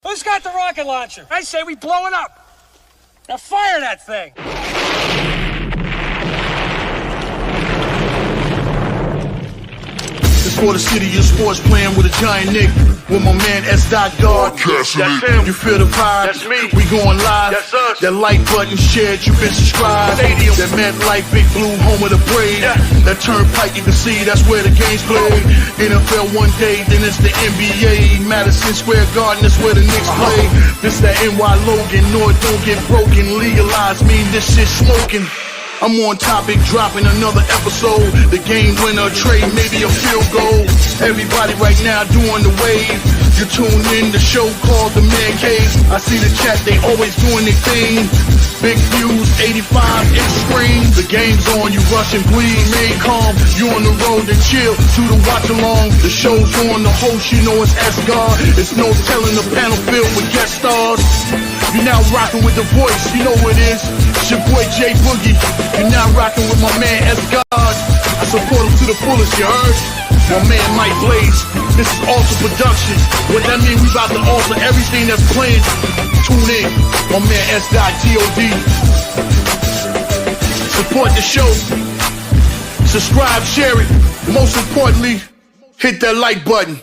Who's got the rocket launcher? I say we blow it up. Now fire that thing. It's for the city of sports, playing with a giant Nick. With my man S. Guard. That's him. You feel the vibe? That's me. We going live. That's us. That like button shared, you been subscribed. Stadium. That MetLife, Big Blue, home of the Braves. Yeah. That turnpike, you can see that's where the game's played. NFL one day, then it's the NBA. Madison Square Garden, that's where the Knicks play. This that NY Logan, North don't get broken. Legalized mean this shit smoking. I'm on topic, dropping another episode. The game winner, trade, maybe a field goal. Everybody right now doing the wave. You tune in, the show called TheMan-Cave. I see the chat, they always doing their thing. Big views, 85-inch screen. The game's on, you rush and bleed. Remain calm, you on the road and chill. To the watch along, the show's on. The host, you know it's S-Guard. It's no telling, the panel filled with guest stars. You're now rocking with the voice, you know what it is. It's your boy J Boogie. You're now rocking with my man S-Guard. I support him to the fullest, you heard? My man Mike Blaze. This is Alter Production. What that mean? We about to alter everything that's playing. Tune in. My man S.G.O.D. Support the show. Subscribe, share it. Most importantly, hit that like button.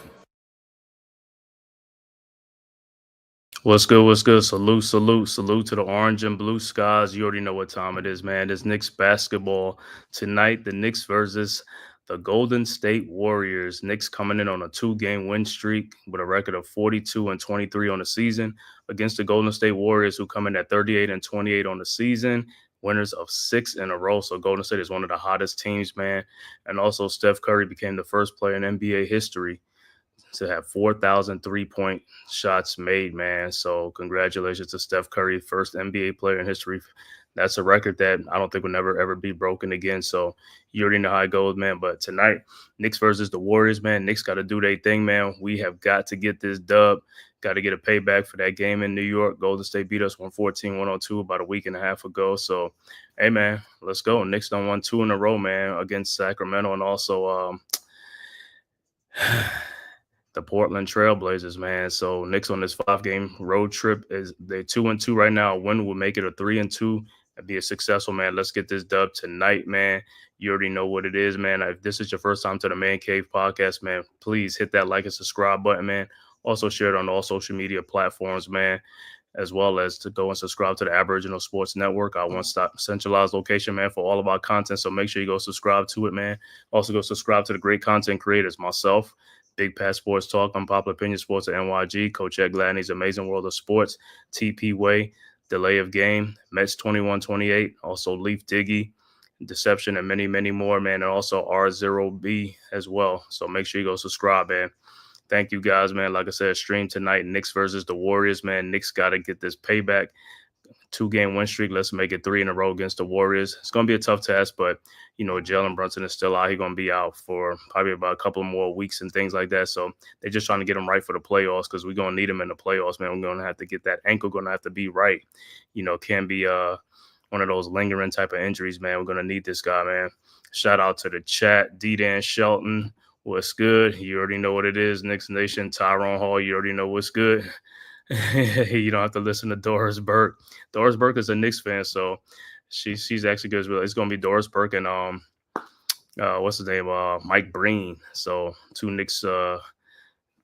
What's good? What's good? Salute, salute, salute to the orange and blue skies. You already know what time it is, man. It's Knicks basketball tonight. The Knicks versus the Golden State Warriors. Knicks coming in on a 2-game win streak with a record of 42-23 on the season against the Golden State Warriors, who come in at 38-28 on the season. Winners of 6 in a row. So Golden State is one of the hottest teams, man. And also Steph Curry became the first player in NBA history to have 4,000 3-point shots made, man. So congratulations to Steph Curry, first NBA player in history. That's a record that I don't think will never, ever be broken again. So you already know how it goes, man. But tonight, Knicks versus the Warriors, man. Knicks got to do their thing, man. We have got to get this dub. Got to get a payback for that game in New York. Golden State beat us 114-102 about a week and a half ago. So, hey, man, let's go. Knicks done won 2 in a row, man, against Sacramento and also the Portland Trailblazers, man. So Knicks on this 5-game road trip, is they're 2-2 right now. A win will make it a 3-2 and be a successful, man. Let's get this dub tonight, man. You already know what it is, man. If this is your first time to the Man Cave podcast, man, please hit that like and subscribe button, man. Also share it on all social media platforms, man, as well as to go and subscribe to the Aboriginal Sports Network, our one-stop centralized location, man, for all of our content. So make sure you go subscribe to it, man. Also go subscribe to the great content creators, myself, Big Pat Sports Talk, Unpopular Opinion Sports at NYG, Coach Ed Gladney's Amazing World of Sports, TP Way, Delay of Game, Mets 2128, also Leaf Diggy, Deception, and many, many more, man, and also R0B as well. So make sure you go subscribe, man. Thank you guys, man. Like I said, stream tonight, Knicks versus the Warriors, man. Knicks got to get this payback. 2-game win streak. Let's make it 3 in a row against the Warriors. It's going to be a tough task, but, you know, Jalen Brunson is still out. He's going to be out for probably about a couple more weeks and things like that. So they're just trying to get him right for the playoffs because we're going to need him in the playoffs, man. We're going to have to get that ankle going to have to be right. You know, can be one of those lingering type of injuries, man. We're going to need this guy, man. Shout out to the chat. D-Dan Shelton. What's good? You already know what it is. Knicks Nation, Tyrone Hall, you already know what's good. You don't have to listen to Doris Burke. Doris Burke is a Knicks fan, so she's actually good as well. It's going to be Doris Burke and what's his name? Mike Breen. So 2 Knicks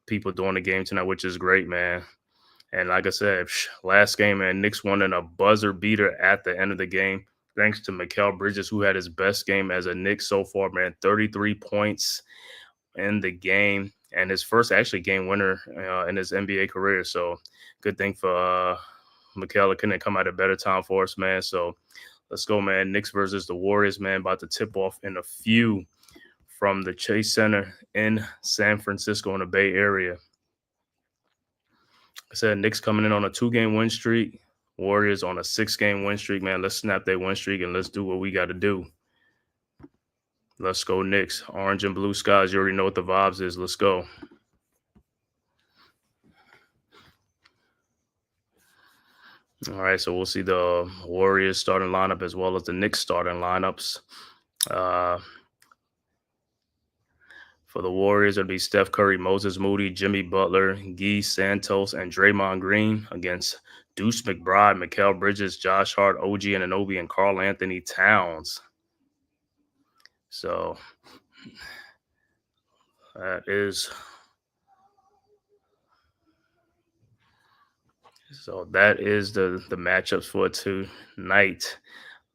people doing the game tonight, which is great, man. And like I said, last game, man, Knicks won in a buzzer beater at the end of the game, thanks to Mikal Bridges, who had his best game as a Knicks so far, man. 33 points in the game, and his first actually game winner in his NBA career. So good thing for Mikal. It couldn't come at a better time for us, man. So let's go, man. Knicks versus the Warriors, man. About to tip off in a few from the Chase Center in San Francisco in the Bay Area. Like I said, Knicks coming in on a 2-game win streak. Warriors on a 6-game win streak, man. Let's snap that win streak and let's do what we got to do. Let's go, Knicks. Orange and blue skies. You already know what the vibes is. Let's go. All right, so we'll see the Warriors starting lineup as well as the Knicks starting lineups. For For the Warriors, it'll be Steph Curry, Moses Moody, Jimmy Butler, Guy Santos, and Draymond Green against Deuce McBride, Mikal Bridges, Josh Hart, OG Anunoby, and Karl Anthony Towns. So that is the matchups for tonight.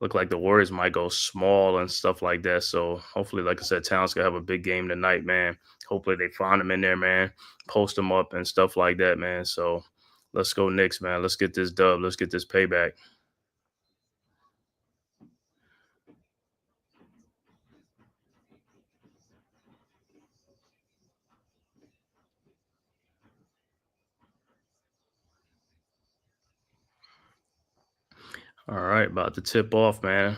Look like the Warriors might go small and stuff like that. So hopefully, like I said, Towns can have a big game tonight, man. Hopefully they find him in there, man. Post him up and stuff like that, man. So let's go Knicks, man. Let's get this dub. Let's get this payback. All right, about to tip off, man.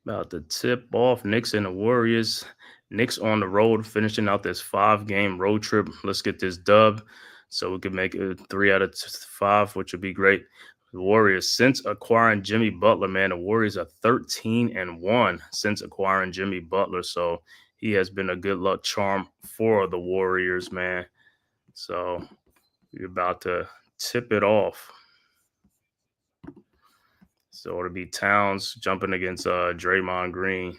About to tip off. Knicks and the Warriors. Knicks on the road, finishing out this 5-game road trip. Let's get this dub so we can make it 3 out of 5, which would be great. The Warriors, since acquiring Jimmy Butler, man, the Warriors are 13-1 since acquiring Jimmy Butler. So he has been a good luck charm for the Warriors, man. So we're about to tip it off. So it'll be Towns jumping against Draymond Green.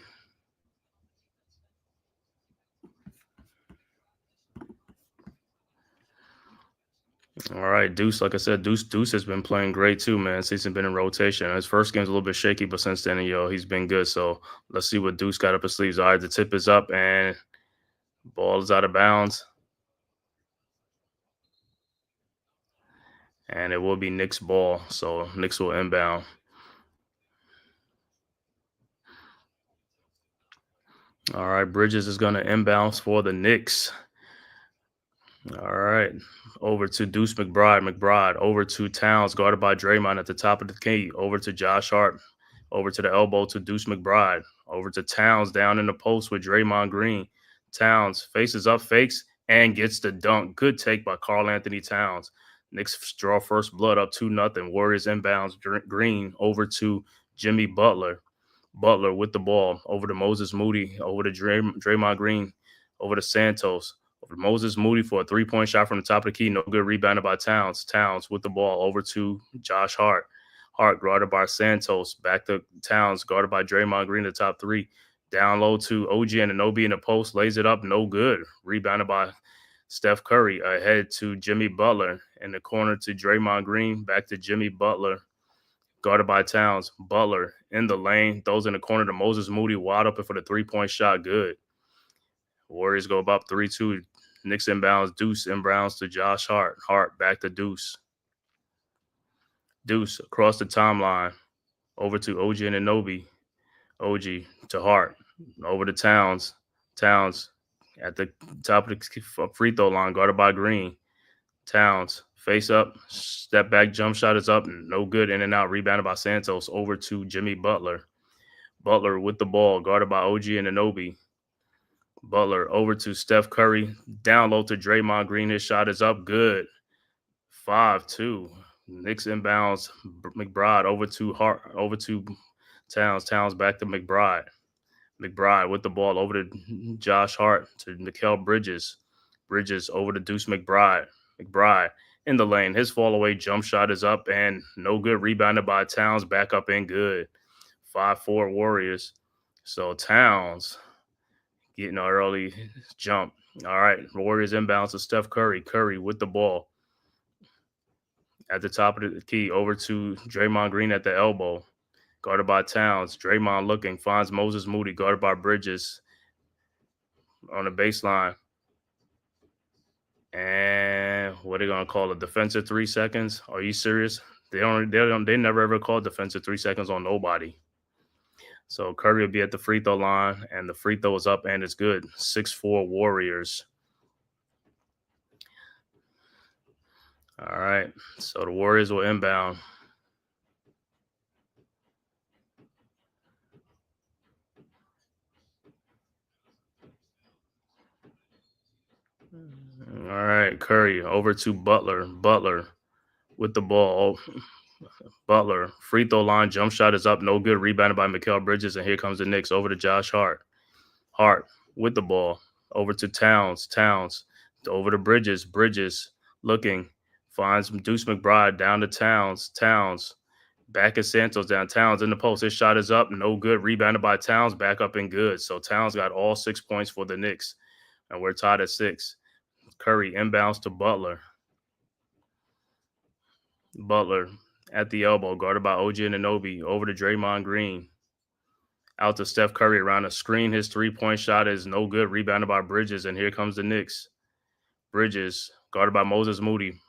All right, Deuce. Like I said, Deuce has been playing great too, man. Since he's been in rotation. His first game's a little bit shaky, but since then, he's been good. So let's see what Deuce got up his sleeves. All right, the tip is up and ball is out of bounds. And it will be Knicks ball. So Knicks will inbound. All right, Bridges is going to inbound for the Knicks. All right, over to Deuce McBride over to Towns, guarded by Draymond at the top of the key, over to Josh Hart, over to the elbow to Deuce McBride, over to Towns down in the post with Draymond Green. Towns faces up, fakes, and gets the dunk. Good take by Karl Anthony Towns. Knicks draw first blood up 2-0. Warriors inbounds Green over to Jimmy Butler. Butler with the ball over to Moses Moody, over to Draymond Green, over to Santos, over to Moses Moody for a 3-point shot from the top of the key. No good, rebounded by Towns. Towns with the ball over to Josh Hart. Hart guarded by Santos. Back to Towns, guarded by Draymond Green, the top 3. Down low to OG Anunoby in the post, lays it up, no good. Rebounded by Steph Curry. Ahead to Jimmy Butler in the corner to Draymond Green. Back to Jimmy Butler, guarded by Towns. Butler in the lane, throws in the corner to Moses Moody, wide open for the 3-point shot. Good. Warriors go about 3-2. Knicks inbounds. Deuce inbounds to Josh Hart. Hart back to Deuce. Deuce across the timeline. Over to OG Anunoby. OG to Hart. Over to Towns. Towns at the top of the free throw line, guarded by Green. Towns face up, step back, jump shot is up, no good, in and out, rebounded by Santos. Over to Jimmy Butler. Butler with the ball, guarded by OG Anunoby. Butler over to Steph Curry, down low to Draymond Green. His shot is up, good. 5-2. Knicks inbounds. McBride over to Hart, over to Towns. Towns back to McBride. McBride with the ball over to Josh Hart, to Mikal Bridges. Bridges over to Deuce McBride. McBride in the lane. His fall away jump shot is up and no good. Rebounded by Towns. Back up and good. 5-4 Warriors. So Towns getting an early jump. All right. Warriors inbounds to Steph Curry. Curry with the ball at the top of the key, over to Draymond Green at the elbow. Guarded by Towns. Draymond looking. Finds Moses Moody. Guarded by Bridges on the baseline. And what are they gonna call it? Defensive 3 seconds? Are you serious? They never ever call defensive 3 seconds on nobody. So Curry will be at the free throw line, and the free throw is up and it's good. 6-4 Warriors. All right. So the Warriors will inbound. All right, Curry over to Butler. Butler with the ball. Butler, free throw line, jump shot is up, no good. Rebounded by Mikal Bridges, and here comes the Knicks over to Josh Hart. Hart with the ball. Over to Towns. Towns. Over to Bridges. Bridges looking. Finds Deuce McBride down to Towns. Towns. Back at Santos down. Towns in the post. His shot is up. No good. Rebounded by Towns. Back up and good. So Towns got all 6 points for the Knicks. And we're tied at 6. Curry inbounds to Butler. Butler at the elbow, guarded by OG Anunoby. Over to Draymond Green. Out to Steph Curry around the screen. His three-point shot is no good. Rebounded by Bridges, and here comes the Knicks. Bridges, guarded by Moses Moody.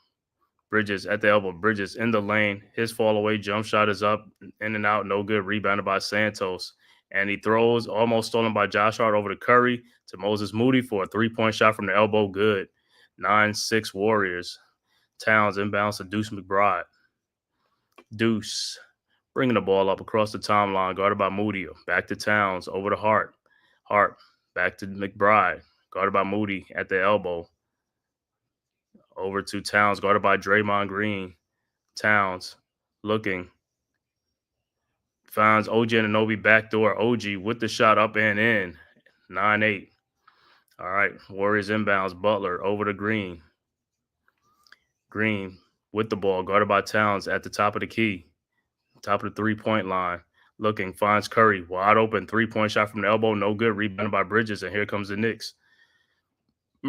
Bridges at the elbow. Bridges in the lane. His fall-away jump shot is up, in and out, no good. Rebounded by Santos. And he throws, almost stolen by Josh Hart, over to Curry, to Moses Moody for a three-point shot from the elbow. Good. 9-6 Warriors. Towns inbounds to Deuce McBride. Deuce bringing the ball up across the timeline, guarded by Moody. Back to Towns, over to Hart. Hart back to McBride, guarded by Moody at the elbow. Over to Towns, guarded by Draymond Green. Towns looking. Finds OG Anunoby backdoor. OG with the shot up and in. 9-8. All right, Warriors inbounds. Butler over to Green. Green with the ball, guarded by Towns at the top of the key. Top of the three-point line. Looking, finds Curry. Wide open, three-point shot from the elbow. No good. Rebounded by Bridges, and here comes the Knicks.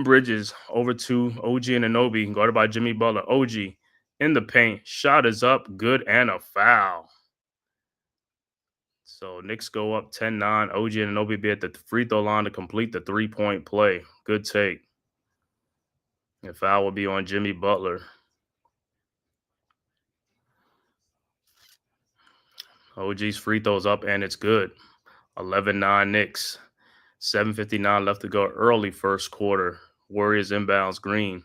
Bridges over to OG Anunoby, guarded by Jimmy Butler. OG in the paint. Shot is up. Good, and a foul. So Knicks go up 10-9. OG Anunoby be at the free throw line to complete the three-point play. Good take. The foul will be on Jimmy Butler. OG's free throws up, and it's good. 11-9 Knicks. 7:59 left to go early first quarter. Warriors inbounds. Green.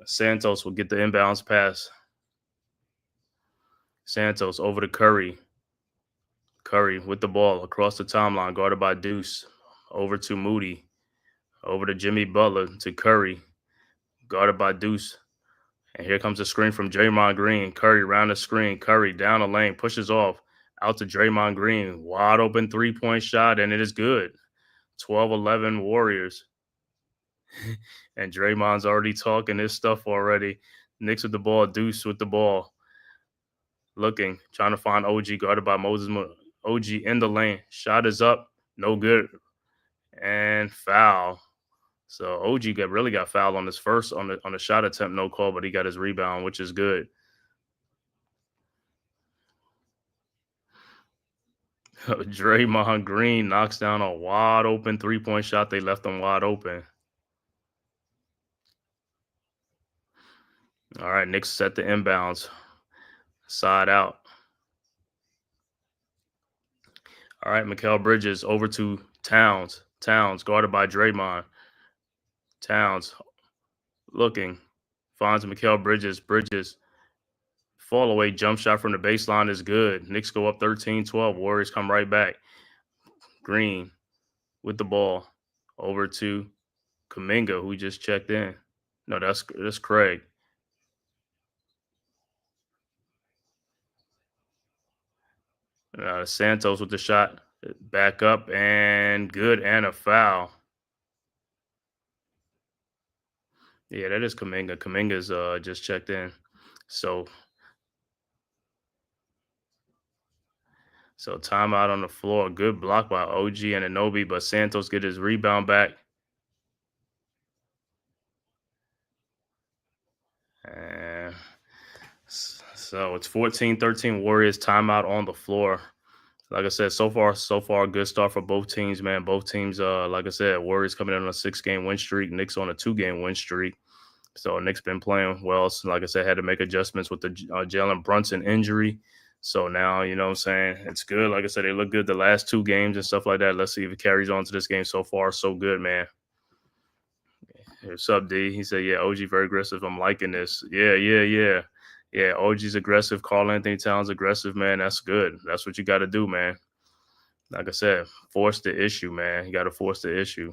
Santos will get the inbounds pass. Santos over to Curry. Curry with the ball across the timeline, guarded by Deuce. Over to Moody. Over to Jimmy Butler to Curry, guarded by Deuce. And here comes a screen from Draymond Green. Curry around the screen. Curry down the lane, pushes off. Out to Draymond Green. Wide open three-point shot, and it is good. 12-11 Warriors. And Draymond's already talking his stuff already. Knicks with the ball. Deuce with the ball. Looking, trying to find OG, guarded by Moses. OG in the lane. Shot is up. No good. And foul. So OG really got fouled on his first on the shot attempt, no call, but he got his rebound, which is good. Draymond Green knocks down a wide open three-point shot. They left him wide open. All right, Knicks set the inbounds. Side out. All right, Mikal Bridges over to Towns. Towns guarded by Draymond. Towns looking. Finds Mikal Bridges. Bridges. Fall away jump shot from the baseline is good. Knicks go up 13-12. Warriors come right back. Green with the ball. Over to Kuminga, who just checked in. No, that's Craig. Santos with the shot. Back up and good, and a foul. Yeah, that is Kuminga. Kuminga's just checked in. So timeout on the floor. Good block by OG Anunoby, but Santos get his rebound back. And so it's 14-13 Warriors. Timeout on the floor. Like I said, so far, a good start for both teams, man. Both teams, like I said, Warriors coming in on a 6-game win streak. Knicks on a 2-game win streak. So Knicks been playing well. So like I said, had to make adjustments with the Jalen Brunson injury. So now, you know what I'm saying, it's good. Like I said, they look good the last 2 games and stuff like that. Let's see if it carries on to this game. So far, so good, man. What's up, D? He said, yeah, OG very aggressive. I'm liking this. Yeah. Yeah, OG's aggressive. Karl Anthony Towns aggressive, man. That's good. That's what you got to do, man. Like I said, force the issue, man. You got to force the issue.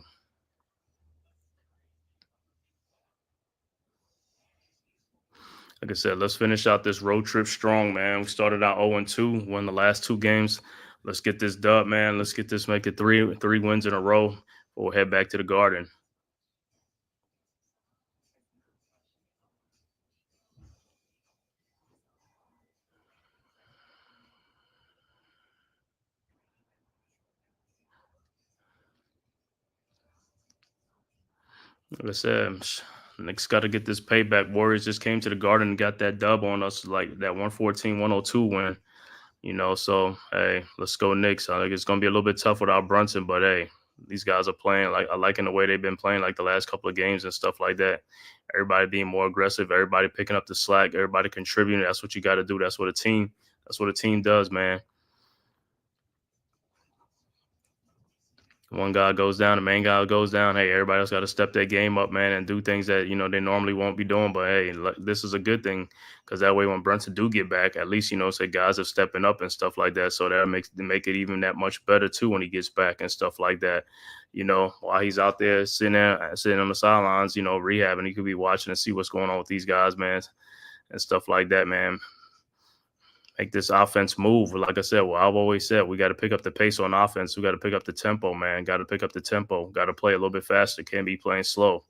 Like I said, let's finish out this road trip strong, man. We started out 0-2, won the last 2 games. let's get this dub, man. Let's get this, make it three wins in a row. We'll head back to the Garden. Like I said, Knicks got to get this payback. Warriors just came to the Garden and got that dub on us, like that 114-102 win. So hey, let's go Knicks. I think it's gonna be a little bit tough without Brunson, but hey, these guys are playing like I like in the way they've been playing like the last couple of games and stuff like that. Everybody being more aggressive, everybody picking up the slack, everybody contributing. That's what you got to do. That's what a team does, man. One guy goes down, the main guy goes down. Hey, everybody else got to step their game up, man, and do things that they normally won't be doing. But hey, this is a good thing because that way when Brunson do get back, at least say guys are stepping up and stuff like that. So that make it even that much better too when he gets back and stuff like that. While he's out there sitting on the sidelines, rehabbing, he could be watching and see what's going on with these guys, man, and stuff like that, man. Make this offense move. Like I said, I've always said, we got to pick up the pace on offense. We got to pick up the tempo, man. Got to pick up the tempo. Got to play a little bit faster. Can't be playing slow.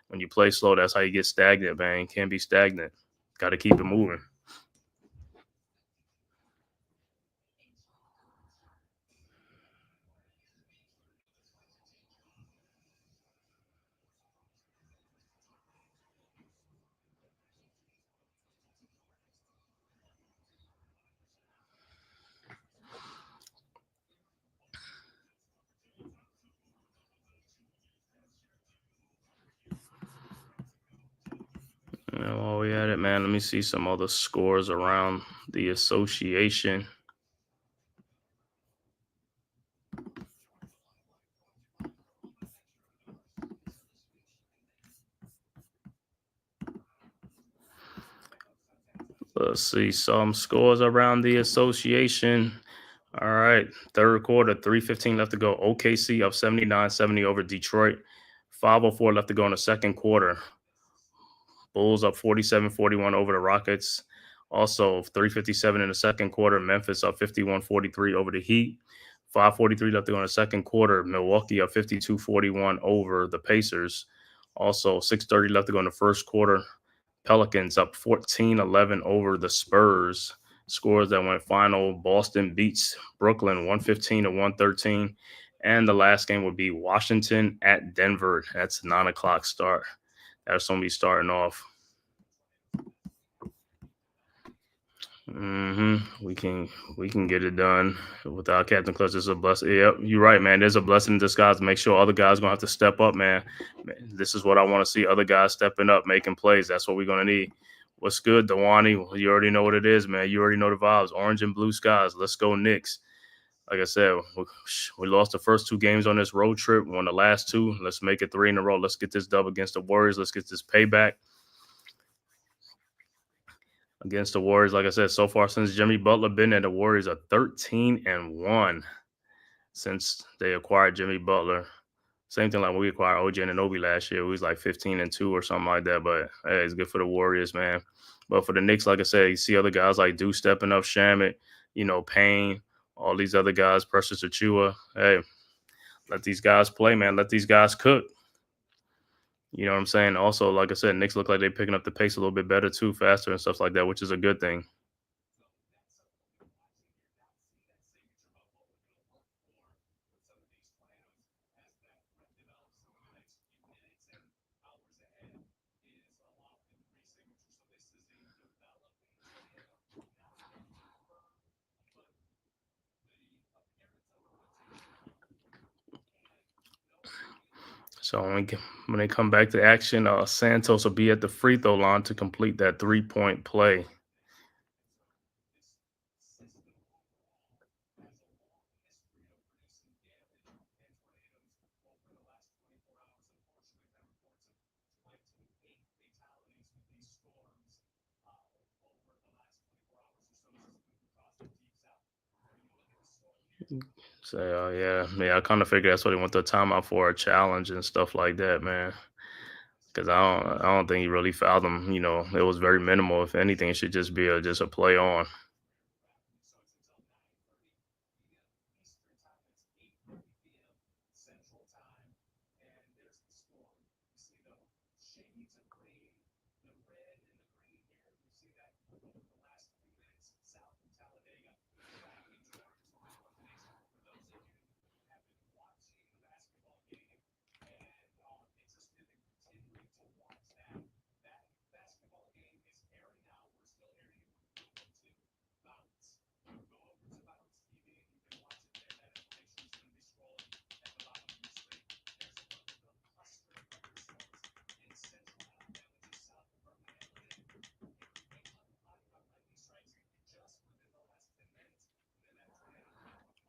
When you play slow, that's how you get stagnant, man. You can't be stagnant. Got to keep it moving. While we at it, man, let me see some other scores around the association. Let's see some scores around the association. All right, third quarter, 3:15 left to go. OKC up 79-70 over Detroit. 5:04 left to go in the second quarter. Bulls up 47-41 over the Rockets. Also, 3:57 in the second quarter. Memphis up 51-43 over the Heat. 5:43 left to go in the second quarter. Milwaukee up 52-41 over the Pacers. Also, 6:30 left to go in the first quarter. Pelicans up 14-11 over the Spurs. Scores that went final. Boston beats Brooklyn 115-113. And the last game would be Washington at Denver. That's 9 o'clock start. That's going to be starting off. We can get it done without Captain Clutch. It's a blessing. Yep, you're right, man. There's a blessing in disguise. Make sure other guys gonna have to step up, man. This is what I want to see. Other guys stepping up, making plays. That's what we're gonna need. What's good, Dewani? You already know what it is, man. You already know the vibes. Orange and blue skies. Let's go, Knicks. Like I said, we lost the first 2 games on this road trip. Won the last 2. Let's make it 3 in a row. Let's get this dub against the Warriors. Let's get this payback against the Warriors. Like I said, so far since Jimmy Butler been there, the Warriors are 13-1 since they acquired Jimmy Butler. Same thing like when we acquired OG Anunoby last year. We was like 15-2 or something like that. But hey, it's good for the Warriors, man. But for the Knicks, like I said, you see other guys like Deuce stepping up, Shamit, Payne, all these other guys, Precious Achua. Hey, let these guys play, man. Let these guys cook. You know what I'm saying? Also, like I said, Knicks look like they're picking up the pace a little bit better too, faster and stuff like that, which is a good thing. So when they come back to action, Santos will be at the free throw line to complete that 3-point play. So yeah, I kind of figured that's what he went to a timeout for, a challenge and stuff like that, man. Because I don't think he really fouled him. It was very minimal. If anything, it should just be just a play on.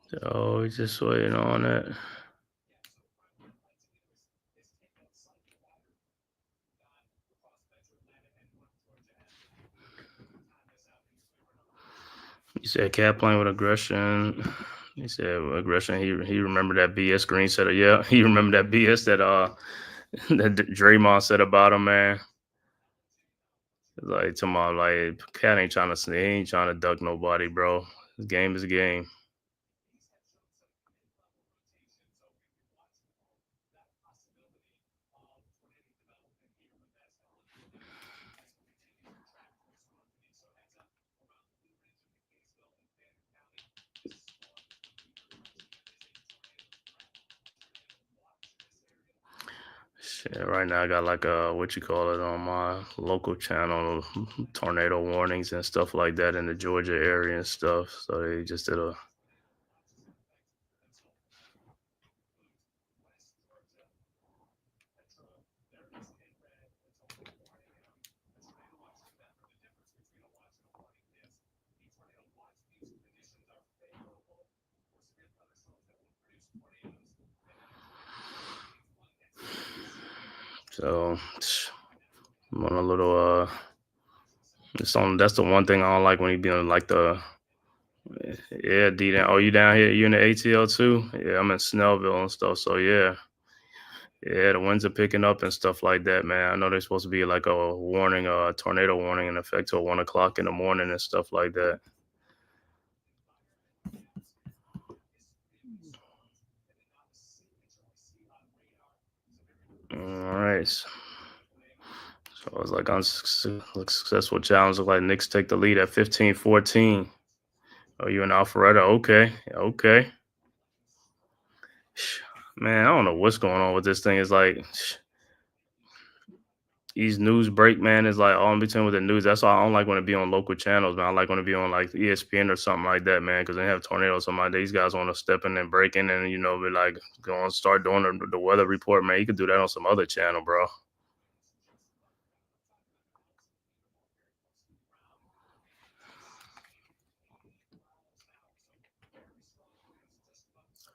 So we're just waiting on it. You said cat playing with aggression. He said aggression. He remembered that BS Green said. Yeah, he remembered that BS that that Draymond said about him, man. Like tomorrow, like cat ain't trying to. He ain't trying to duck nobody, bro. His game is a game. Shit, right now I got like what you call it on my local channel, tornado warnings and stuff like that in the Georgia area and stuff. So they just did a. So I'm on a little that's the one thing I don't like when he be on like the. Yeah, D down. Oh, you down here? You in the ATL too? Yeah, I'm in Snellville and stuff. So yeah, yeah, the winds are picking up and stuff like that, man. I know there's supposed to be like a warning, a tornado warning in effect till 1 o'clock in the morning and stuff like that. All right. So it's like unsuccessful challenge. Look like Knicks take the lead at 15-14. Oh, you in Alpharetta? Okay, okay. Man, I don't know what's going on with this thing. It's like these news break, man, is like all in between with the news. That's why I don't like when it be on local channels, man. I like when it be on like ESPN or something like that, man, because they have tornadoes. Something like that. These guys want to step in and break in and be like going start doing the weather report, man. You could do that on some other channel, bro.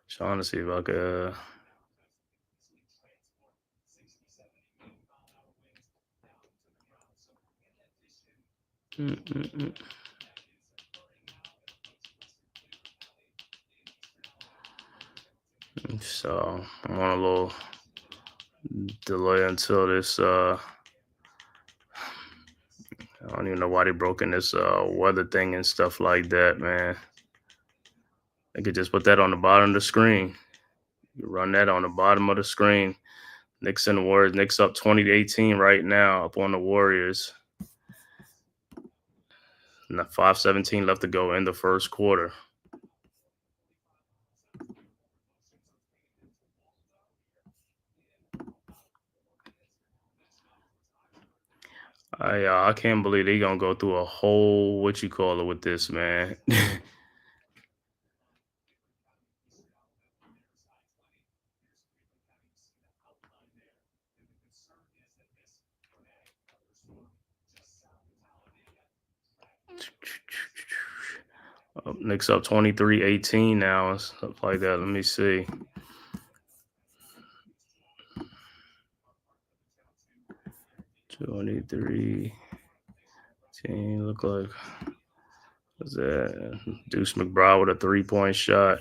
Trying to see if I could. So I'm on a little delay until this. I don't even know why they broke in this weather thing and stuff like that, man. They could just put that on the bottom of the screen. You run that on the bottom of the screen. Knicks and the Warriors. Knicks up 20-18 right now, up on the Warriors. And 5:17 left to go in the first quarter. I can't believe they gonna go through a whole what you call it with this, man. Knicks up 23-18 now and stuff like that. Let me see. '23 team look like what's that? Deuce McBride with a 3-point shot.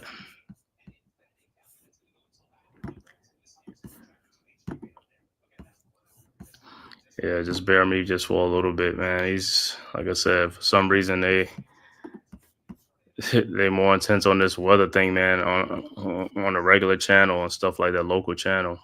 Yeah, just bear me just for a little bit, man. He's like I said, for some reason they more intense on this weather thing, man, on a regular channel and stuff like that, local channel.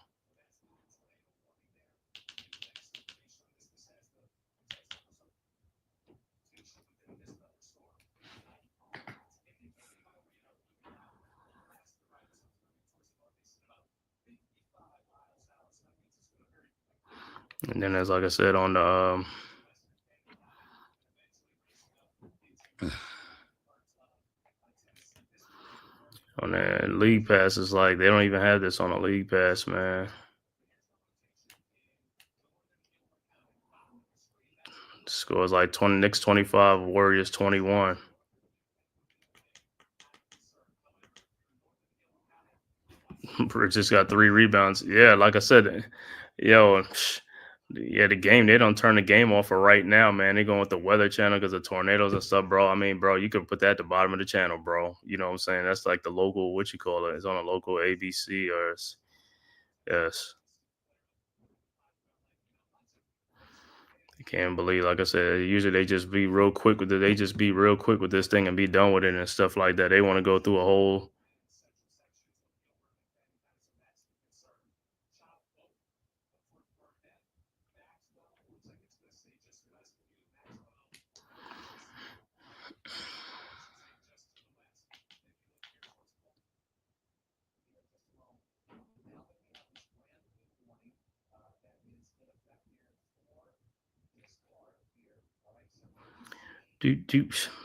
And then, as like I said, on the league pass, is like they don't even have this on the league pass, man. Scores like 20, Knicks 25, Warriors 21. Bridges got 3 rebounds. Yeah, like I said, yo, yeah, the game, they don't turn the game off for right now, man. They going with the Weather Channel because of tornadoes and stuff, bro. I mean, bro, you could put that at the bottom of the channel, bro. You know what I'm saying? That's like the local, what you call it? It's on a local ABC or yes. I can't believe, like I said, usually they just be real quick with it. They just be real quick with this thing and be done with it and stuff like that. They want to go through a whole.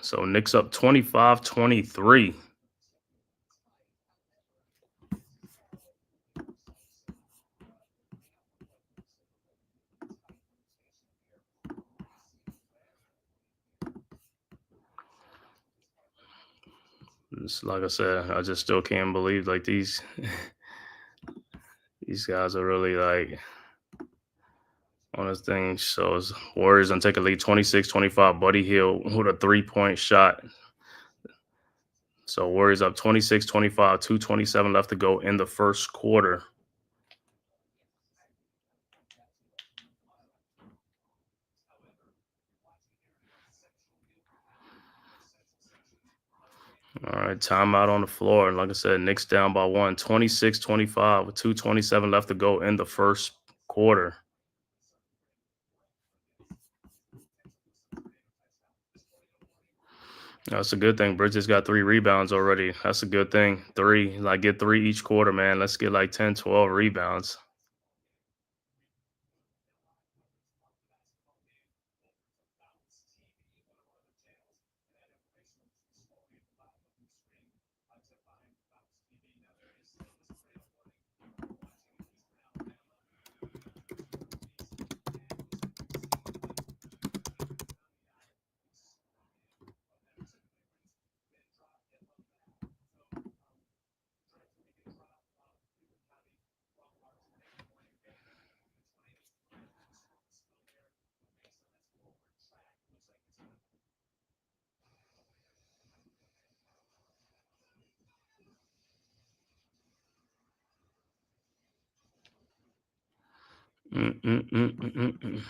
So Knicks up 25-23. Like I said, I just still can't believe like these guys are really like on this thing. So it's Warriors and take a lead 26-25. Buddy Hield with a 3-point shot. So Warriors up 26-25, 2:27 left to go in the first quarter. All right, timeout on the floor. And like I said, Knicks down by 1, 26-25 with 2:27 left to go in the first quarter. That's a good thing. Bridges got 3 rebounds already. That's a good thing. 3, like get 3 each quarter, man. Let's get like 10, 12 rebounds. Mm-mm-mm-mm-mm.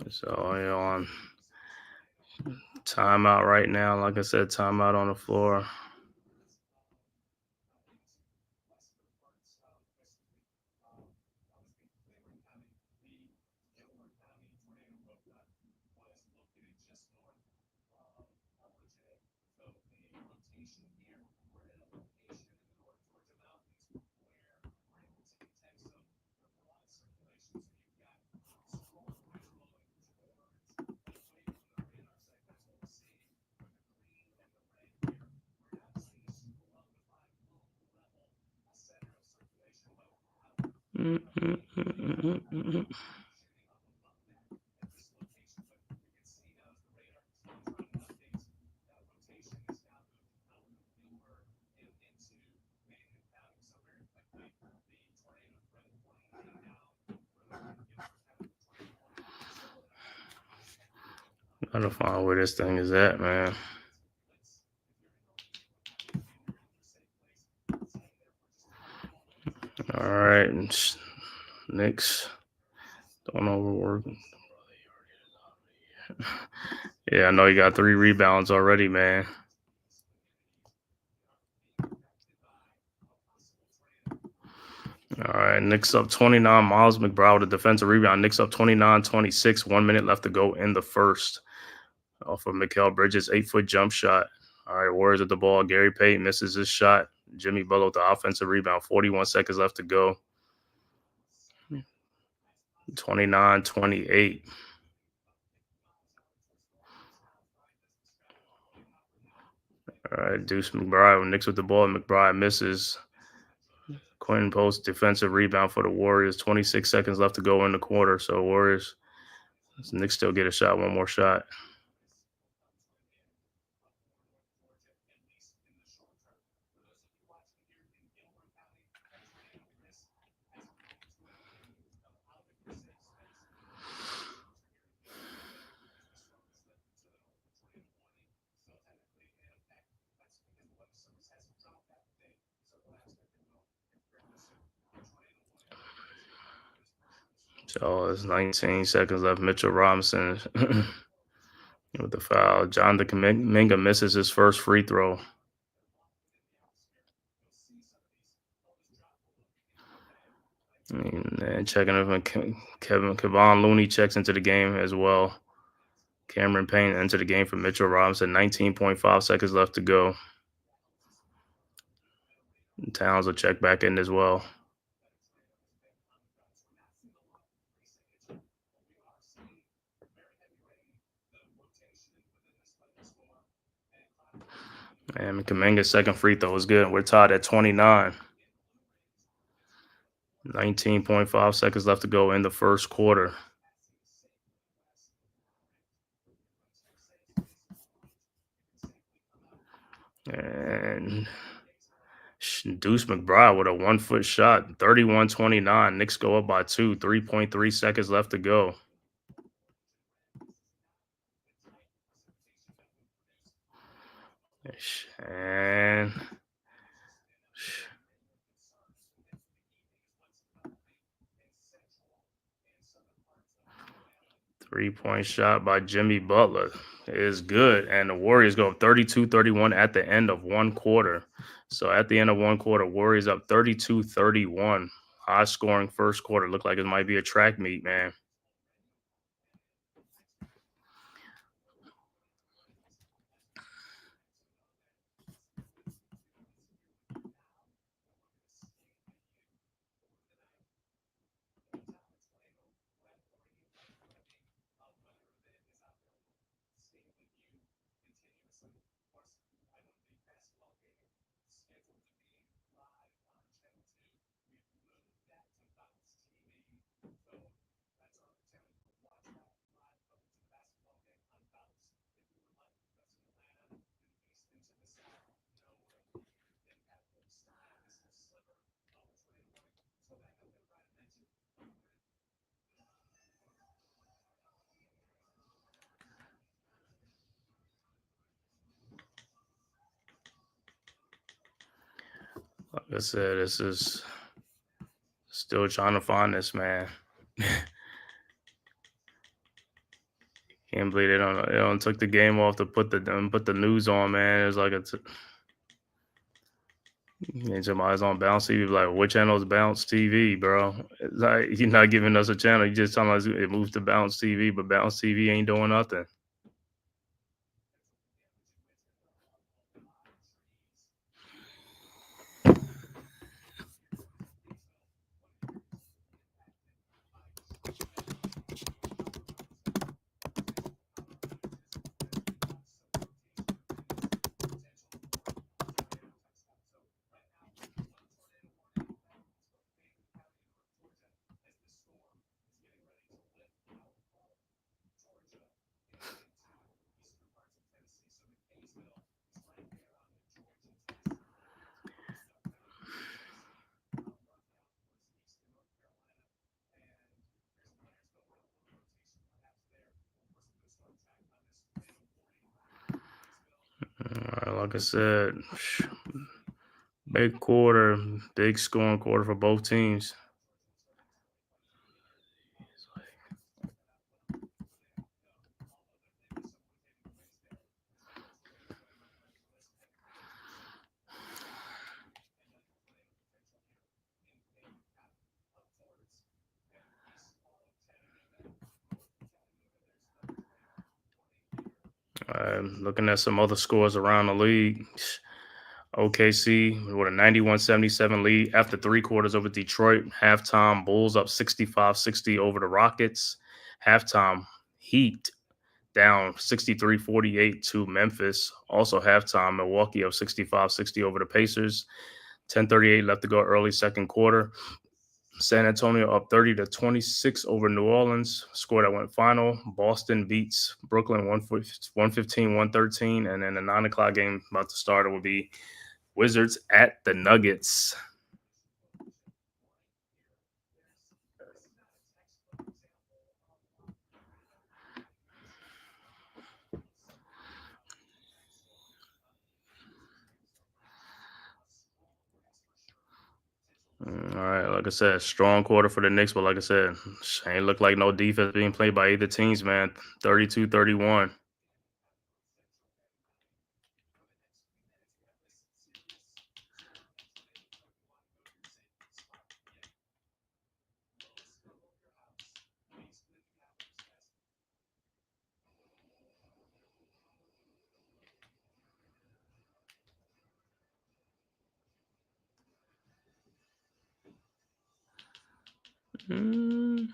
So on timeout right now. Like I said, timeout on the floor. Gotta find where this thing is at, man. All right, Knicks don't overwork. Yeah, I know you got 3 rebounds already, man. All right, Knicks up 29. Miles McBride with a defensive rebound. Knicks up 29-26. 1 minute left to go in the first. Off of Mikal Bridges' 8-foot jump shot. All right, Warriors at the ball. Gary Payton misses his shot. Jimmy Butler with the offensive rebound. 41 seconds left to go. 29-28. All right, Deuce McBride. Knicks with the ball. McBride misses. Quentin Post defensive rebound for the Warriors. 26 seconds left to go in the quarter. So Warriors, Knicks still get a shot. One more shot. So it's 19 seconds left. Mitchell Robinson with the foul. John Minga misses his first free throw. And checking if Kevon Looney checks into the game as well. Cameron Payne into the game for Mitchell Robinson. 19.5 seconds left to go. Towns will check back in as well. And Kuminga's second free throw was good. We're tied at 29. 19.5 seconds left to go in the first quarter. And Deuce McBride with a 1-foot shot, 31-29. Knicks go up by 2, 3.3 seconds left to go. And 3-point shot by Jimmy Butler is good. And the Warriors go up 32-31 at the end of one quarter. So at the end of one quarter, Warriors up 32-31. High scoring first quarter. Looked like it might be a track meet, man. Like I said, this is still trying to find this, man. Can't believe they don't took the game off to put the news on, man. It's like somebody's on Bounce TV, like, what channel is Bounce TV, bro? It's like, you're not giving us a channel. You just telling us it moves to Bounce TV, but Bounce TV ain't doing nothing. Like I said, big quarter, big scoring quarter for both teams. Looking at some other scores around the league. OKC with a 91-77 lead after 3 quarters over Detroit. Halftime, Bulls up 65-60 over the Rockets. Halftime, Heat down 63-48 to Memphis. Also halftime, Milwaukee up 65-60 over the Pacers. 10:38 left to go early second quarter. San Antonio up 30-26 over New Orleans. Score that went final. Boston beats Brooklyn 115-113. And then the 9 o'clock game about to start, it will be Wizards at the Nuggets. All right, like I said, strong quarter for the Knicks, but like I said, ain't look like no defense being played by either teams, man. 32-31. Mm.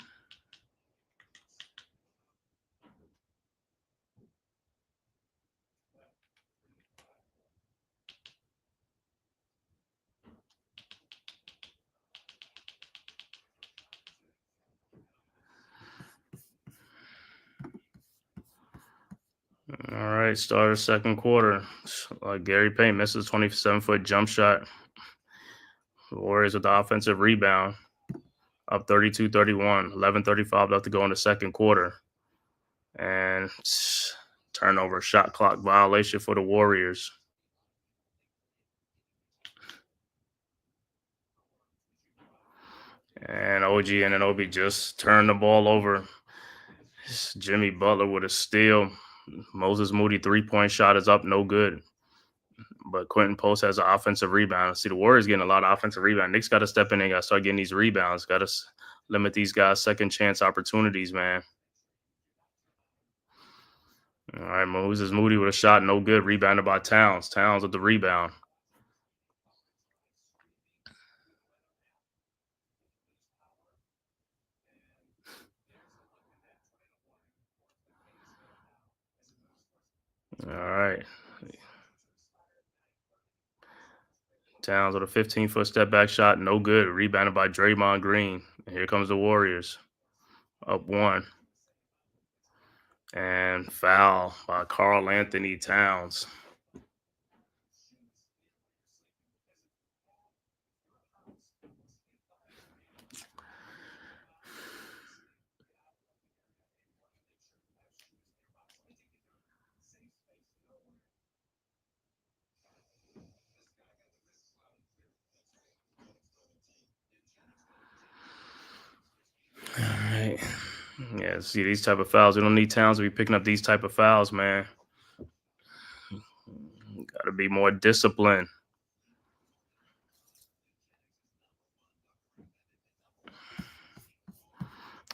All right, start of second quarter. Gary Payton misses a 27-foot jump shot. The Warriors with the offensive rebound, up 32-31. 11:35 left to go in the second quarter. And turnover, shot clock violation for the Warriors. And OG and Obi just turned the ball over. Jimmy Butler with a steal. Moses Moody 3-point shot is up, no good. But Quentin Post has an offensive rebound. See, the Warriors getting a lot of offensive rebound. Knicks got to step in and got to start getting these rebounds. Got to limit these guys' second chance opportunities, man. All right, Moses Moody with a shot, no good. Rebounded by Towns. Towns with the rebound. All right. Towns with a 15-foot step back shot, no good. Rebounded by Draymond Green. And here comes the Warriors. Up 1. And foul by Karl Anthony Towns. All right. Yeah, see these type of fouls. We don't need Towns to be picking up these type of fouls, man. Got to be more disciplined.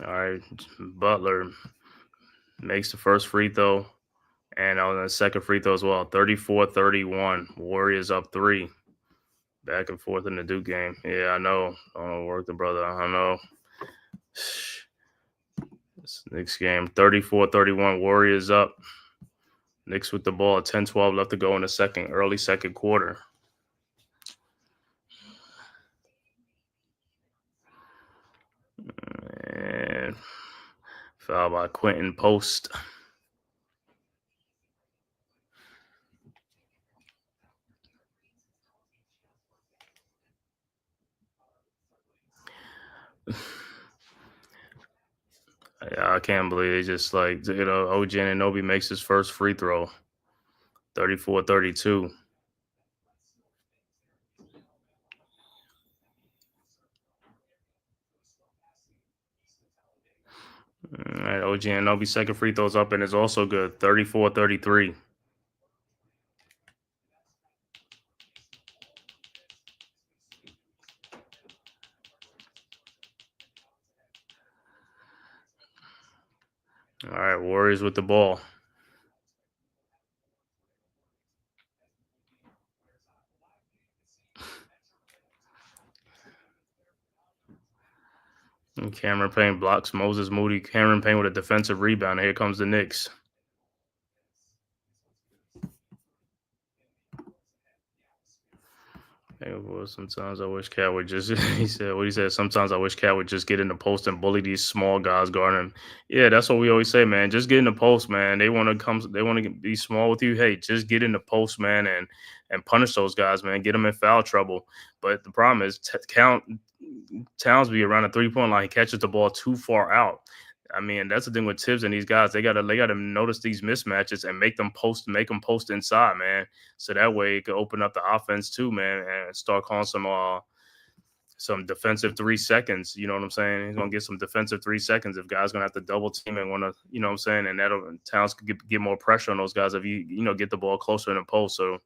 All right, Butler makes the first free throw, and on the second free throw as well. 34-31. Warriors up 3. Back and forth in the Duke game. Yeah, I know. Don't work the brother. I know. This Knicks game, 34-31. Warriors up. Knicks with the ball. 10-12 left to go in the early second quarter. And foul by Quentin Post. Yeah, I can't believe it. Just OG Anunoby makes his first free throw. 34-32. All right, OG Anunoby's second free throw's up and is also good. 34-33. All right, Warriors with the ball. Cameron Payne blocks Moses Moody. Cameron Payne with a defensive rebound. Here comes the Knicks. Hey, well, sometimes I wish Cat would just he said what he said. Sometimes I wish Cat would just get in the post and bully these small guys guarding him. Yeah, that's what we always say, man. Just get in the post, man. They want to come. They want to be small with you. Hey, just get in the post, man, and punish those guys, man. Get them in foul trouble. But the problem is, Townsby around the 3-point line, he catches the ball too far out. I mean, that's the thing with Tibbs and these guys. They gotta notice these mismatches and make them post inside, man. So that way it could open up the offense too, man, and start calling some defensive 3 seconds. You know what I'm saying? He's gonna get some defensive 3 seconds if guys gonna have to double team and wanna, you know what I'm saying, and that'll Towns could get more pressure on those guys if you get the ball closer in the post. So,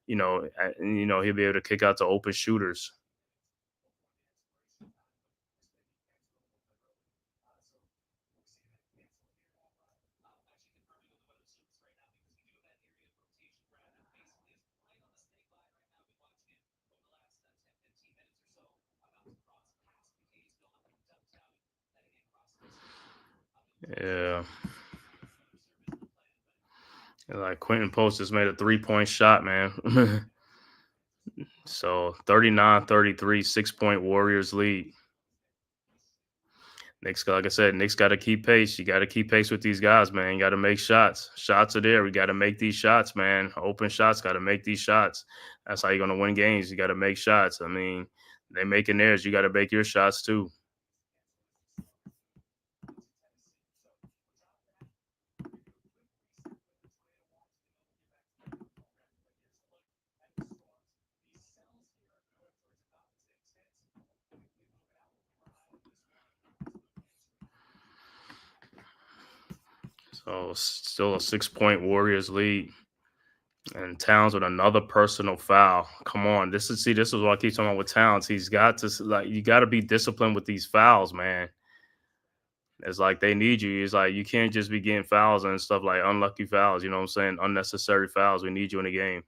he'll be able to kick out to open shooters. Yeah. Like Quentin Post just made a 3-point shot, man. So 39-33, 6-point Warriors lead. Knicks, like I said, Knicks got to keep pace. You got to keep pace with these guys, man. You got to make shots. Shots are there. We got to make these shots, man. Open shots, got to make these shots. That's how you're going to win games. You got to make shots. I mean, they making theirs. You got to make your shots too. So still a 6-point Warriors lead. And Towns with another personal foul. Come on, this is what I keep talking about with Towns. He's got to you got to be disciplined with these fouls, man. It's like they need you. It's like you can't just be getting fouls and stuff like unlucky fouls. You know what I'm saying? Unnecessary fouls. We need you in the game.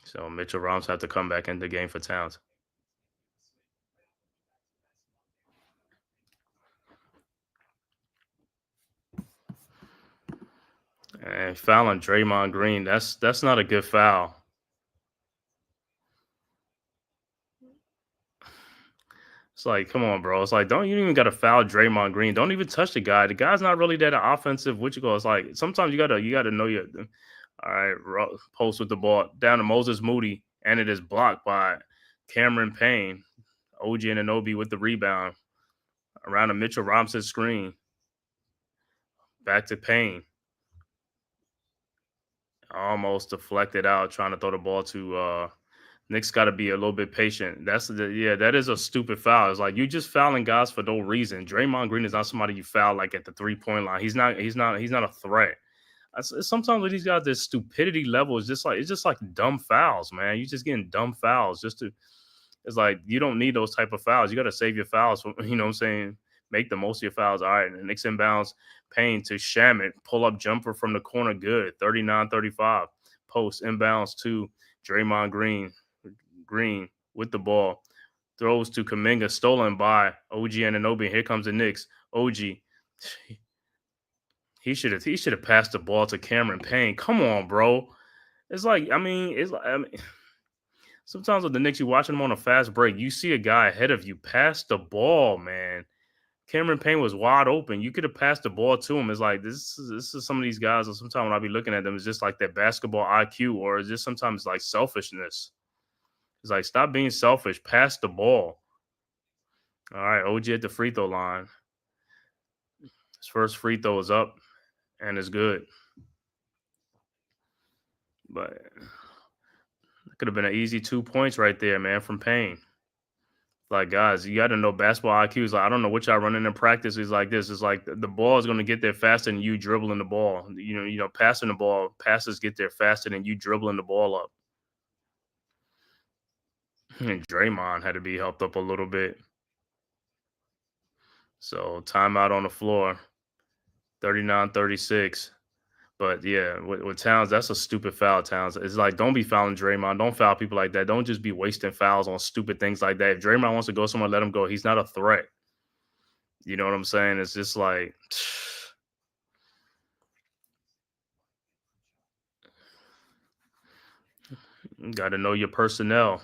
So Mitchell Robinson have to come back into the game for Towns. And fouling Draymond Green, that's not a good foul. It's like, come on, bro. It's like, don't you even got to foul Draymond Green? Don't even touch the guy. The guy's not really that offensive. What you call? It's like sometimes you gotta know your. All right, post with the ball down to Moses Moody, and it is blocked by Cameron Payne. OG Anunoby with the rebound around a Mitchell Robinson screen. Back to Payne. Almost deflected out, trying to throw the ball to Knicks. Got to be a little bit patient. That is a stupid foul. It's like you just fouling guys for no reason. Draymond Green is not somebody you foul like at the 3-point line. He's not a threat. Sometimes with these guys, their stupidity level is just like dumb fouls, man. You just getting dumb fouls just to. It's like you don't need those type of fouls. You got to save your fouls. You know what I'm saying? Make the most of your fouls. All right, and the Knicks inbounds. Payne to Shamit. Pull up jumper from the corner. Good. 39-35. Post inbounds to Draymond Green. Green with the ball. Throws to Kuminga. Stolen by OG Anunoby. Here comes the Knicks. OG. He should have passed the ball to Cameron Payne. Come on, bro. It's like, sometimes with the Knicks, you watching them on a fast break, you see a guy ahead of you. Pass the ball, man. Cameron Payne was wide open. You could have passed the ball to him. It's like this is some of these guys, or sometimes when I be looking at them, it's just like that basketball IQ, or it's just sometimes like selfishness. It's like, stop being selfish. Pass the ball. All right, OG at the free throw line. His first free throw is up and it's good. But it could have been an easy 2 points right there, man, from Payne. Like, guys, you got to know basketball IQ. Is like, I don't know what y'all running in practice. Is like this. It's like the ball is going to get there faster than you dribbling the ball. Passing the ball, passes get there faster than you dribbling the ball up. And Draymond had to be helped up a little bit. So timeout on the floor. 39-36. But yeah, with Towns, that's a stupid foul. Towns, it's like, don't be fouling Draymond. Don't foul people like that. Don't just be wasting fouls on stupid things like that. If Draymond wants to go somewhere, let him go. He's not a threat. You know what I'm saying? It's just like, you got to know your personnel.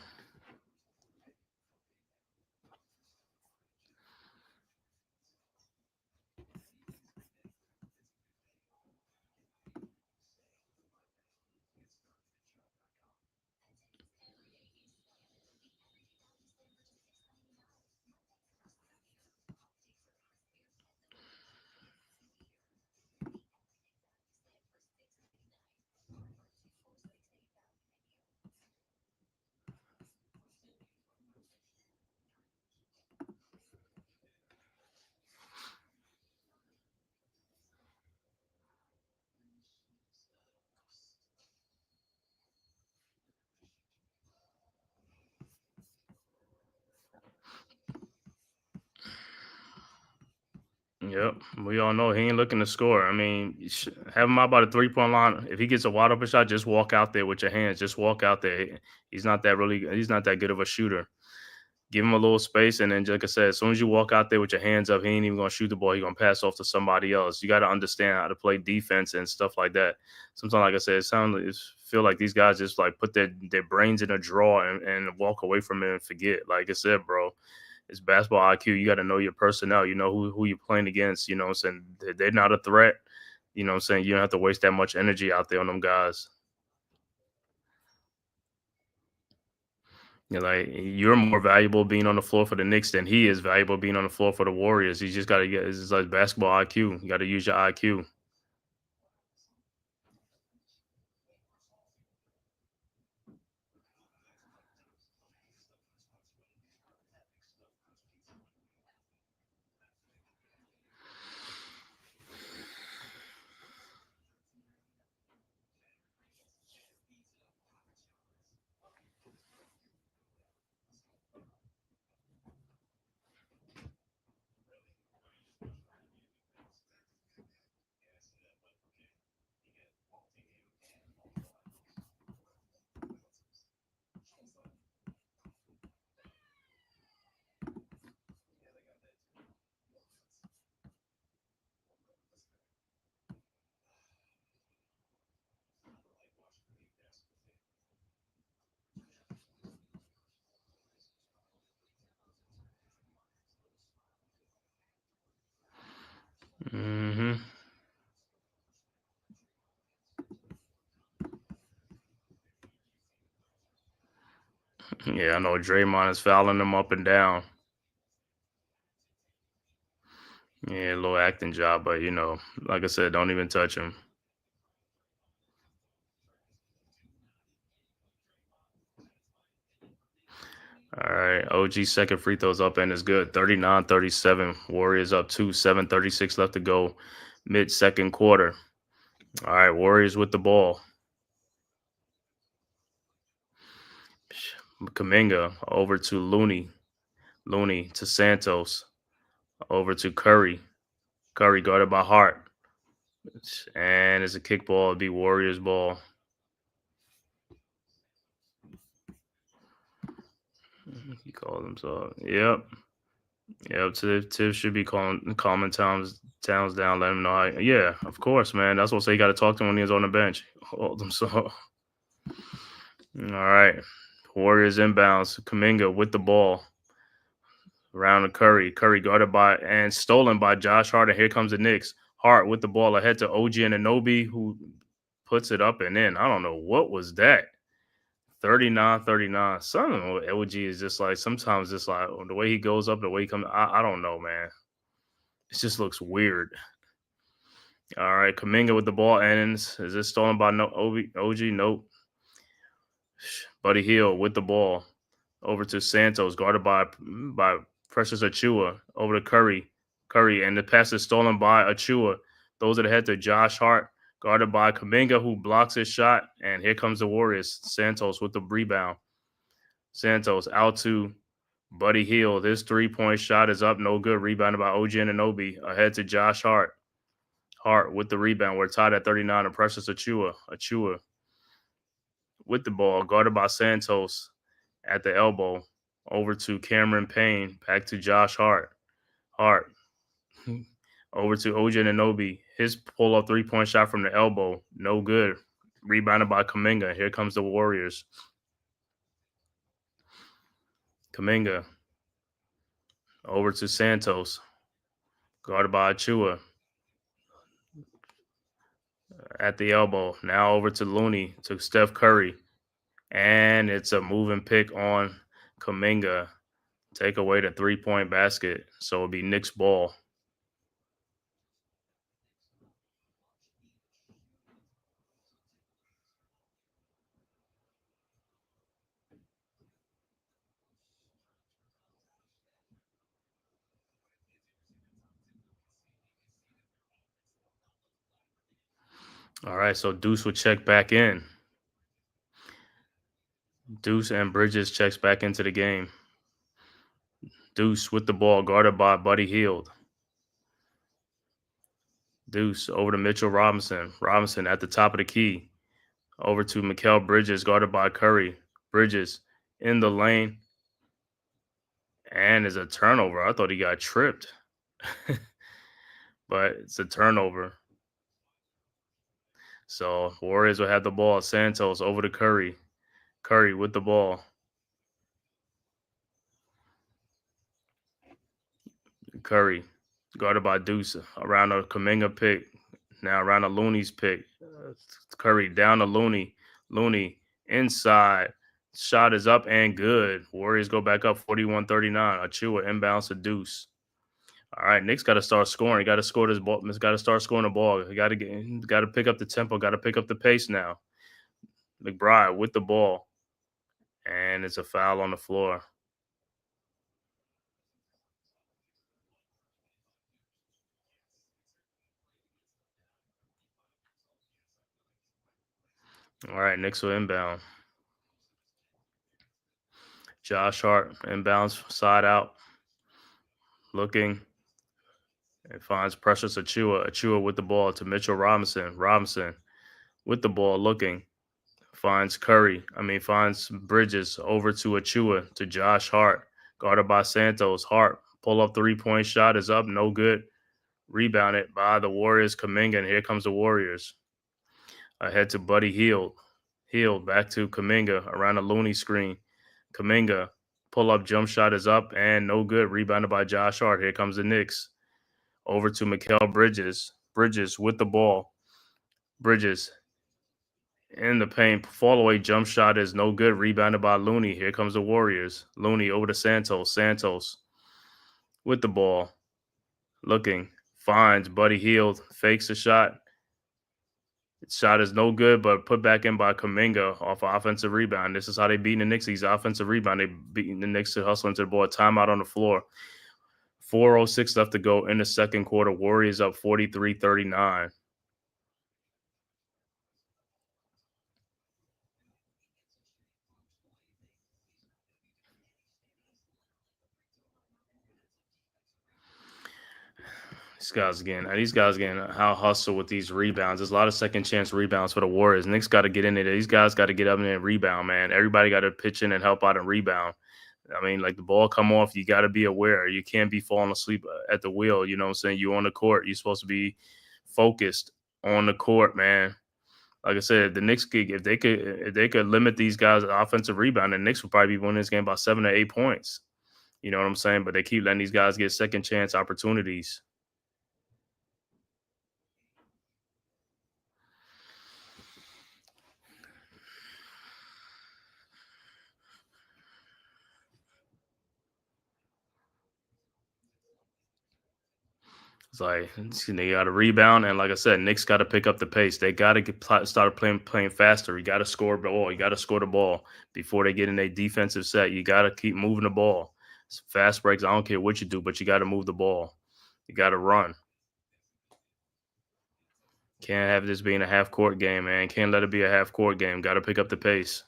Yep, we all know he ain't looking to score. I mean, have him out by the 3-point line. If he gets a wide open shot, just walk out there with your hands. Just walk out there. He's not that really. He's not that good of a shooter. Give him a little space, and then, like I said, as soon as you walk out there with your hands up, he ain't even gonna shoot the ball. He's gonna pass off to somebody else. You got to understand how to play defense and stuff like that. Sometimes, like I said, it feel like these guys just like put their brains in a drawer and walk away from it and forget. Like I said, bro, it's basketball IQ. You got to know your personnel. You know who you're playing against. You know what I'm saying? They're not a threat. You know what I'm saying? You don't have to waste that much energy out there on them guys. You're more valuable being on the floor for the Knicks than he is valuable being on the floor for the Warriors. You just got to get, it's like basketball IQ. You got to use your IQ. Hmm. Yeah, I know Draymond is fouling them up and down. Yeah, a little acting job, but like I said, don't even touch him. All right, OG second free throws up and is good. 39-37. Warriors up 2, 7:36 left to go, mid second quarter. All right, Warriors with the ball. Kaminga over to Looney. Looney to Santos. Over to Curry. Curry guarded by Hart. And it's a kickball. It'll be Warriors ball. He called himself. Yep. Yep. Tiff should be calming Towns down, let him know. Yeah, of course, man. That's what I say. You got to talk to him when he was on the bench. Hold him so. All right. Warriors inbounds. Kaminga with the ball. Around to Curry. Curry guarded by and stolen by Josh Hart. And here comes the Knicks. Hart with the ball ahead to OG Anunoby, who puts it up and in. I don't know what was that. 39-39. Some of LG is just like, sometimes it's like the way he goes up, the way he comes. I don't know, man. It just looks weird. All right, Kaminga with the ball ends. Is this stolen by OG? Nope. Buddy Hield with the ball over to Santos, guarded by Precious Achua. Over to Curry, and the pass is stolen by Achua. Those are the head to Josh Hart, guarded by Kaminga, who blocks his shot. And here comes the Warriors. Santos with the rebound. Santos out to Buddy Hield. His 3-point shot is up. No good. Rebounded by OG Anunoby. Ahead to Josh Hart. Hart with the rebound. We're tied at 39 and Precious Achua. Achua with the ball, guarded by Santos at the elbow. Over to Cameron Payne. Back to Josh Hart. Hart. Over to OJ Anunoby. His pull-up three-point shot from the elbow. No good. Rebounded by Kuminga. Here comes the Warriors. Kuminga. Over to Santos. Guarded by Achua. At the elbow. Now over to Looney. To Steph Curry. And it's a moving pick on Kuminga. Take away the three-point basket. So it'll be Knicks ball. All right, so Deuce will check back in. Deuce and Bridges checks back into the game. Deuce with the ball, guarded by Buddy Hield. Deuce over to Mitchell Robinson. Robinson at the top of the key. Over to Mikal Bridges, guarded by Curry. Bridges in the lane. And is a turnover. I thought he got tripped. But it's a turnover. So Warriors will have the ball. Santos over to Curry. Curry with the ball. Curry guarded by Deuce around a Kuminga pick. Now around a Looney's pick. Curry down to Looney. Looney inside. Shot is up and good. Warriors go back up 41-39. Achua inbounds to Deuce. All right, Knicks got to start scoring. Got to score this ball. Got to start scoring the ball. Got to pick up the tempo. Got to pick up the pace now. McBride with the ball, and it's a foul on the floor. All right, Knicks will inbound. Josh Hart inbounds side out. Looking. And finds Precious Achua. Achua with the ball to Mitchell Robinson. Robinson with the ball looking. Finds Bridges over to Achua to Josh Hart. Guarded by Santos. Hart pull up three-point shot is up. No good. Rebounded by the Warriors. Kuminga. And here comes the Warriors. Ahead to Buddy Hield. Hield back to Kuminga around the Looney screen. Kuminga pull up jump shot is up and no good. Rebounded by Josh Hart. Here comes the Knicks. Over to Mikal Bridges. Bridges with the ball. Bridges in the paint. Fall away jump shot is no good. Rebounded by Looney. Here comes the Warriors. Looney over to Santos. Santos with the ball. Looking. Finds Buddy Hield. Fakes the shot. Shot is no good, but put back in by Kuminga off an offensive rebound. This is how they beat the Knicks. These offensive rebound. They beating the Knicks to hustle into the ball. Timeout on the floor. 4:06 left to go in the second quarter. Warriors up 43-39. These guys again, how hustle with these rebounds. There's a lot of second chance rebounds for the Warriors. Knicks got to get in there. These guys got to get up in there and rebound, man. Everybody got to pitch in and help out and rebound. I mean, like the ball come off, you got to be aware. You can't be falling asleep at the wheel. You know what I'm saying? You're on the court. You're supposed to be focused on the court, man. Like I said, the Knicks if they could limit these guys' offensive rebound, the Knicks would probably be winning this game by 7 or 8 points. You know what I'm saying? But they keep letting these guys get second chance opportunities. It's like they got to rebound, and like I said, Knicks got to pick up the pace. They got to start playing faster. You got to score the ball. You got to score the ball before they get in a defensive set. You got to keep moving the ball. Fast breaks. I don't care what you do, but you got to move the ball. You got to run. Can't have this being a half court game, man. Can't let it be a half court game. Got to pick up the pace.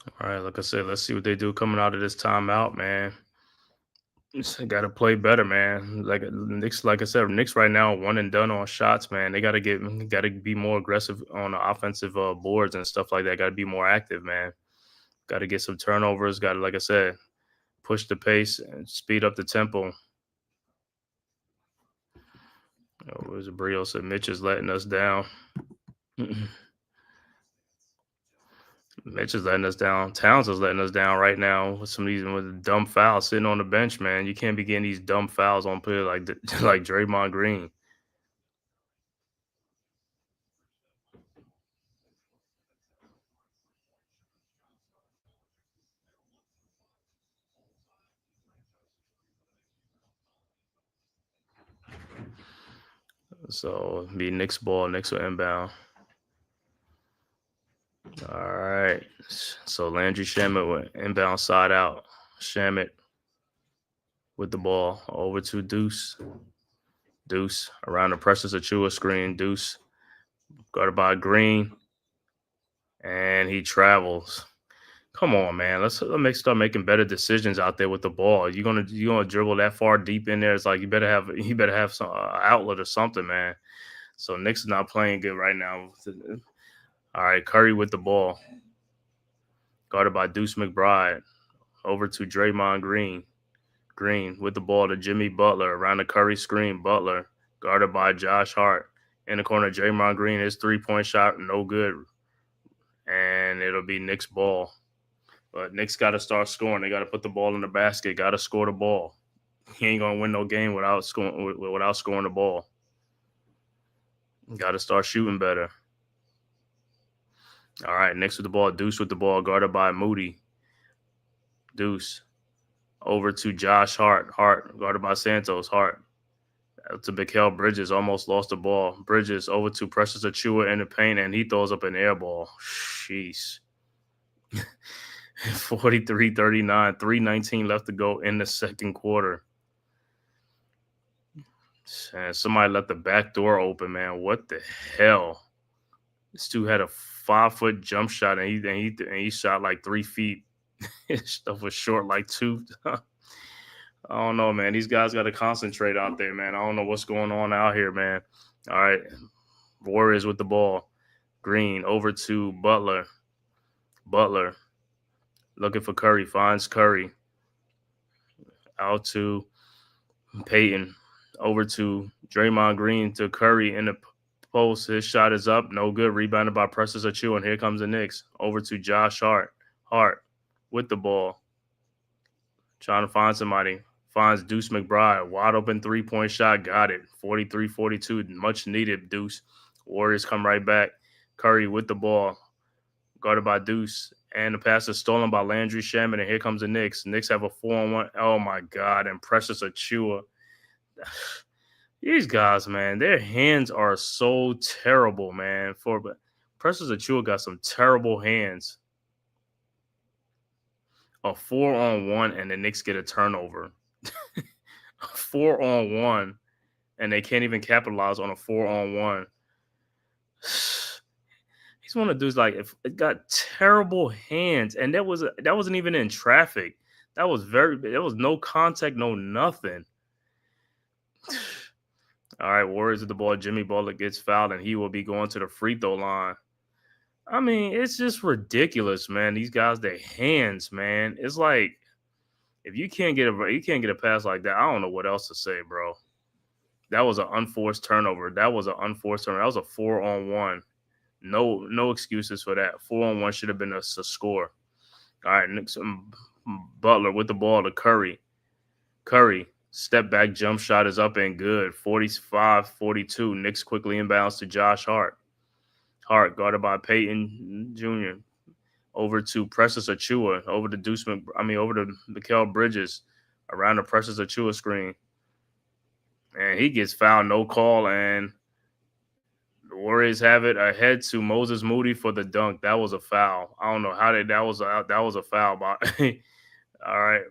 All right, like I said, let's see what they do coming out of this timeout, man. Got to play better, man. Like Knicks, like I said, Knicks right now one and done on shots, man. They got to be more aggressive on the offensive boards and stuff like that. Got to be more active, man. Got to get some turnovers. Got to, like I said, push the pace and speed up the tempo. Where's Brio said Mitch is letting us down. Mitch is letting us down. Towns is letting us down right now with some of these with dumb fouls sitting on the bench, man. You can't be getting these dumb fouls on play like like Draymond Green. So be Knicks ball, Knicks will inbound. All right. So Landry Shamet went inbound side out. Shamet with the ball over to Deuce. Deuce around the Precious Achua screen. Deuce guarded by Green. And he travels. Come on, man. Let's start making better decisions out there with the ball. You're gonna dribble that far deep in there. It's like you better have some outlet or something, man. So Knicks is not playing good right now. All right, Curry with the ball, guarded by Deuce McBride. Over to Draymond Green. Green with the ball to Jimmy Butler around the Curry screen. Butler guarded by Josh Hart in the corner. Draymond Green, his 3-point shot no good, and it'll be Knicks ball. But Knicks got to start scoring. They got to put the ball in the basket. Got to score the ball. He ain't gonna win no game without scoring the ball. Got to start shooting better. All right, Knicks with the ball. Deuce with the ball, guarded by Moody. Deuce over to Josh Hart. Hart guarded by Santos. Hart to Mikal Bridges. Almost lost the ball. Bridges over to Precious Achua in the paint, and he throws up an air ball. Jeez. 43-39, 3:19 left to go in the second quarter. And somebody left the back door open, man. What the hell? This dude had a 5-foot jump shot, and he shot like 3 feet. His stuff was short like 2. I don't know, man. These guys got to concentrate out there, man. I don't know what's going on out here, man. All right, Warriors with the ball. Green over to Butler. Butler looking for Curry, finds Curry. Out to Peyton. Over to Draymond Green to Curry in the post. His shot is up. No good. Rebounded by Precious Achua, and here comes the Knicks. Over to Josh Hart. Hart with the ball. Trying to find somebody. Finds Deuce McBride. Wide open 3-point shot. Got it. 43-42. Much needed, Deuce. Warriors come right back. Curry with the ball. Guarded by Deuce. And the pass is stolen by Landry Shamet, and here comes the Knicks. Knicks have a 4-on-1. Oh, my God. And Precious Achua. These guys, man, their hands are so terrible, man. Precious Achua got some terrible hands. A 4-on-1, and the Knicks get a turnover. A 4-on-1, and they can't even capitalize on a 4-on-1. He's one of the dudes like if it got terrible hands, and that wasn't even in traffic. There was no contact, no nothing. All right, Warriors with the ball. Jimmy Butler gets fouled, and he will be going to the free throw line. I mean, it's just ridiculous, man. These guys, their hands, man. It's like if you can't get a pass like that, I don't know what else to say, bro. That was an unforced turnover. That was a 4-on-1. No excuses for that. 4-on-1 should have been a score. All right, Knicks, Butler with the ball to Curry. Curry, step back jump shot is up and good. 45-42. Knicks quickly inbounds to Josh Hart. Hart guarded by Peyton Jr. Over to Precious Achua. Over to Mikal Bridges around the Precious Achua screen. And he gets fouled, no call, and the Warriors have it ahead to Moses Moody for the dunk. That was a foul. I don't know how that was a foul. All right.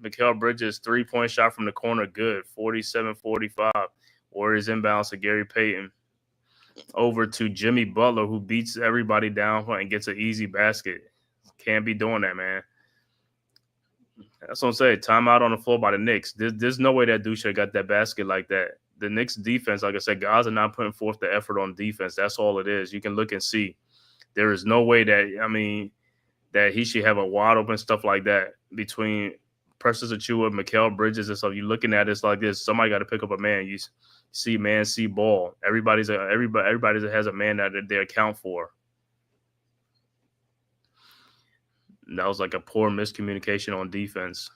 Mikal Bridges, 3-point shot from the corner, good. 47-45. Warriors inbounds to Gary Payton. Over to Jimmy Butler, who beats everybody down and gets an easy basket. Can't be doing that, man. That's what I'm saying. Timeout on the floor by the Knicks. There's no way that dude should have got that basket like that. The Knicks defense, like I said, guys are not putting forth the effort on defense. That's all it is. You can look and see. There is no way that, that he should have a wide open stuff like that between Precious Achiuwa, Mikal Bridges, and stuff. You're looking at it like this. Somebody got to pick up a man. You see man, see ball. Everybody that has a man that they account for. And that was like a poor miscommunication on defense.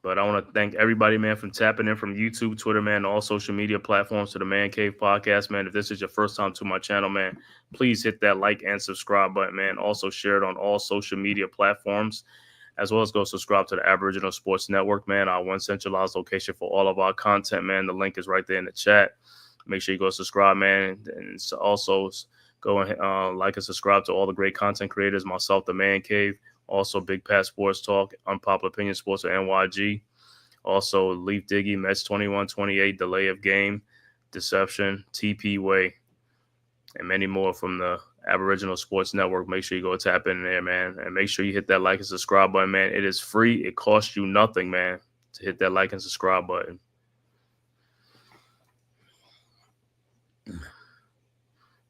But I want to thank everybody, man, from tapping in from YouTube, Twitter, man, all social media platforms to the Man Cave podcast, man. If this is your first time to my channel, man, please hit that like and subscribe button, man. Also share it on all social media platforms, as well as go subscribe to the Aboriginal Sports Network, man, our one centralized location for all of our content, man. The link is right there in the chat. Make sure you go subscribe, man. And also go and like and subscribe to all the great content creators, myself, the Man Cave. Also, Big Pat Sports Talk, Unpopular Opinion Sports or NYG. Also, Leaf Diggy, Mets 21-28, Delay of Game, Deception, TP Way, and many more from the Aboriginal Sports Network. Make sure you go tap in there, man. And make sure you hit that like and subscribe button, man. It is free. It costs you nothing, man, to hit that like and subscribe button.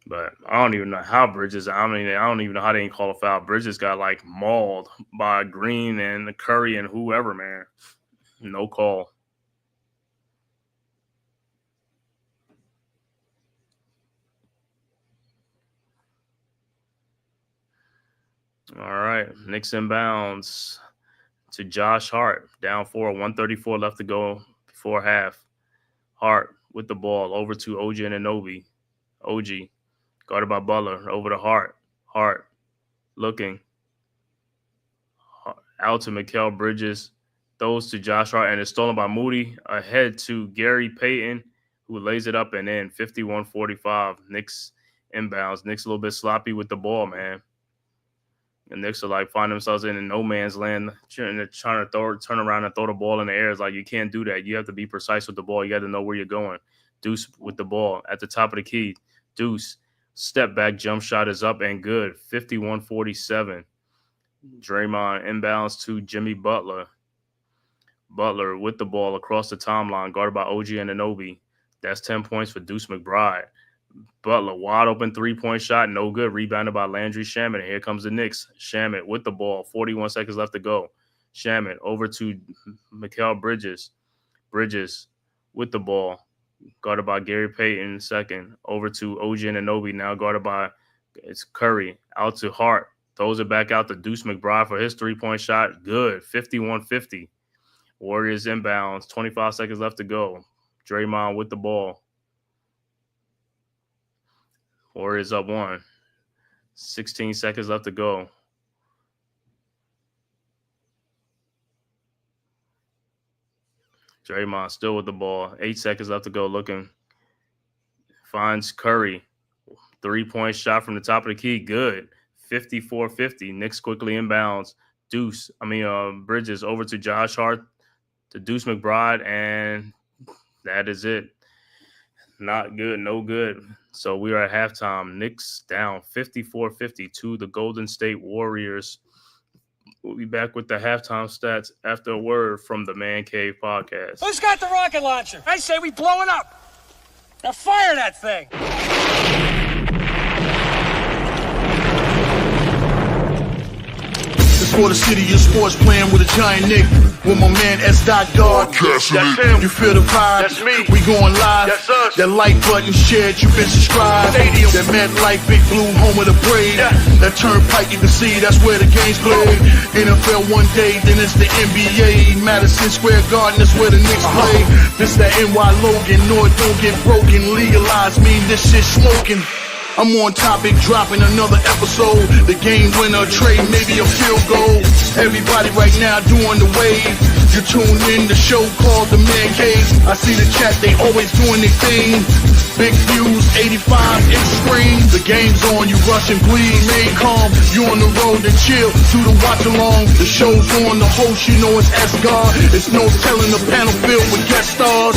But I don't even know how Bridges. I don't even know how they didn't call a foul. Bridges got like mauled by Green and Curry and whoever, man. No call. All right, Knicks inbounds to Josh Hart, down 4, 134 left to go before half. Hart with the ball over to OG Anunoby. OG. Guarded by Butler, over to Hart. Hart looking. Out to Mikal Bridges. Throws to Josh Hart, and it's stolen by Moody. Ahead to Gary Payton, who lays it up and in. 51-45. Knicks inbounds. Knicks a little bit sloppy with the ball, man. The Knicks are like find themselves in no man's land, trying to turn around and throw the ball in the air. It's like you can't do that. You have to be precise with the ball. You got to know where you're going. Deuce with the ball at the top of the key. Deuce. Step back jump shot is up and good. 51-47. Draymond inbounds to Jimmy Butler. Butler with the ball across the timeline, guarded by OG Anunoby. That's 10 points for Deuce McBride. Butler, wide open three-point shot, no good. Rebounded by Landry Shamet. And here comes the Knicks. Shamet with the ball, 41 seconds left to go. Shamet over to Mikal Bridges. Bridges with the ball. Guarded by Gary Payton second. Over to OG Anunoby, now guarded by Curry. Out to Hart. Throws it back out to Deuce McBride for his three-point shot. Good. 51-50. Warriors inbounds. 25 seconds left to go. Draymond with the ball. Warriors up 1. 16 seconds left to go. Draymond still with the ball. 8 seconds left to go. Looking. Finds Curry. Three-point shot from the top of the key. Good. 54-50. Knicks quickly inbounds. Bridges over to Josh Hart. To Deuce McBride. And that is it. Not good. No good. So we are at halftime. Knicks down 54-50 to the Golden State Warriors. We'll be back with the halftime stats after a word from the Man Cave podcast. Who's got the rocket launcher? I say we blow it up. Now fire that thing. It's for the city of sports, playing with a giant Nick. With my man S. Dot God. That's him. You feel the vibe? That's me. We going live. That's us. That like button shared, you been subscribed. Stadium. That MetLife, Big Blue, home of the Braves. Yeah. That turnpike, you can see that's where the game's played. NFL one day, then it's the NBA. Madison Square Garden, that's where the Knicks play. This that NY Logan, North don't get broken. Legalize mean this shit smoking. I'm on topic, dropping another episode. The game winner, trade, maybe a field goal. Everybody right now doing the wave. You tune in the show called The Man-Cave. I see the chat, they always doing their thing. Big views, 85 inch screen. The game's on, you rush and bleed. Stay calm, you on the road and chill. Do the watch along. The show's on, the host, you know it's S-God. It's no telling the panel filled with guest stars.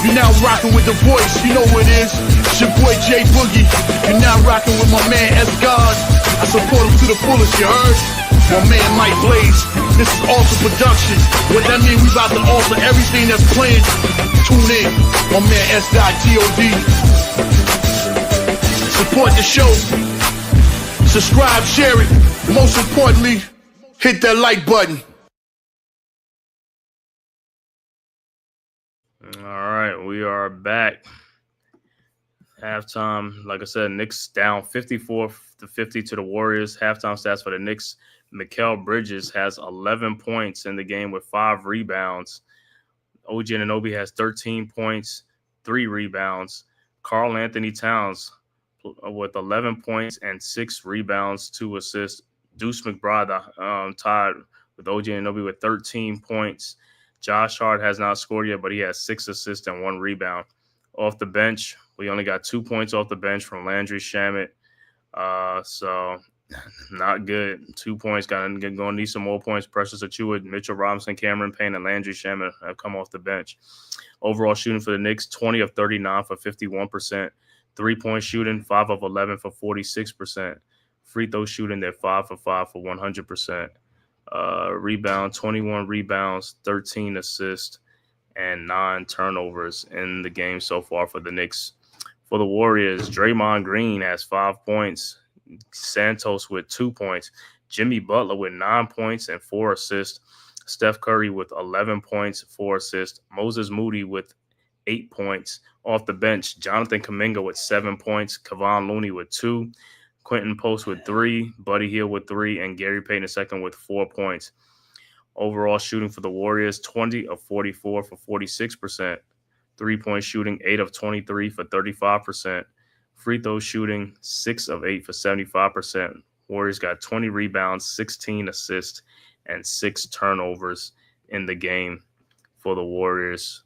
You now rocking with the voice, you know what it is. It's your boy J Boogie. You're now rocking with my man S God. I support him to the fullest, you heard? My man Mike Blaze. This is Alter Production. What that mean? We about to alter everything that's playing. Tune in. My man S.God. Support the show. Subscribe, share it. Most importantly, hit that like button. All right, we are back. Halftime, like I said, Knicks down 54-50 to the Warriors. Halftime stats for the Knicks: Mikal Bridges has 11 points in the game with 5 rebounds. OG Anunoby has 13 points, 3 rebounds. Karl Anthony Towns with 11 points and 6 rebounds, 2 assists. Deuce McBride tied with OG Anunoby with 13 points. Josh Hart has not scored yet, but he has 6 assists and 1 rebound. Off the bench, we only got 2 points off the bench from Landry Shamet. So not good. 2 points. Gonna need some more points. Precious Achiuwa, Mitchell Robinson, Cameron Payne, and Landry Shamet have come off the bench. Overall shooting for the Knicks: 20 of 39 for 51%. 3-point shooting: 5 of 11 for 46%. Free throw shooting, they're 5 for 5 for 100%. Rebound: 21 rebounds, 13 assists, and 9 turnovers in the game so far for the Knicks. For the Warriors, Draymond Green has 5 points. Santos with 2 points. Jimmy Butler with 9 points and 4 assists. Steph Curry with 11 points, 4 assists. Moses Moody with 8 points. Off the bench, Jonathan Kuminga with 7 points. Kevon Looney with 2. Quentin Post with 3. Buddy Hield with 3. And Gary Payton II with 4 points. Overall shooting for the Warriors: 20 of 44 for 46%. 3-point shooting: 8 of 23 for 35%. Free throw shooting: 6 of 8 for 75%. Warriors got 20 rebounds, 16 assists, and 6 turnovers in the game for the Warriors.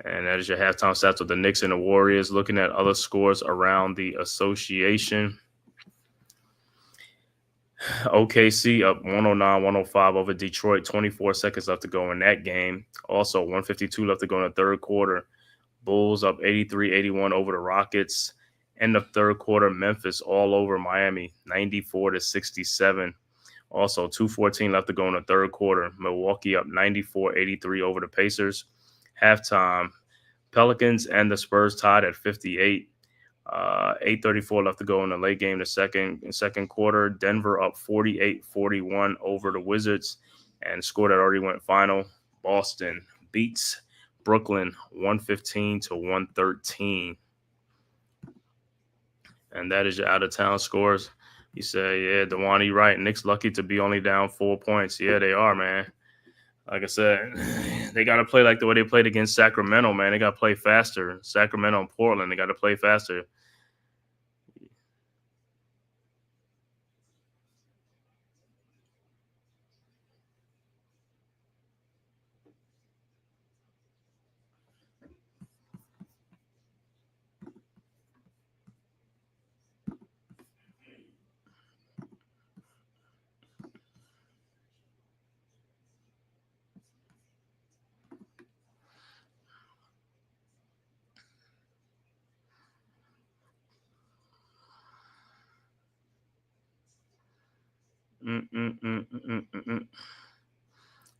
And that is your halftime stats with the Knicks and the Warriors. Looking at other scores around the association. OKC up 109-105 over Detroit. 24 seconds left to go in that game. Also, 152 left to go in the third quarter. Bulls up 83-81 over the Rockets. End of third quarter, Memphis all over Miami, 94-67. Also, 2:14 left to go in the third quarter. Milwaukee up 94-83 over the Pacers. Halftime, Pelicans and the Spurs tied at 58. 8:34 left to go in the late game, the second quarter. Denver up 48-41 over the Wizards, and score that already went final. Boston beats Brooklyn 115-113. And that is your out-of-town scores. You say, yeah, Dewani right. Knicks lucky to be only down 4 points. Yeah, they are, man. Like I said, they got to play like the way they played against Sacramento, man. They got to play faster. Sacramento and Portland, they got to play faster.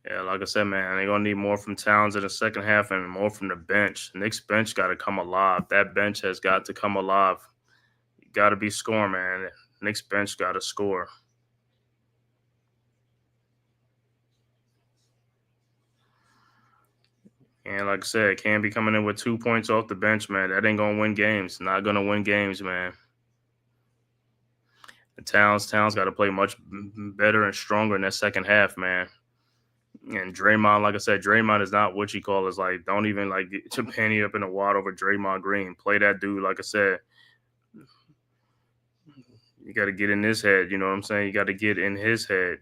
Yeah, like I said, man, they're going to need more from Towns in the second half and more from the bench. The Knicks bench got to come alive. That bench has got to come alive. You got to be scoring, man. Knicks bench got to score. And like I said, can't be coming in with 2 points off the bench, man. That ain't going to win games. Not going to win games, man. And Towns got to play much better and stronger in that second half, man. And Draymond, like I said, Draymond is not what you call is like, don't even like get your panty up in the water over Draymond Green. Play that dude, like I said. You got to get in his head. You know what I'm saying? You got to get in his head.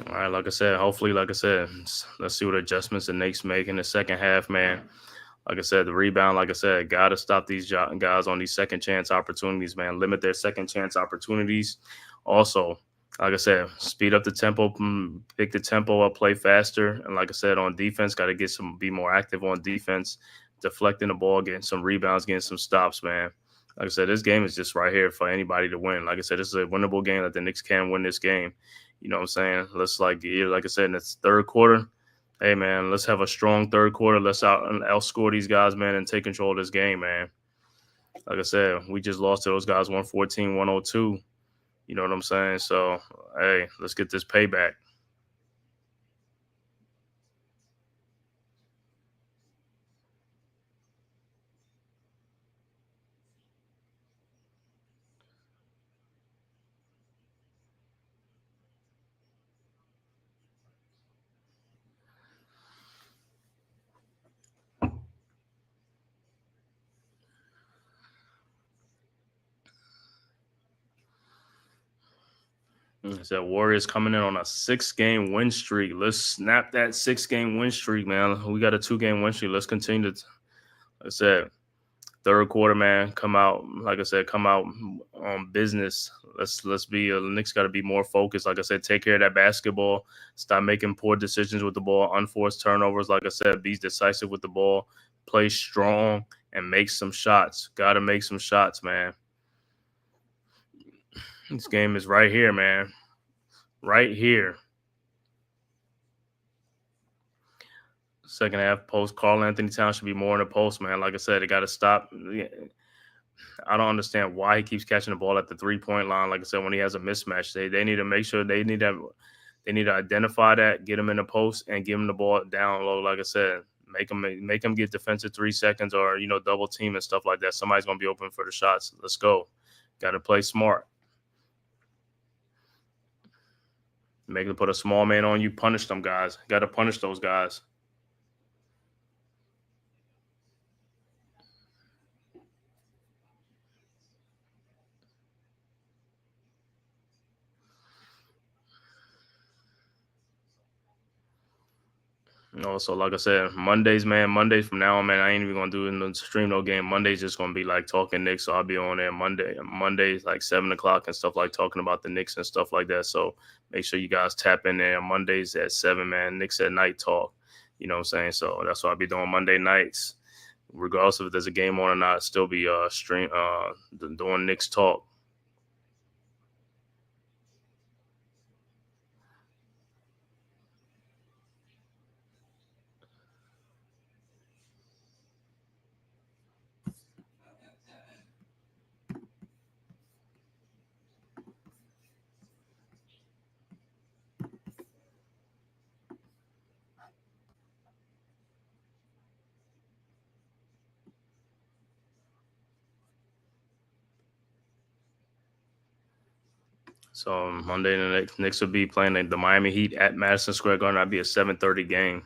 All right, like I said, hopefully, like I said, let's see what adjustments the Knicks make in the second half, man. Like I said, the rebound, like I said, got to stop these guys on these second chance opportunities, man. Limit their second chance opportunities. Also, like I said, speed up the tempo, pick the tempo up, play faster. And like I said, on defense, got to be more active on defense, deflecting the ball, getting some rebounds, getting some stops, man. Like I said, this game is just right here for anybody to win. Like I said, this is a winnable game that the Knicks can win this game. You know what I'm saying? Let's like I said, in this third quarter, hey man, let's have a strong third quarter. Let's outscore these guys, man, and take control of this game, man. Like I said, we just lost to those guys 114-102. You know what I'm saying? So, hey, let's get this payback. So Warriors coming in on a 6-game win streak. Let's snap that 6-game win streak, man. We got a 2-game win streak. Let's continue to, like I said, third quarter, man, come out. Like I said, come out on business. Let's be. Knicks got to be more focused. Like I said, take care of that basketball. Stop making poor decisions with the ball, unforced turnovers. Like I said, be decisive with the ball. Play strong and make some shots. Got to make some shots, man. This game is right here, man. Right here. Second half post. Karl Anthony Towns should be more in the post, man. Like I said, it got to stop. I don't understand why he keeps catching the ball at the 3-point line. Like I said, when he has a mismatch, they need to make sure they need to identify that, get him in the post, and give him the ball down low. Like I said, make him get defensive 3 seconds or double team and stuff like that. Somebody's gonna be open for the shots. Let's go. Got to play smart. Make them put a small man on you. Punish them guys. Got to punish those guys. So like I said, Mondays, man. Mondays from now on, man. I ain't even gonna do no stream no game. Mondays just gonna be like talking Knicks. So I'll be on there Mondays like 7 o'clock and stuff, like talking about the Knicks and stuff like that. So make sure you guys tap in there. Mondays at 7, man. Knicks at night talk. You know what I'm saying? So that's what I'll be doing Monday nights. Regardless of if there's a game on or not, still be doing Knicks talk. So Monday, the Knicks will be playing the Miami Heat at Madison Square Garden. That'll be a 7:30 game.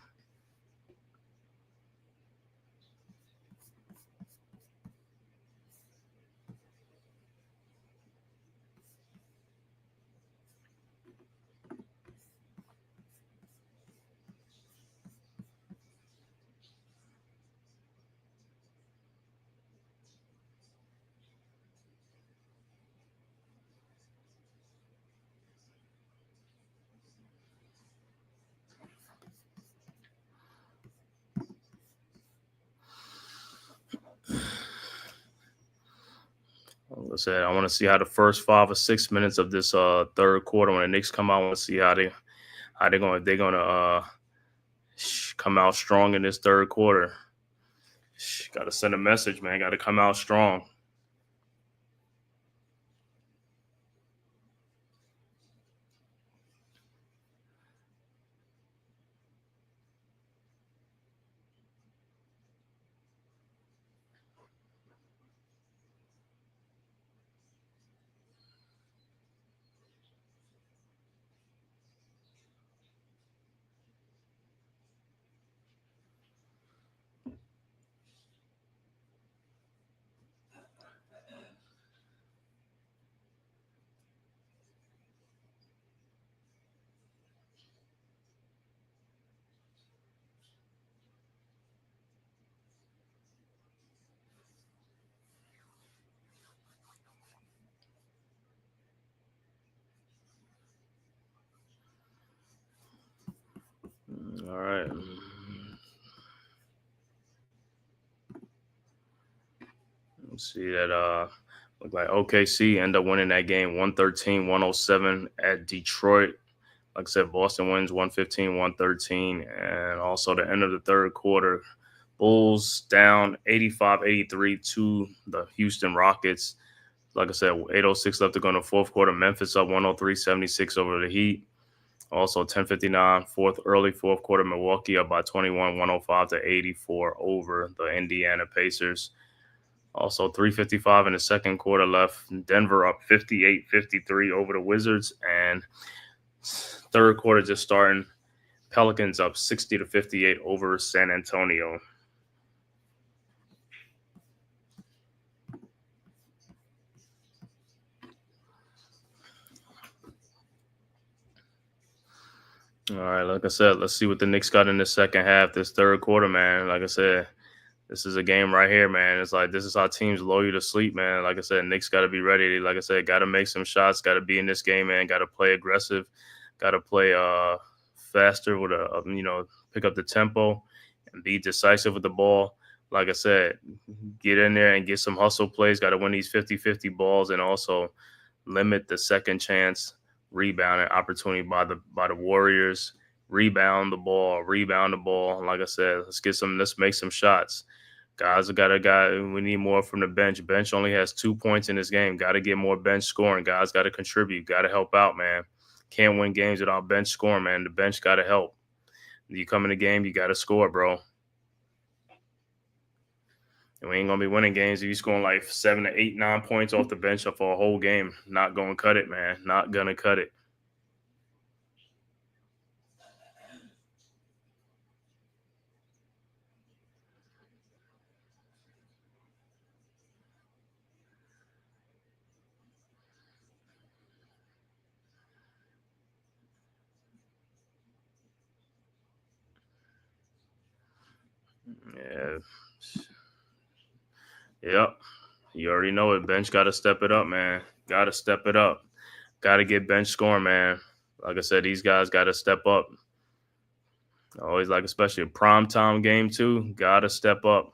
Like I said, I want to see how the first 5 or 6 minutes of this third quarter, when the Knicks come out, I want to see how they're gonna come out strong in this third quarter. Got to send a message, man. Got to come out strong. All right. Let's see that look like OKC end up winning that game 113-107 at Detroit. Like I said, Boston wins 115-113. And also the end of the third quarter, Bulls down 85-83 to the Houston Rockets. Like I said, 8:06 left to go in the fourth quarter. Memphis up 103-76 over the Heat. Also 10:59, early fourth quarter, Milwaukee up by 21, 105-84 over the Indiana Pacers. Also 3:55 in the second quarter left. Denver up 58-53 over the Wizards. And third quarter just starting. Pelicans up 60-58 over San Antonio. All right, like I said, let's see what the Knicks got in the second half, this third quarter, man. Like I said, this is a game right here, man. It's like this is how teams lull you to sleep, man. Like I said, Knicks got to be ready. Like I said, got to make some shots, got to be in this game, man. Got to play aggressive, got to play faster with pick up the tempo and be decisive with the ball. Like I said, get in there and get some hustle plays. Got to win these 50-50 balls and also limit the second chance rebounding opportunity by the Warriors. Rebound the ball. Like I said, let's make some shots. Guys, we need more from the bench. Bench only has 2 points in this game. Got to get more bench scoring. Guys got to contribute. Got to help out, man. Can't win games without bench scoring, man. The bench got to help. You come in the game, you got to score, bro. And we ain't going to be winning games if you scoring like 7 to 8, 9 points off the bench for a whole game. Not going to cut it, man. Not going to cut it. Yeah. Yep. You already know it. Bench got to step it up, man. Got to step it up. Got to get bench scoring, man. Like I said, these guys got to step up. Always like, especially a primetime game, too. Got to step up.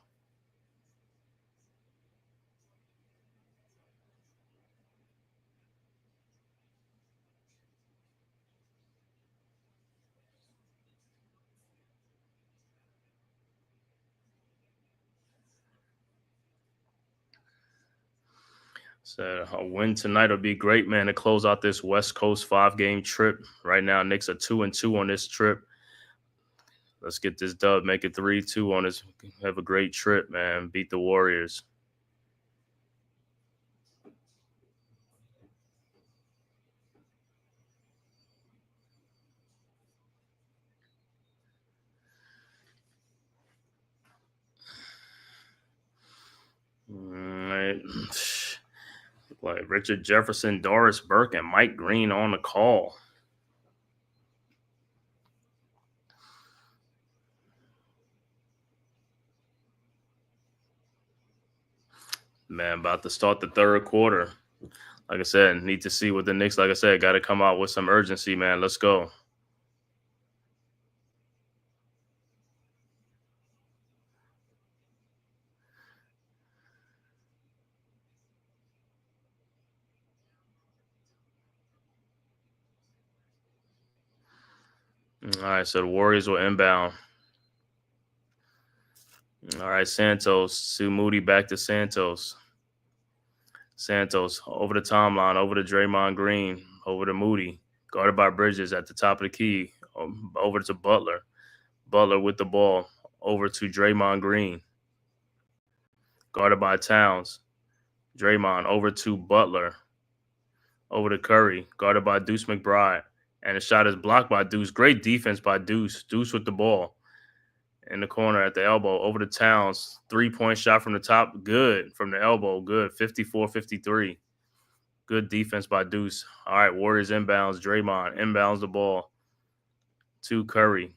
So a win tonight will be great, man, to close out this West Coast 5-game trip. Right now, Knicks are 2-2 on this trip. Let's get this dub, make it 3-2 on this. Have a great trip, man. Beat the Warriors. All right. Like Richard Jefferson, Doris Burke, and Mike Green on the call. Man, about to start the third quarter. Like I said, need to see what the Knicks, like I said, got to come out with some urgency, man. Let's go. All right, so the Warriors will inbound. All right, Santos. Sue Moody back to Santos. Santos over the timeline, over to Draymond Green, over to Moody. Guarded by Bridges at the top of the key. Over to Butler. Butler with the ball. Over to Draymond Green. Guarded by Towns. Draymond over to Butler. Over to Curry. Guarded by Deuce McBride. And the shot is blocked by Deuce. Great defense by Deuce. Deuce with the ball. In the corner at the elbow. Over to Towns. 3-point shot from the top. Good. From the elbow. Good. 54-53. Good defense by Deuce. All right, Warriors inbounds. Draymond inbounds the ball to Curry.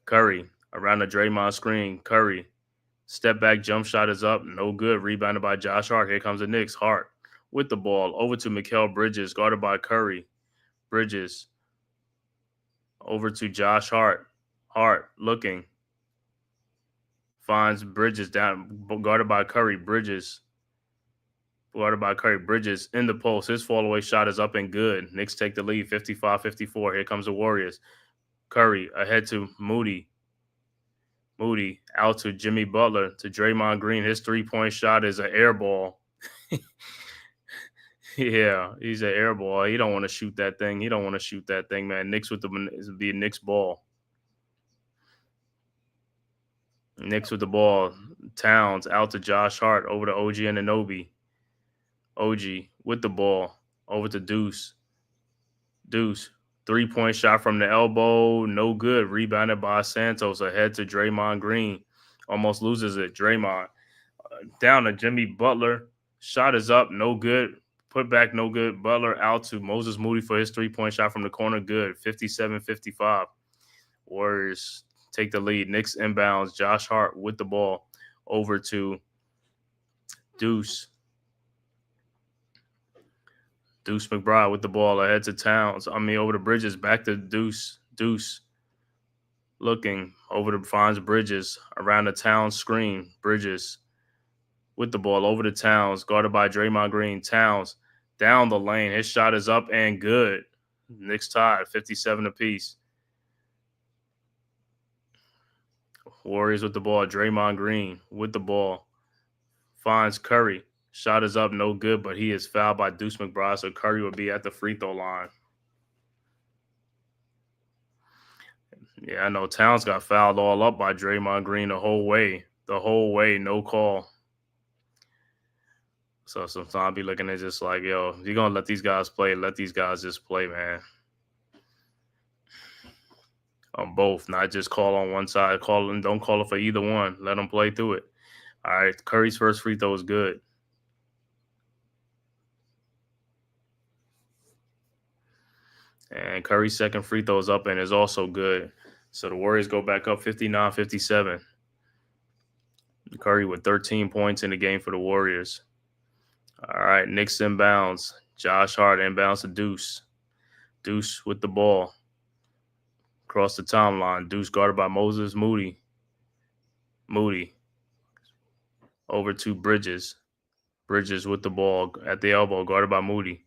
Curry around the Draymond screen. Curry. Step back jump shot is up. No good. Rebounded by Josh Hart. Here comes the Knicks. Hart with the ball. Over to Mikal Bridges. Guarded by Curry. Bridges. over to Josh Hart. Hart looking, finds Bridges down, guarded by Curry. Bridges, guarded by Curry. Bridges in the post. His fall away shot is up and good. Knicks take the lead 55-54. Here comes the Warriors. Curry ahead to Moody. Moody out to Jimmy Butler to Draymond Green. His 3-point shot is an air ball. Yeah, he's an air ball. He don't want to shoot that thing. He don't want to shoot that thing, man. Knicks with be a Knicks ball. Knicks with the ball. Towns out to Josh Hart over to OG Anunoby. OG with the ball over to Deuce. Deuce, 3-point shot from the elbow, no good. Rebounded by Santos ahead to Draymond Green. Almost loses it. Draymond down to Jimmy Butler. Shot is up, no good. Put back, no good. Butler out to Moses Moody for his 3-point shot from the corner, good. 57-55. Warriors take the lead. Knicks inbounds. Josh Hart with the ball over to Deuce. Deuce McBride with the ball ahead to Towns. Over to Bridges. Back to Deuce. Deuce looking over to finds Bridges around the Towns screen. Bridges with the ball over to Towns, guarded by Draymond Green. Towns down the lane. His shot is up and good. Knicks tied 57 apiece. Warriors with the ball. Draymond Green with the ball. Finds Curry. Shot is up, no good, but he is fouled by Deuce McBride, so Curry will be at the free throw line. Yeah, I know Towns got fouled all up by Draymond Green the whole way. The whole way, no call. So sometimes I'll be looking at just like, yo, you're going to let these guys play, let these guys just play, man. On both, not just call on one side. Don't call it for either one. Let them play through it. All right, Curry's first free throw is good. And Curry's second free throw is up and is also good. So the Warriors go back up 59-57. Curry with 13 points in the game for the Warriors. All right, Knicks inbounds. Josh Hart inbounds to Deuce. Deuce with the ball. Across the timeline. Deuce guarded by Moses Moody. Moody over to Bridges. Bridges with the ball at the elbow, guarded by Moody.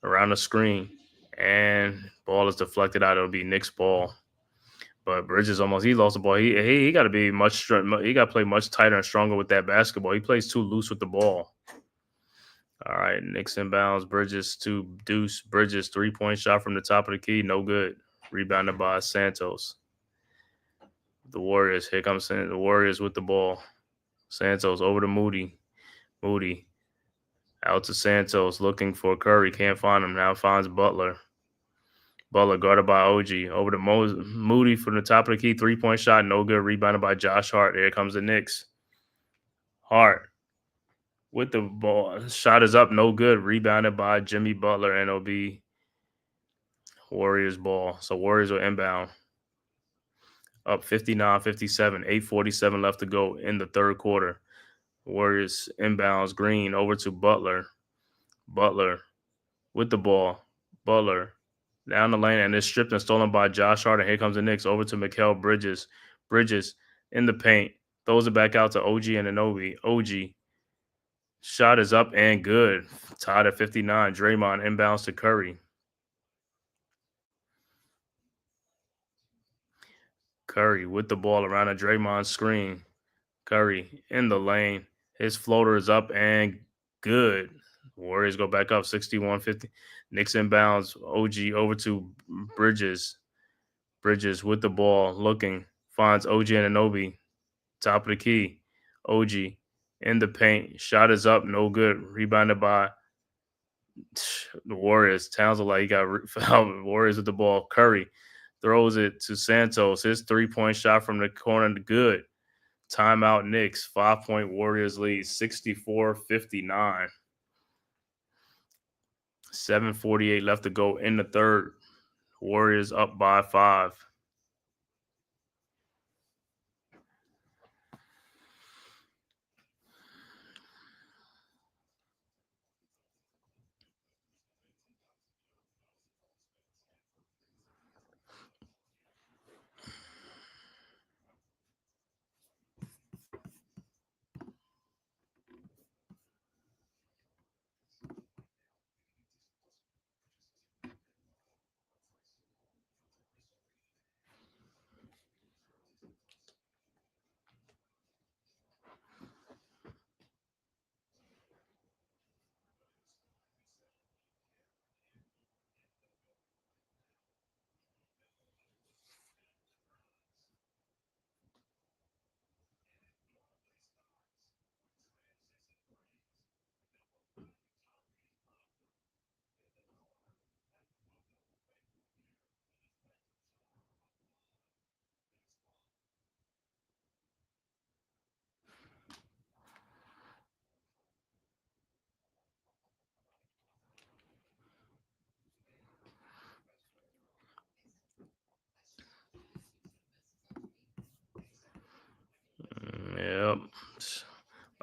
Around the screen. And ball is deflected out. It'll be Knicks ball. But Bridges he lost the ball. He got to be he got to play much tighter and stronger with that basketball. He plays too loose with the ball. All right, Knicks inbounds. Bridges to Deuce. Bridges 3-point shot from the top of the key, no good. Rebounded by Santos. The Warriors. Here comes the Warriors with the ball. Santos over to Moody. Moody out to Santos looking for Curry. Can't find him. Now finds Butler. Butler guarded by OG. Over to Moody from the top of the key. 3-point shot. No good. Rebounded by Josh Hart. Here comes the Knicks. Hart with the ball. Shot is up. No good. Rebounded by Jimmy Butler. And it'll be Warriors ball. So Warriors will inbound. Up 59-57. 8:47 left to go in the third quarter. Warriors inbounds. Green over to Butler. Butler with the ball. Butler down the lane, and it's stripped and stolen by Josh Hart. And here comes the Knicks over to Mikal Bridges. Bridges in the paint. Throws it back out to OG Anunoby. OG. Shot is up and good. Tied at 59. Draymond inbounds to Curry. Curry with the ball around a Draymond screen. Curry in the lane. His floater is up and good. Warriors go back up 61-50. Knicks inbounds. OG over to Bridges. Bridges with the ball looking. Finds OG Anunoby. Top of the key. OG in the paint. Shot is up. No good. Rebounded by the Warriors. Towns are like he got fouled. Warriors with the ball. Curry throws it to Santos. His 3-point shot from the corner. Good. Timeout Knicks. 5-point Warriors lead. 64-59. 7:48 left to go in the third. Warriors up by 5.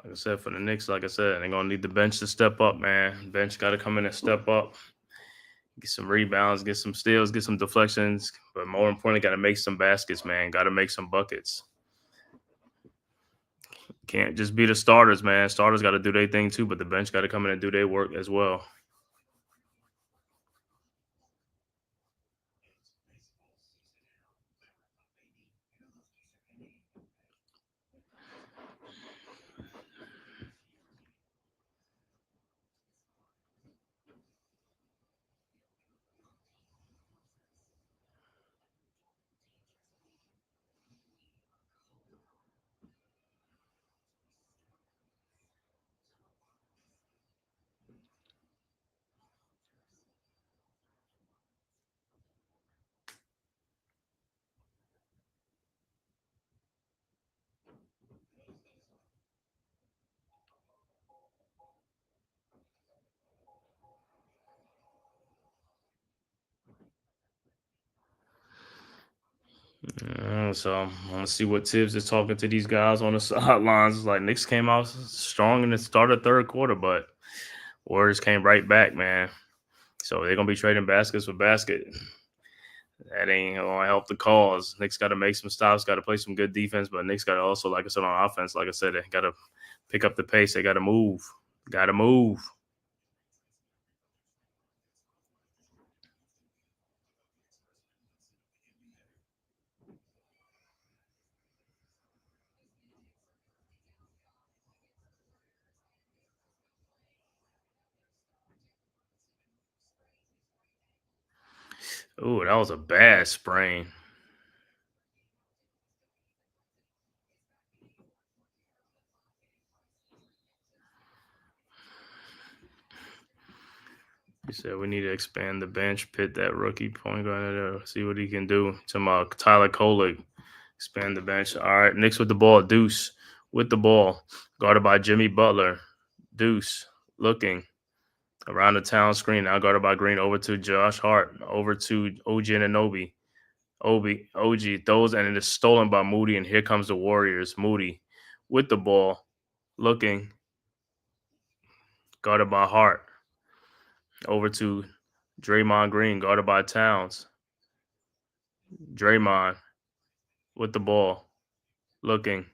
Like I said, for the Knicks, like I said, they're going to need the bench to step up, man. Bench got to come in and step up. Get some rebounds, get some steals, get some deflections. But more importantly, got to make some baskets, man. Got to make some buckets. Can't just be the starters, man. Starters got to do their thing too, but the bench got to come in and do their work as well. So I want to see what Tibbs is talking to these guys on the sidelines. It's like Knicks came out strong in the start of third quarter, but Warriors came right back, man. So they're gonna be trading baskets with basket. That ain't gonna help the cause. Knicks got to make some stops, got to play some good defense, but Knicks got to also, like I said, on offense, like I said, they got to pick up the pace. They got to move. Got to move. Ooh, that was a bad sprain. He said we need to expand the bench, pit that rookie point guard there, see what he can do. To Tyler Kolek, expand the bench. All right, Knicks with the ball. Deuce with the ball, guarded by Jimmy Butler. Deuce looking around the town screen, now guarded by Green, over to Josh Hart, over to OG Anunoby. OG throws, and it is stolen by Moody, and here comes the Warriors. Moody with the ball, looking, guarded by Hart. Over to Draymond Green, guarded by Towns. Draymond with the ball, looking,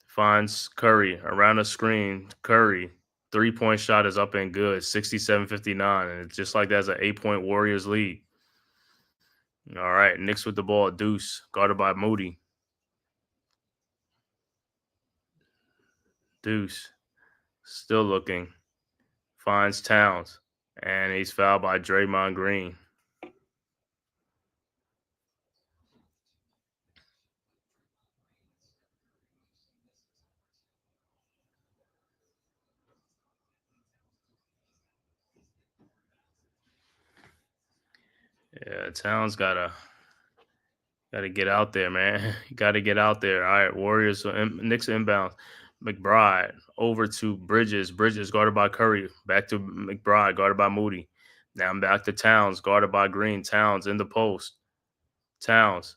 finds Curry around the screen. Curry, three-point shot is up and good, 67-59, and it's just like that's an 8-point Warriors lead. All right, Knicks with the ball. Deuce, guarded by Moody. Deuce, still looking, finds Towns, and he's fouled by Draymond Green. Yeah, Towns gotta get out there, man. You gotta get out there. All right, Warriors. So Knicks inbound. McBride over to Bridges. Bridges guarded by Curry. Back to McBride, guarded by Moody. Now I'm back to Towns, guarded by Green. Towns in the post. Towns.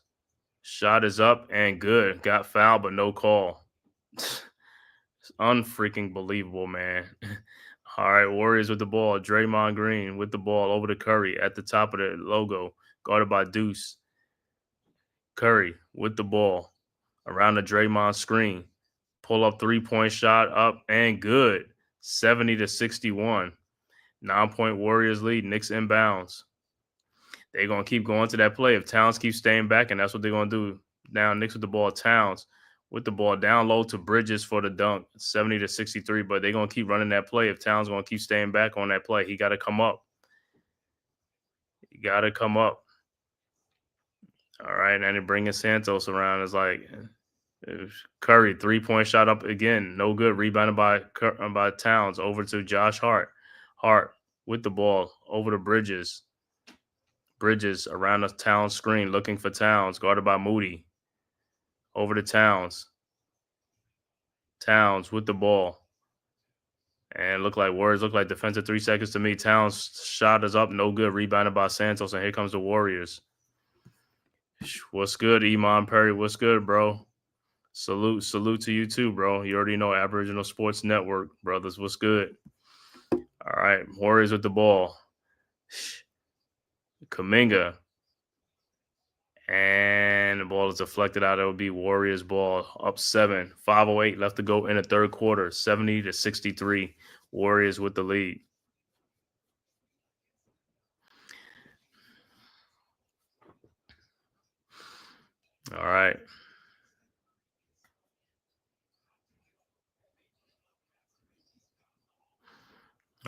Shot is up and good. Got fouled, but no call. It's unfreaking believable, man. All right, Warriors with the ball. Draymond Green with the ball over to Curry at the top of the logo, guarded by Deuce. Curry with the ball around the Draymond screen. Pull up 3-point shot up and good. 70-61. 9-point Warriors lead. Knicks inbounds. They're going to keep going to that play. If Towns keeps staying back, and that's what they're going to do. Now Knicks with the ball. Towns with the ball down low to Bridges for the dunk. 70-63, but they're going to keep running that play. If Towns going to keep staying back on that play, he got to come up. He got to come up. All right, and then bringing Santos around is like Curry, 3-point shot up again, no good. Rebounded by Towns over to Josh Hart. Hart with the ball over to Bridges. Bridges around the Towns screen looking for Towns, guarded by Moody. Over to Towns. Towns with the ball. And Warriors look like defensive 3 seconds to me. Towns shot is up, no good. Rebounded by Santos, and here comes the Warriors. What's good, Iman Perry? What's good, bro? Salute to you too, bro. You already know Aboriginal Sports Network, brothers. What's good? All right, Warriors with the ball. Kaminga. And the ball is deflected out. It will be Warriors ball up 7. 5:08 left to go in the third quarter. 70-63. Warriors with the lead. All right.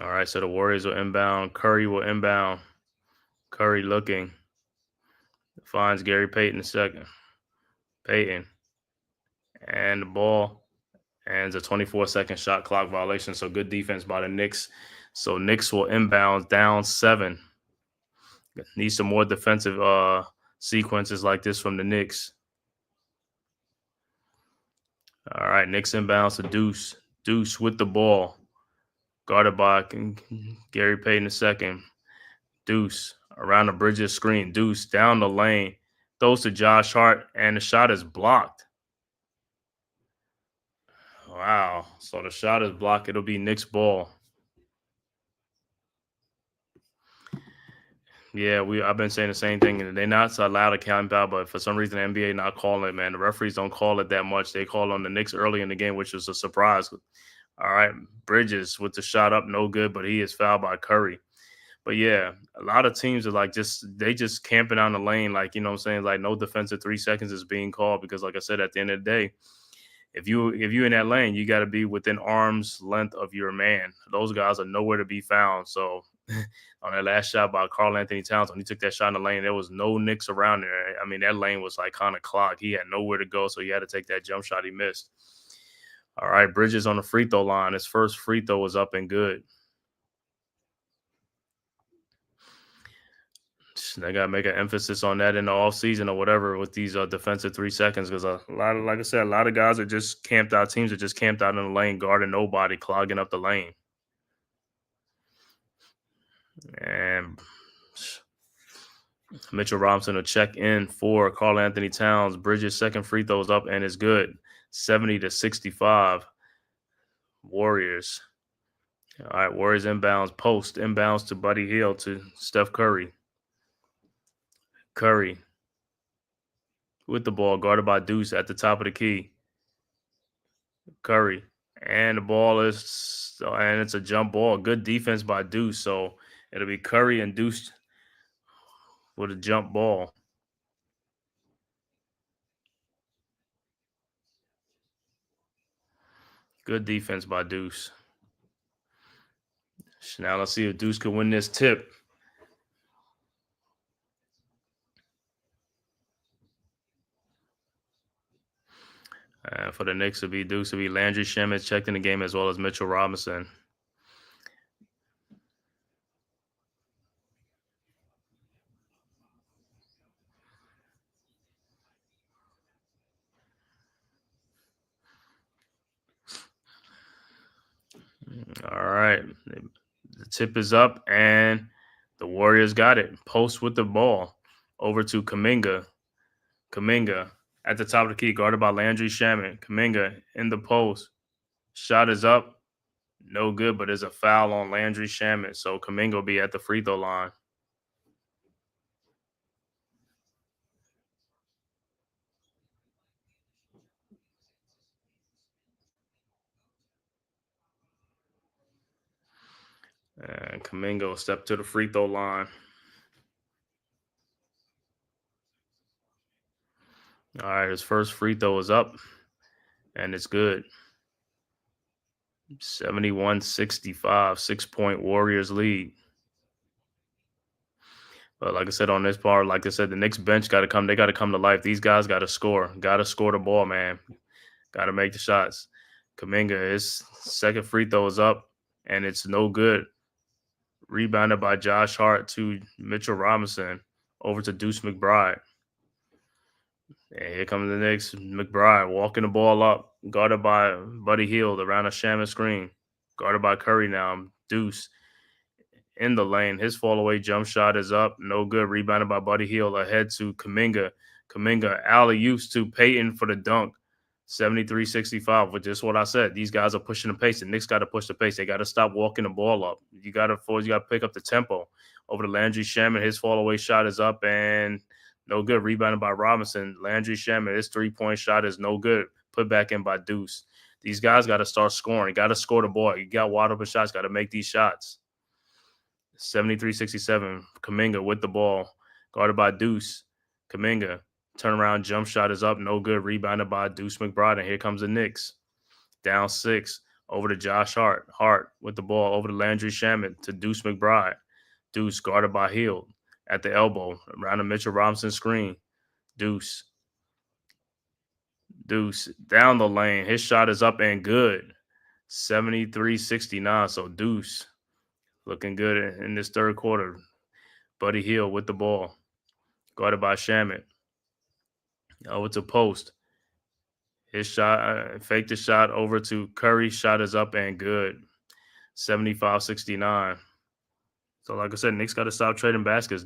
All right. So the Warriors will inbound. Curry will inbound. Curry looking. Finds Gary Payton second. Payton. And the ball. And it's a 24-second shot clock violation. So good defense by the Knicks. So Knicks will inbound down 7. Need some more defensive sequences like this from the Knicks. All right, Knicks inbounds to Deuce. Deuce with the ball. Guarded by Gary Payton II. Deuce around the Bridges screen. Deuce down the lane. Throws to Josh Hart, and the shot is blocked. Wow. So the shot is blocked. It'll be Knicks ball. Yeah, I've been saying the same thing. They're not allowed to count out, but for some reason the NBA not calling it, man. The referees don't call it that much. They call on the Knicks early in the game, which was a surprise. All right, Bridges with the shot up, no good, but he is fouled by Curry. But yeah, a lot of teams are like they just camping on the lane, like, you know what I'm saying, like no defensive 3 seconds is being called because, like I said, at the end of the day, if you in that lane, you got to be within arm's length of your man. Those guys are nowhere to be found. So on that last shot by Karl Anthony Towns, when he took that shot in the lane, there was no Knicks around there. I mean, that lane was like kind of clogged. He had nowhere to go, so he had to take that jump shot he missed. All right, Bridges on the free throw line. His first free throw was up and good. They got to make an emphasis on that in the offseason or whatever with these defensive 3 seconds because a lot of, like I said, a lot of guys are just camped out. Teams are just camped out in the lane, guarding nobody, clogging up the lane. And Mitchell Robinson will check in for Karl Anthony Towns. Bridges' second free throw is up and is good. 70-65. Warriors. All right, Warriors inbounds. Post inbounds to Buddy Hield to Steph Curry. Curry with the ball, guarded by Deuce at the top of the key. Curry. And the ball is, and it's a jump ball. Good defense by Deuce. So it'll be Curry and Deuce with a jump ball. Good defense by Deuce. Now let's see if Deuce can win this tip. For the Knicks, it'll be Deuce. It'll be Landry Shamet checked in the game as well as Mitchell Robinson. All right. The tip is up, and the Warriors got it. Post with the ball over to Kaminga. Kaminga at the top of the key, guarded by Landry Shamet. Kaminga in the post. Shot is up. No good, but there's a foul on Landry Shamet. So Kaminga will be at the free throw line. And Kaminga will step to the free throw line. All right, his first free throw is up, and it's good. 71-65, 6-point Warriors lead. But like I said on this part, like I said, the Knicks bench got to come. They got to come to life. These guys got to score. Got to score the ball, man. Got to make the shots. Kaminga, his second free throw is up, and it's no good. Rebounded by Josh Hart to Mitchell Robinson over to Deuce McBride. And here comes the Knicks. McBride walking the ball up, guarded by Buddy Hield around a Shamet screen. Guarded by Curry now. Deuce in the lane. His fall away jump shot is up. No good. Rebounded by Buddy Hield ahead to Kaminga. Kaminga alley-oops to Payton for the dunk. 73-65, which is what I said. These guys are pushing the pace. The Knicks got to push the pace. They got to stop walking the ball up. You got to pick up the tempo. Over to Landry Shamet. His fall-away shot is up and no good. Rebounded by Robinson. Landry Shamet, his three-point shot is no good. Put back in by Deuce. These guys got to start scoring. Got to score the ball. You got wide open shots. Got to make these shots. 73-67. Kuminga with the ball. Guarded by Deuce. Kuminga. Turnaround jump shot is up. No good. Rebounded by Deuce McBride. And here comes the Knicks. Down 6. Over to Josh Hart. Hart with the ball. Over to Landry Shamet. To Deuce McBride. Deuce guarded by Hield. At the elbow. Around the Mitchell Robinson screen. Deuce. Deuce down the lane. His shot is up and good. 73-69. So Deuce looking good in this third quarter. Buddy Hield with the ball. Guarded by Shamet. Over to post. His shot, faked the shot over to Curry. Shot is up and good. 75-69. So, like I said, Knicks got to stop trading baskets.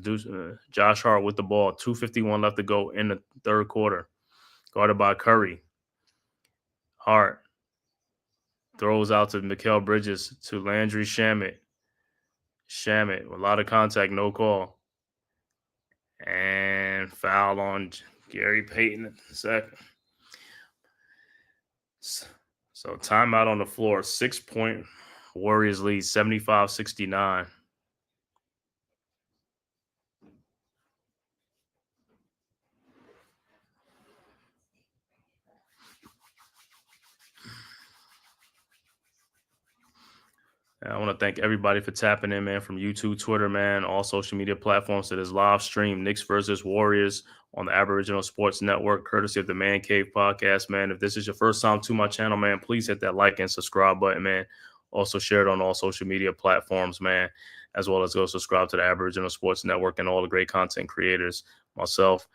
Josh Hart with the ball. 2:51 left to go in the third quarter. Guarded by Curry. Hart throws out to Mikal Bridges to Landry Shamet. Shamet, a lot of contact, no call. And foul on Gary Payton in a second. So timeout on the floor. 6-point Warriors lead, 75-69. I want to thank everybody for tapping in, man, from YouTube, Twitter, man, all social media platforms to this live stream, Knicks versus Warriors on the Aboriginal Sports Network, courtesy of the Man Cave podcast, man. If this is your first time to my channel, man, please hit that like and subscribe button, man. Also share it on all social media platforms, man, as well as go subscribe to the Aboriginal Sports Network and all the great content creators. Myself,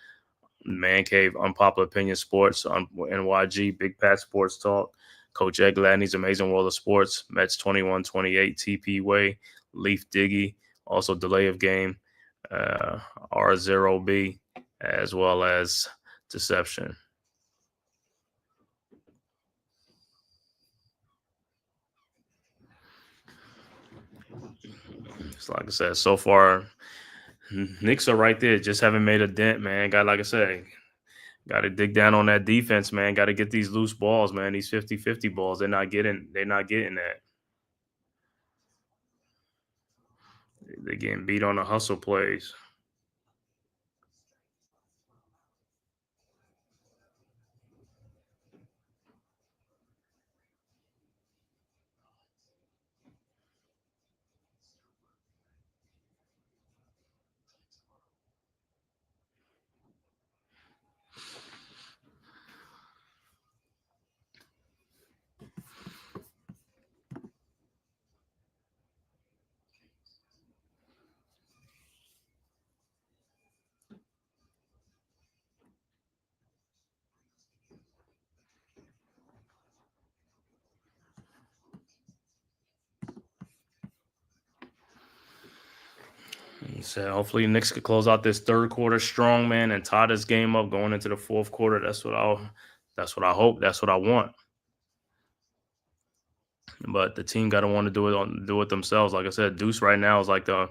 Man Cave, Unpopular Opinion Sports, on NYG, Big Pat Sports Talk. Coach Ed Gladney's Amazing World of Sports, Mets 21-28, TP Way, Leaf Diggy, also Delay of Game, R0B, as well as Deception. So like I said, so far, Knicks are right there. Just haven't made a dent, man. Like I said, got to dig down on that defense, man. Got to get these loose balls, man. These 50-50 balls, they're not getting that. They're getting beat on the hustle plays. So hopefully Knicks could close out this third quarter strong, man, and tie this game up going into the fourth quarter. That's what I hope. That's what I want. But the team got to want to do it themselves. Like I said, Deuce right now is like the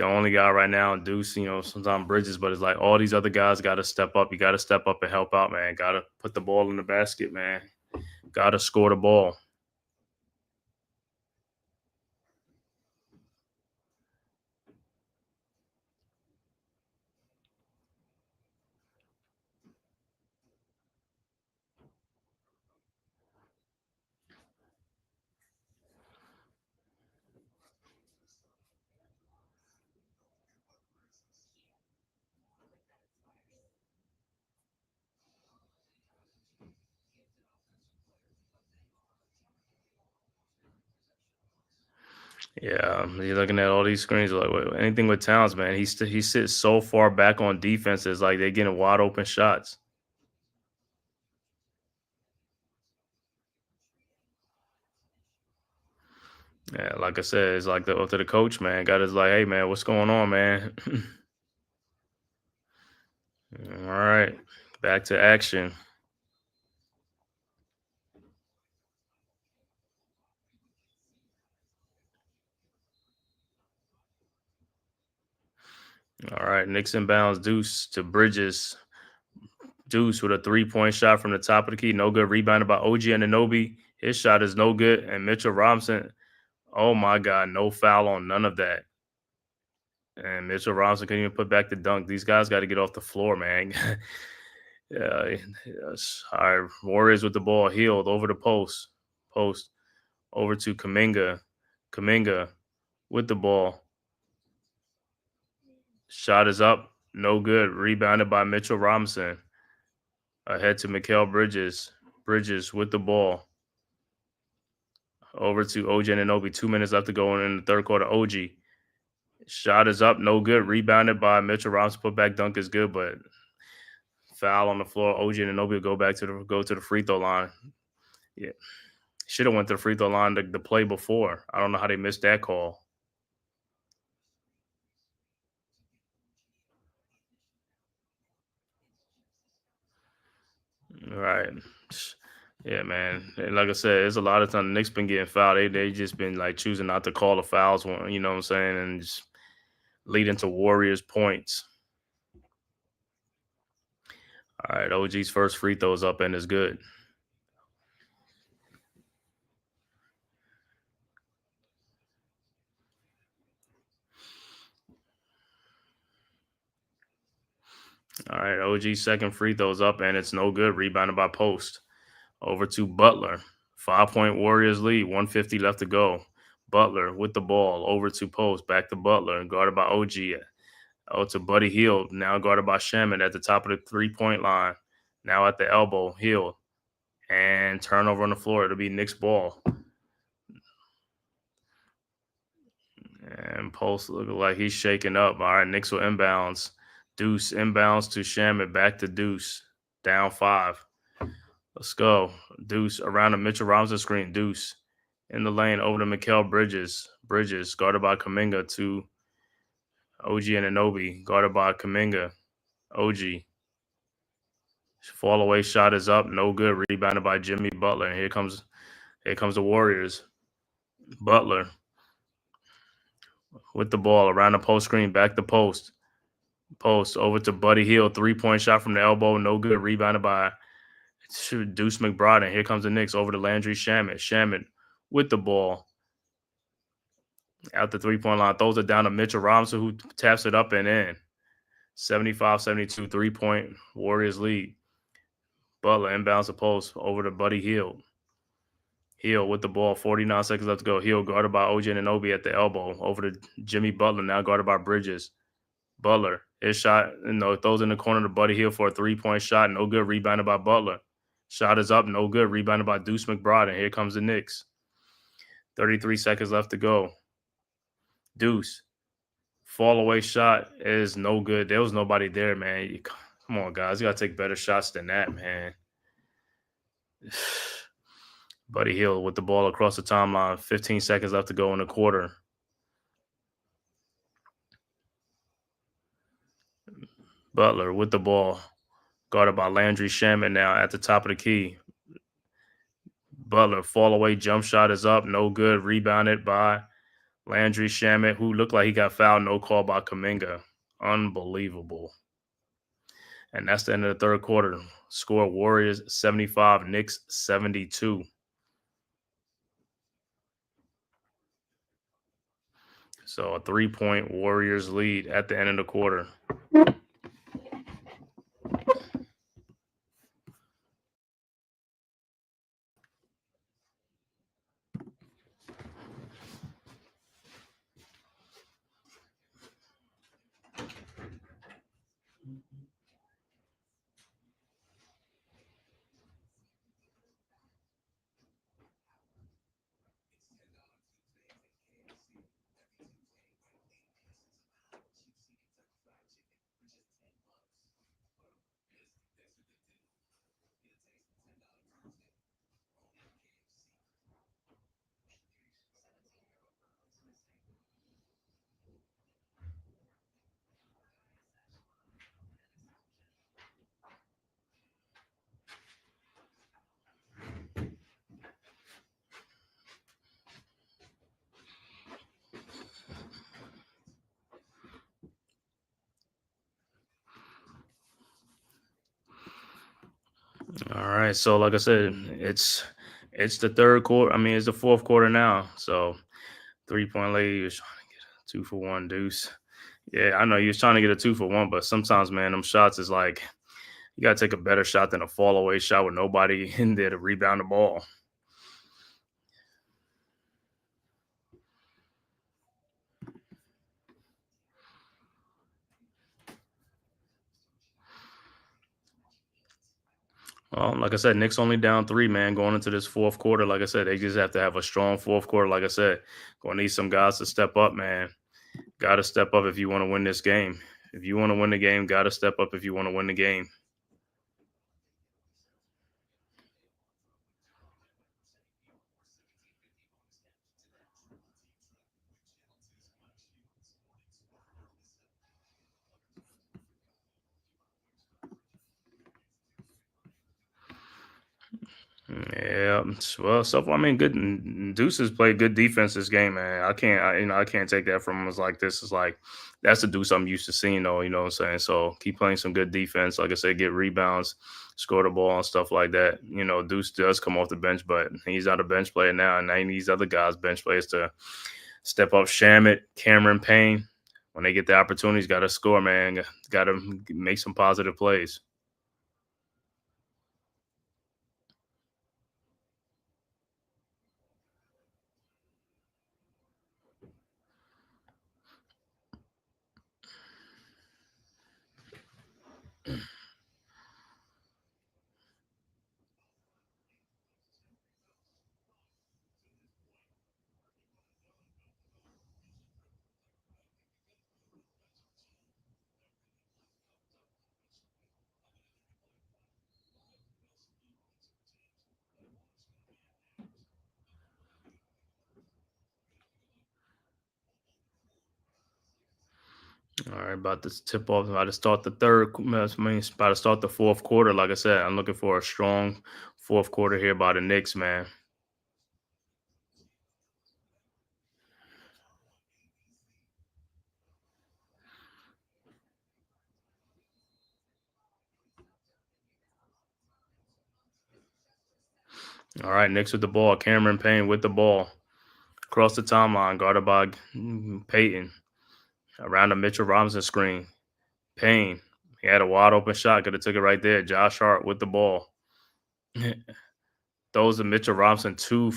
only guy right now. Deuce, sometimes Bridges, but it's like all these other guys got to step up. You got to step up and help out, man. Got to put the ball in the basket, man. Got to score the ball. Yeah, you're looking at all these screens. Like, wait, anything with Towns, man, he sits so far back on defense. It's like they're getting wide open shots. Yeah, like I said, it's like up to the coach, man. Got his like, hey, man, what's going on, man? All right, back to action. All right, Knicks inbounds Deuce to Bridges. Deuce with a 3-point shot from the top of the key. No good. Rebounded by OG Anunoby. His shot is no good. And Mitchell Robinson, oh my God, no foul on none of that. And Mitchell Robinson couldn't even put back the dunk. These guys got to get off the floor, man. Yeah, yes. All right, Warriors with the ball, healed over the post over to Kaminga with the ball. Shot is up, no good. Rebounded by Mitchell Robinson. Ahead to Mikal Bridges. Bridges with the ball. Over to OG Anunoby. 2 minutes left to go in the third quarter. OG. Shot is up, no good. Rebounded by Mitchell Robinson. Put back dunk is good, but foul on the floor. OG Anunoby will go to the free throw line. Yeah, should have went to the free throw line the play before. I don't know how they missed that call. Right. Yeah, man. And like I said, there's a lot of times the Knicks been getting fouled. They just been like choosing not to call the fouls when you know what I'm saying, and just leading to Warriors points. All right, OG's first free throw is up and is good. All right, OG's second free throw is up and it's no good. Rebounded by Post. Over to Butler. 5-point Warriors lead. 150 left to go. Butler with the ball. Over to Post. Back to Butler. Guarded by OG. Oh, to Buddy Hield. Now guarded by Shaman at the top of the 3-point line. Now at the elbow. Hield. And turnover on the floor. It'll be Knicks ball. And Post looking like he's shaking up. All right, Knicks will inbounds. Deuce inbounds to Shaman. Back to Deuce. Down 5. Let's go. Deuce around the Mitchell Robinson screen. Deuce in the lane over to Mikal Bridges. Bridges guarded by Kaminga to OG Anunoby. Guarded by Kaminga. OG. Fall away shot is up. No good. Rebounded by Jimmy Butler. And here comes the Warriors. Butler with the ball around the post screen. Back to post. Post over to Buddy Hield. 3-point shot from the elbow. No good. Rebounded by Deuce McBride. And here comes the Knicks over to Landry Shamet. Shamet with the ball out the 3-point line. Throws it down to Mitchell Robinson, who taps it up and in. 75-72, 3-point Warriors lead. Butler inbounds the post over to Buddy Hield. Hield with the ball. 49 seconds left to go. Hield guarded by OG Anunoby at the elbow. Over to Jimmy Butler, now guarded by Bridges. Butler, his shot, throws in the corner to Buddy Hield for a 3-point shot. No good. Rebounded by Butler. Shot is up. No good. Rebounded by Deuce McBride. And here comes the Knicks. 33 seconds left to go. Deuce. Fall away shot is no good. There was nobody there, man. Come on, guys. You got to take better shots than that, man. Buddy Hield with the ball across the timeline. 15 seconds left to go in the quarter. Butler with the ball. Guarded by Landry Shaman now at the top of the key. Butler, fall away jump shot is up. No good. Rebounded by Landry Shaman, who looked like he got fouled. No call by Kaminga. Unbelievable. And that's the end of the third quarter. Score Warriors 75, Knicks 72. So a 3-point Warriors lead at the end of the quarter. So like I said, it's the third quarter. I mean, it's the fourth quarter now. So 3 point lead. He was trying to get a 2-for-1 deuce. Yeah, I know he was trying to get a 2-for-1, but sometimes, man, them shots is like you gotta take a better shot than a fall away shot with nobody in there to rebound the ball. Well, like I said, Knicks only down three, man, going into this fourth quarter. Like I said, they just have to have a strong fourth quarter. Like I said, going to need some guys to step up, man. Got to step up if you want to win this game. If you want to win the game, got to step up if you want to win the game. Yeah, well, so far, I mean, good. Deuces played good defense this game, man. I can't take that from him. It's like this is like that's the Deuce I'm used to seeing, though. You know what I'm saying? So keep playing some good defense. Like I said, get rebounds, score the ball, and stuff like that. You know, Deuce does come off the bench, but he's not a bench player now, and I need these other guys, bench players, to step up. Shamit, Cameron Payne, when they get the opportunities, got to score, man. Got to make some positive plays. All right, about to tip off. About to start the about to start the fourth quarter. Like I said, I'm looking for a strong fourth quarter here by the Knicks, man. All right, Knicks with the ball. Cameron Payne with the ball across the timeline, guarded by Peyton around the Mitchell Robinson screen. Payne, he had a wide open shot. Could have took it right there. Josh Hart with the ball. Those are Mitchell Robinson too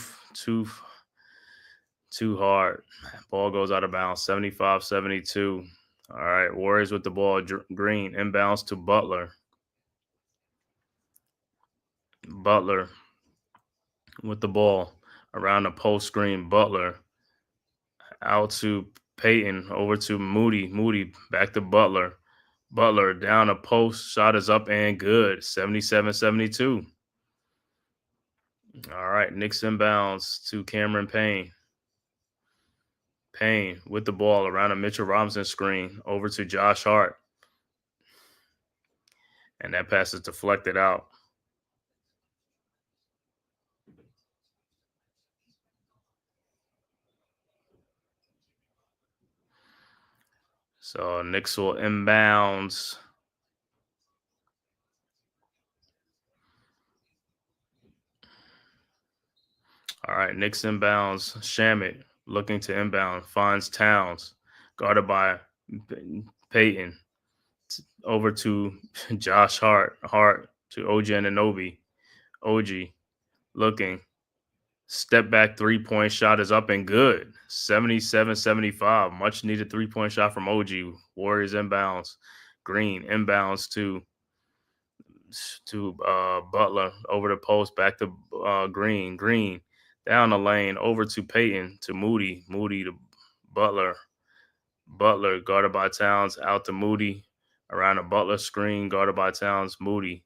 hard. Ball goes out of bounds. 75-72. All right, Warriors with the ball. Green inbounds to Butler. Butler with the ball around the post screen. Butler out to Peyton, over to Moody. Moody back to Butler. Butler down a post. Shot is up and good. 77-72. All right, Knicks inbounds to Cameron Payne. Payne with the ball around a Mitchell Robinson screen. Over to Josh Hart. And that pass is deflected out. So Knicks will inbounds. All right, Knicks inbounds. Shamit looking to inbound. Finds Towns. Guarded by Peyton. Over to Josh Hart. Hart to OG Anunoby. OG looking. Step back 3-point shot is up and good. 77-75. Much needed 3-point shot from OG. Warriors inbounds. Green inbounds to Butler over the post, back to Green. Green down the lane over to Peyton to Moody. Moody to Butler. Butler guarded by Towns, out to Moody around a Butler screen, guarded by Towns. Moody.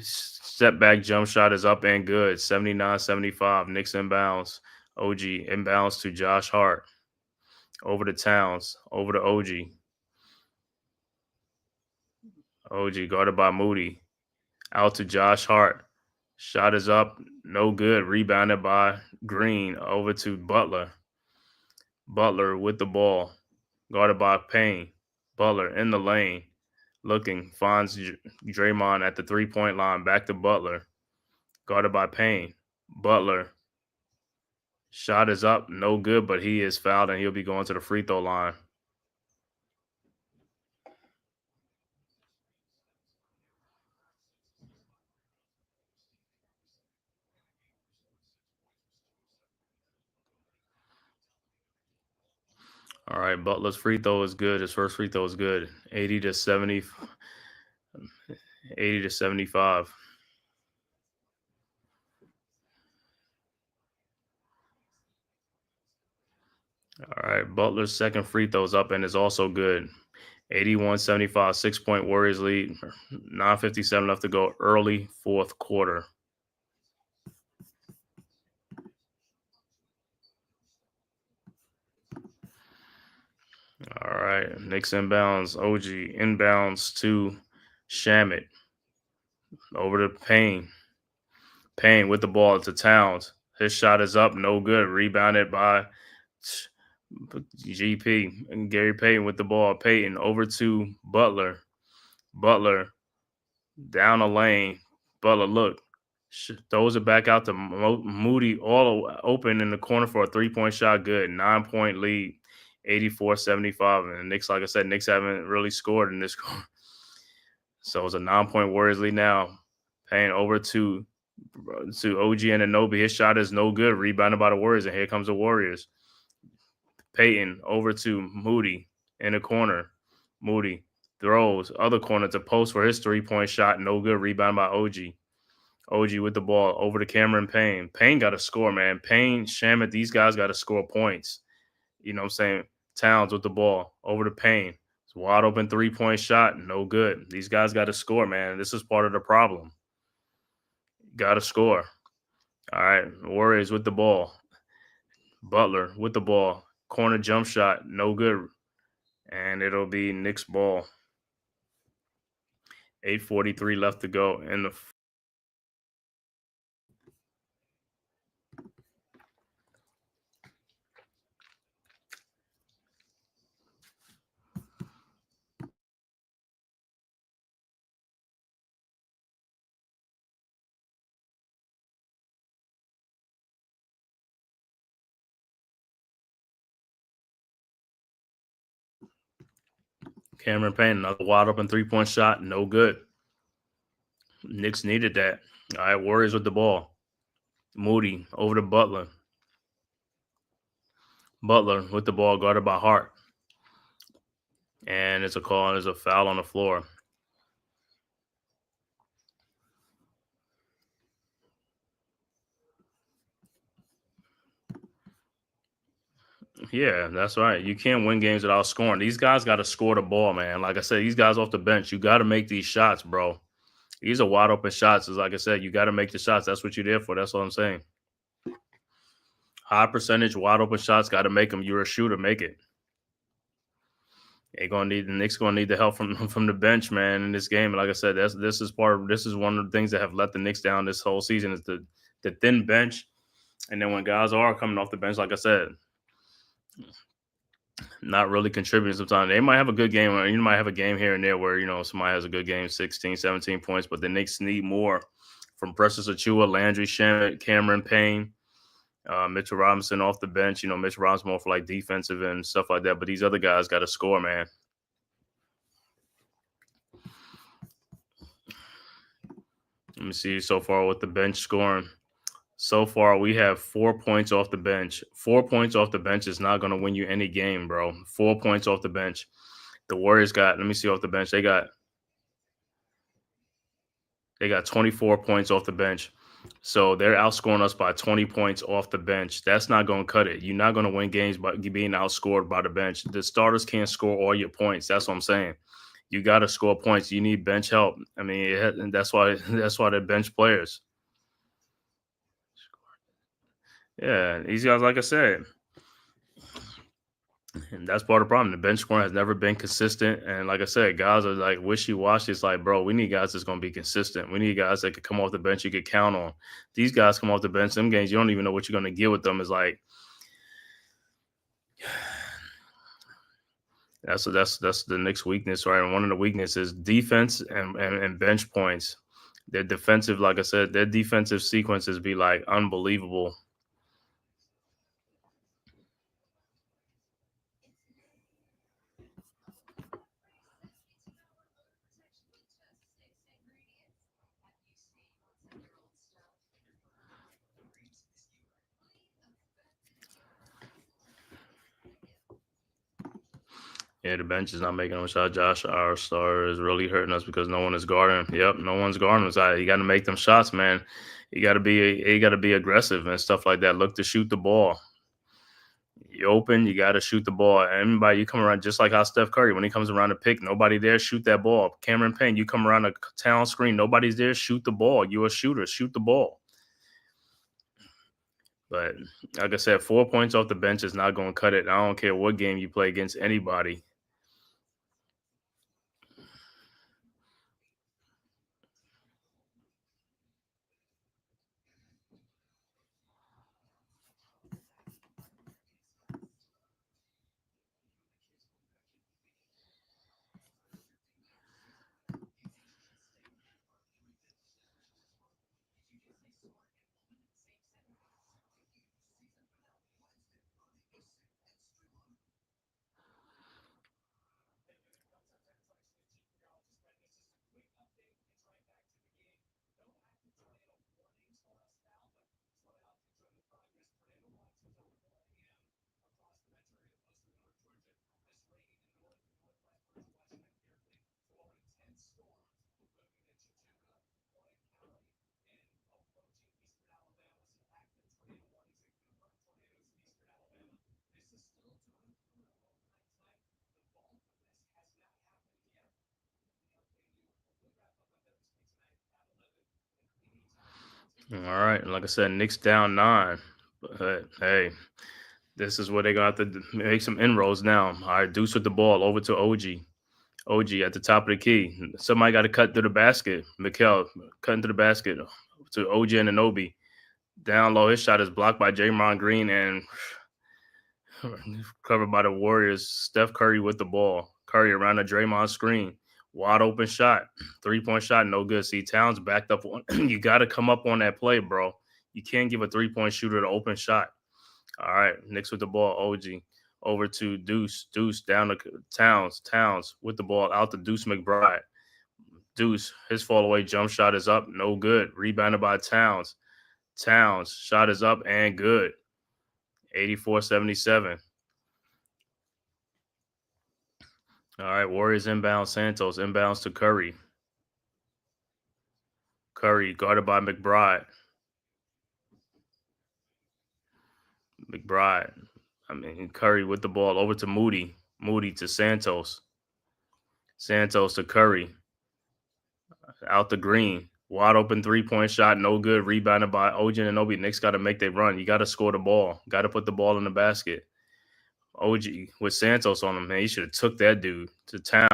Step back jump shot is up and good. 79-75. Knicks inbounds. OG inbounds to Josh Hart. Over to Towns. Over to OG. OG guarded by Moody. Out to Josh Hart. Shot is up. No good. Rebounded by Green. Over to Butler. Butler with the ball. Guarded by Payne. Butler in the lane. Looking, finds Draymond at the 3-point line. Back to Butler. Guarded by Payne. Butler. Shot is up. No good, but he is fouled, and he'll be going to the free throw line. All right, Butler's free throw is good. His first free throw is good. 80 to 70. 80 to 75. All right, Butler's second free throw is up and is also good. 81-75, 6-point Warriors lead. 9:57 left to go, early fourth quarter. All right, Knicks inbounds. OG inbounds to Shamit. Over to Payne. Payne with the ball to Towns. His shot is up, no good. Rebounded by GP. And Gary Payton with the ball. Payton over to Butler. Butler down the lane. Butler, look, throws it back out to Moody, all open in the corner for a 3-point shot. Good. 9-point lead. 84-75. And the Knicks, like I said, Knicks haven't really scored in this quarter. So it's a 9-point Warriors lead now. Payne over to OG Anunoby. His shot is no good. Rebounded by the Warriors, and here comes the Warriors. Payton over to Moody in the corner. Moody throws other corner to post for his 3-point shot. No good. Rebound by OG. OG with the ball over to Cameron Payne. Payne got to score, man. Payne, Shamit, these guys got to score points. You know what I'm saying? Towns with the ball over to Payne. It's wide open 3-point shot. No good. These guys got to score, man. This is part of the problem. Got to score. All right. Warriors with the ball. Butler with the ball. Corner jump shot. No good. And it'll be Knicks ball. 8:43 left to go in the Cameron Payne, another wide open 3-point shot. No good. Knicks needed that. All right, Warriors with the ball. Moody over to Butler. Butler with the ball, guarded by Hart. And it's a call, and there's a foul on the floor. Yeah, that's right. You can't win games without scoring. These guys got to score the ball, man. Like I said, these guys off the bench, you got to make these shots, bro. These are wide open shots. It's like I said, you got to make the shots. That's what you're there for. That's what I'm saying. High percentage, wide open shots, got to make them. You're a shooter, make it. The Knicks gonna need the help from the bench, man, in this game. And like I said, this is one of the things that have let the Knicks down this whole season is the thin bench. And then when guys are coming off the bench, like I said, not really contributing sometimes. They might have a good game, or you might have a game here and there where, somebody has a good game, 16, 17 points, but the Knicks need more from Precious Achiuwa, Landry Shamet, Cameron Payne, Mitchell Robinson off the bench. Mitchell Robinson more for like defensive and stuff like that, but these other guys got to score, man. Let me see so far with the bench scoring. So far, we have 4 points off the bench. 4 points off the bench is not going to win you any game, bro. 4 points off the bench. The Warriors got, let me see off the bench. They got 24 points off the bench. So they're outscoring us by 20 points off the bench. That's not going to cut it. You're not going to win games by being outscored by the bench. The starters can't score all your points. That's what I'm saying. You got to score points. You need bench help. I mean, that's why they're bench players. Yeah, these guys, like I said, and that's part of the problem. The bench scoring has never been consistent. And like I said, guys are like wishy-washy. It's like, bro, we need guys that's going to be consistent. We need guys that could come off the bench you could count on. These guys come off the bench. Some games, you don't even know what you're going to get with them. It's like, That's the Knicks' weakness, right? And one of the weaknesses defense and bench points. Their defensive, like I said, their defensive sequences be like unbelievable. Yeah, the bench is not making no shot. Josh, our star, is really hurting us because no one is guarding. Yep, no one's guarding us. You got to make them shots, man. You got to be aggressive and stuff like that. Look to shoot the ball. You open, you got to shoot the ball. Anybody, you come around just like how Steph Curry, when he comes around to pick, nobody there, shoot that ball. Cameron Payne, you come around a town screen, nobody's there, shoot the ball. You're a shooter, shoot the ball. But like I said, 4 points off the bench is not going to cut it. I don't care what game you play against anybody. All right. Like I said, Knicks down 9. But hey, this is where they got to make some inroads now. All right, Deuce with the ball over to OG. OG at the top of the key. Somebody got to cut through the basket. Mikal cutting through the basket to OG and Anobi. Down low, his shot is blocked by Draymond Green and covered by the Warriors. Steph Curry with the ball. Curry around the Draymond screen. Wide open shot. 3-point shot, no good. See, Towns backed up on. You got to come up on that play, bro. You can't give a 3-point shooter the open shot. All right, Knicks with the ball. OG over to Deuce. Deuce down to Towns. Towns with the ball out to Deuce McBride. Deuce, his fall away jump shot is up. No good. Rebounded by Towns. Towns, shot is up and good. 84-77. All right, Warriors inbound. Santos inbounds to Curry. Curry guarded by McBride. Curry with the ball over to Moody. Moody to Santos. Santos to Curry. Out the Green. Wide open 3-point shot, no good. Rebounded by OG Anunoby. Knicks got to make their run. You got to score the ball. Got to put the ball in the basket. OG with Santos on him, man. He should have took that dude to Towns.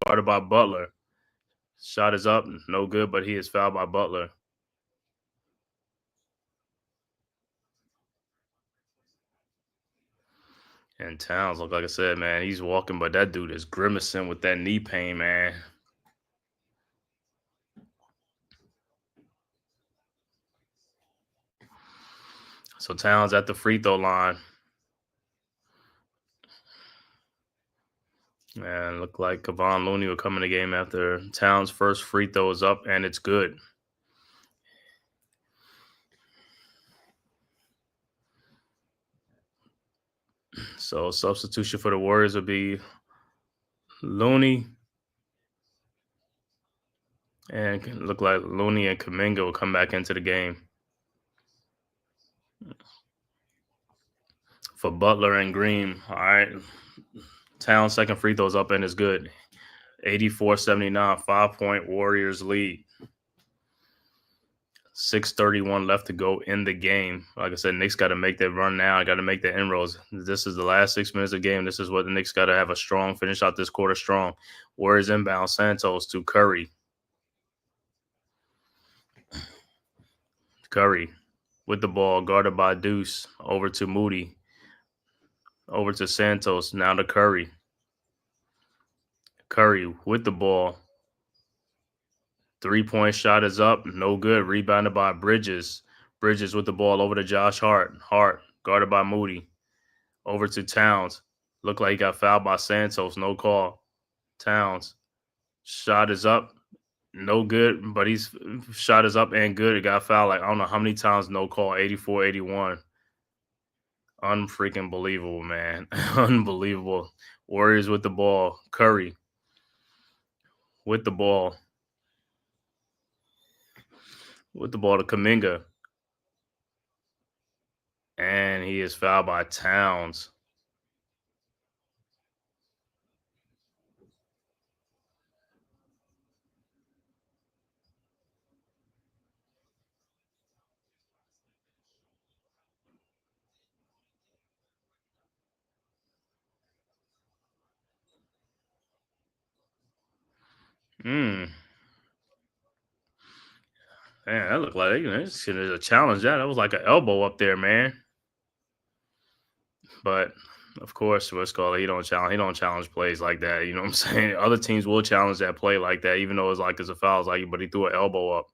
Guarded by Butler. Shot is up, no good, but he is fouled by Butler. And Towns, look, like I said, man, he's walking, but that dude is grimacing with that knee pain, man. So Towns at the free throw line. And look like Kevon Looney will come in the game after Towns' first free throw is up, and it's good. So substitution for the Warriors will be Looney. And it look like Looney and Kuminga will come back into the game. For Butler and Green, all right. Towns' second free throw's up and is good. 84-79, 5-point Warriors lead. 6:31 left to go in the game. Like I said, Knicks got to make that run now. I got to make the inroads. This is the last 6 minutes of the game. This is what the Knicks got to have a strong finish out this quarter strong. Warriors inbound. Santos to Curry. Curry with the ball, guarded by Deuce. Over to Moody. Over to Santos. Now to Curry. Curry with the ball. 3-point shot is up. No good. Rebounded by Bridges. Bridges with the ball over to Josh Hart. Hart guarded by Moody. Over to Towns. Looked like he got fouled by Santos. No call. Towns. Shot is up. No good, but he's shot is up and good. It got fouled like I don't know how many times. No call. 84-81. Unfreaking believable, man. Unbelievable. Warriors with the ball. Curry with the ball. With the ball to Kuminga. And he is fouled by Towns. Man, that looked like this shit is a challenge. That was like an elbow up there, man. But of course, what's called he don't challenge plays like that. You know what I'm saying? Other teams will challenge that play like that, even though it's a foul. It's like, but he threw an elbow up.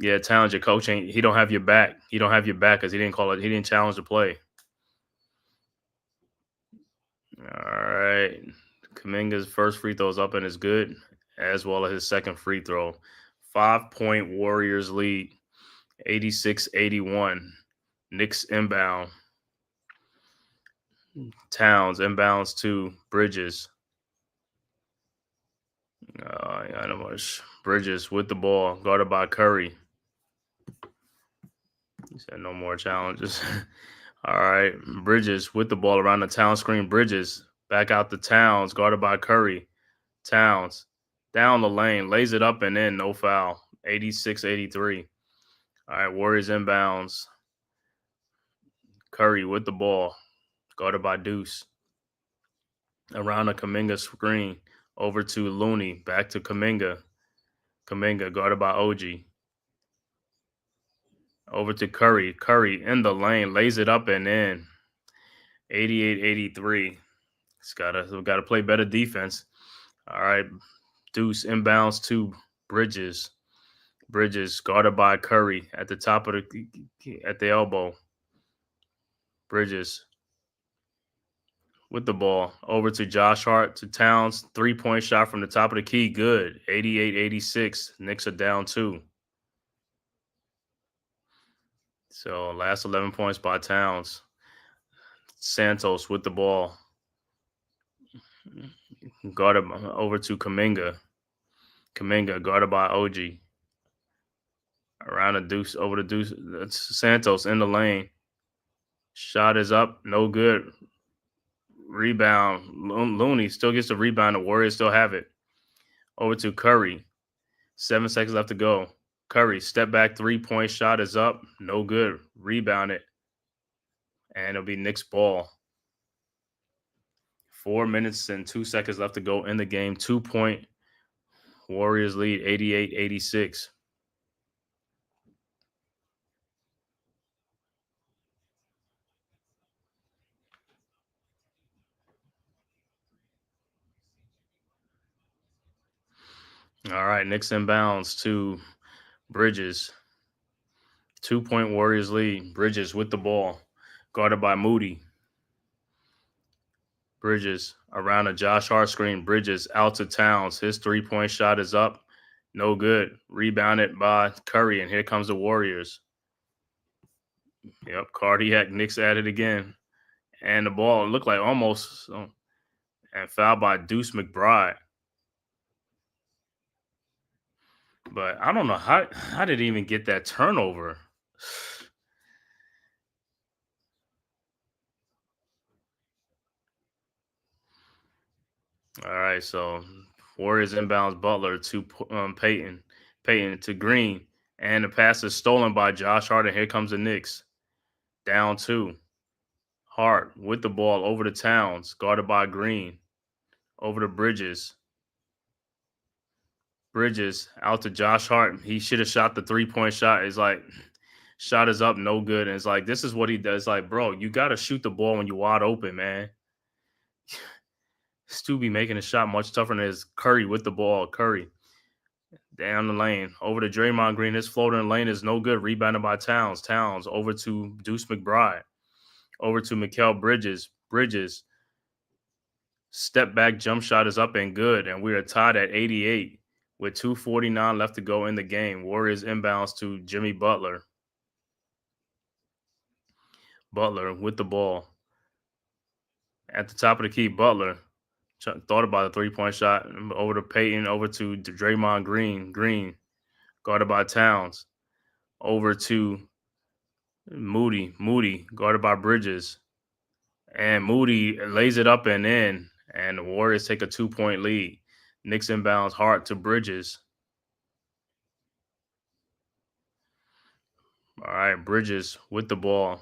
Yeah, challenge your coach ain't. He don't have your back. He don't have your back because he didn't call it. He didn't challenge the play. All right, Kuminga's first free throw is up and is good, as well as his second free throw. 5-point Warriors lead, 86-81. Knicks inbound. Towns inbounds to Bridges. Yeah, not much. Bridges with the ball, guarded by Curry. He said no more challenges. All right, Bridges with the ball around the Town screen. Bridges back out to Towns, guarded by Curry. Towns down the lane, lays it up and in, no foul. 86-83. All right, Warriors inbounds. Curry with the ball, guarded by Deuce. Around the Kuminga screen, over to Looney, back to Kuminga. Kuminga guarded by OG. Over to Curry. Curry in the lane, lays it up and in. 88-83. We gotta play better defense. All right, Deuce inbounds to Bridges. Bridges guarded by Curry at the top of the elbow. Bridges with the ball over to Josh Hart to Towns. 3-point shot from the top of the key. Good. 88-86. Knicks are down 2. So last 11 points by Towns. Santos with the ball. Guarded over to Kuminga. Kuminga guarded by OG. Around the Deuce, over the Deuce. That's Santos in the lane. Shot is up. No good. Rebound. Looney still gets the rebound. The Warriors still have it. Over to Curry. 7 seconds left to go. Curry, step back 3-point shot is up. No good. Rebound it. And it'll be Knicks ball. 4 minutes and 2 seconds left to go in the game. 2-point Warriors lead, 88-86. All right, Knicks inbounds to Bridges. 2-point Warriors lead. Bridges with the ball. Guarded by Moody. Bridges around a Josh Hart screen. Bridges out to Towns. His 3-point shot is up. No good. Rebounded by Curry, and here comes the Warriors. Yep, cardiac Knicks at it again. And the ball looked like almost and fouled by Deuce McBride. But I don't know how did he even get that turnover? All right, so Warriors inbounds Butler to Peyton. Peyton to Green. And the pass is stolen by Josh Hart, and here comes the Knicks. Down 2. Hart with the ball over to Towns, guarded by Green. Over to Bridges. Bridges out to Josh Hart. He should have shot the 3-point shot. It's like, shot is up, no good. And it's like, this is what he does. Like, bro, you got to shoot the ball when you're wide open, man. Stu be making a shot much tougher than his. Curry with the ball. Curry down the lane. Over to Draymond Green. His floater in lane is no good. Rebounded by Towns. Towns over to Deuce McBride. Over to Mikal Bridges. Bridges. Step back jump shot is up and good. And we are tied at 88 with 2:49 left to go in the game. Warriors inbounds to Jimmy Butler. Butler with the ball. At the top of the key, Butler thought about a three-point shot. Over to Peyton, over to Draymond Green. Green, guarded by Towns. Over to Moody. Moody, guarded by Bridges. And Moody lays it up and in. And the Warriors take a 2-point lead. Knicks inbounds Hart to Bridges. All right, Bridges with the ball.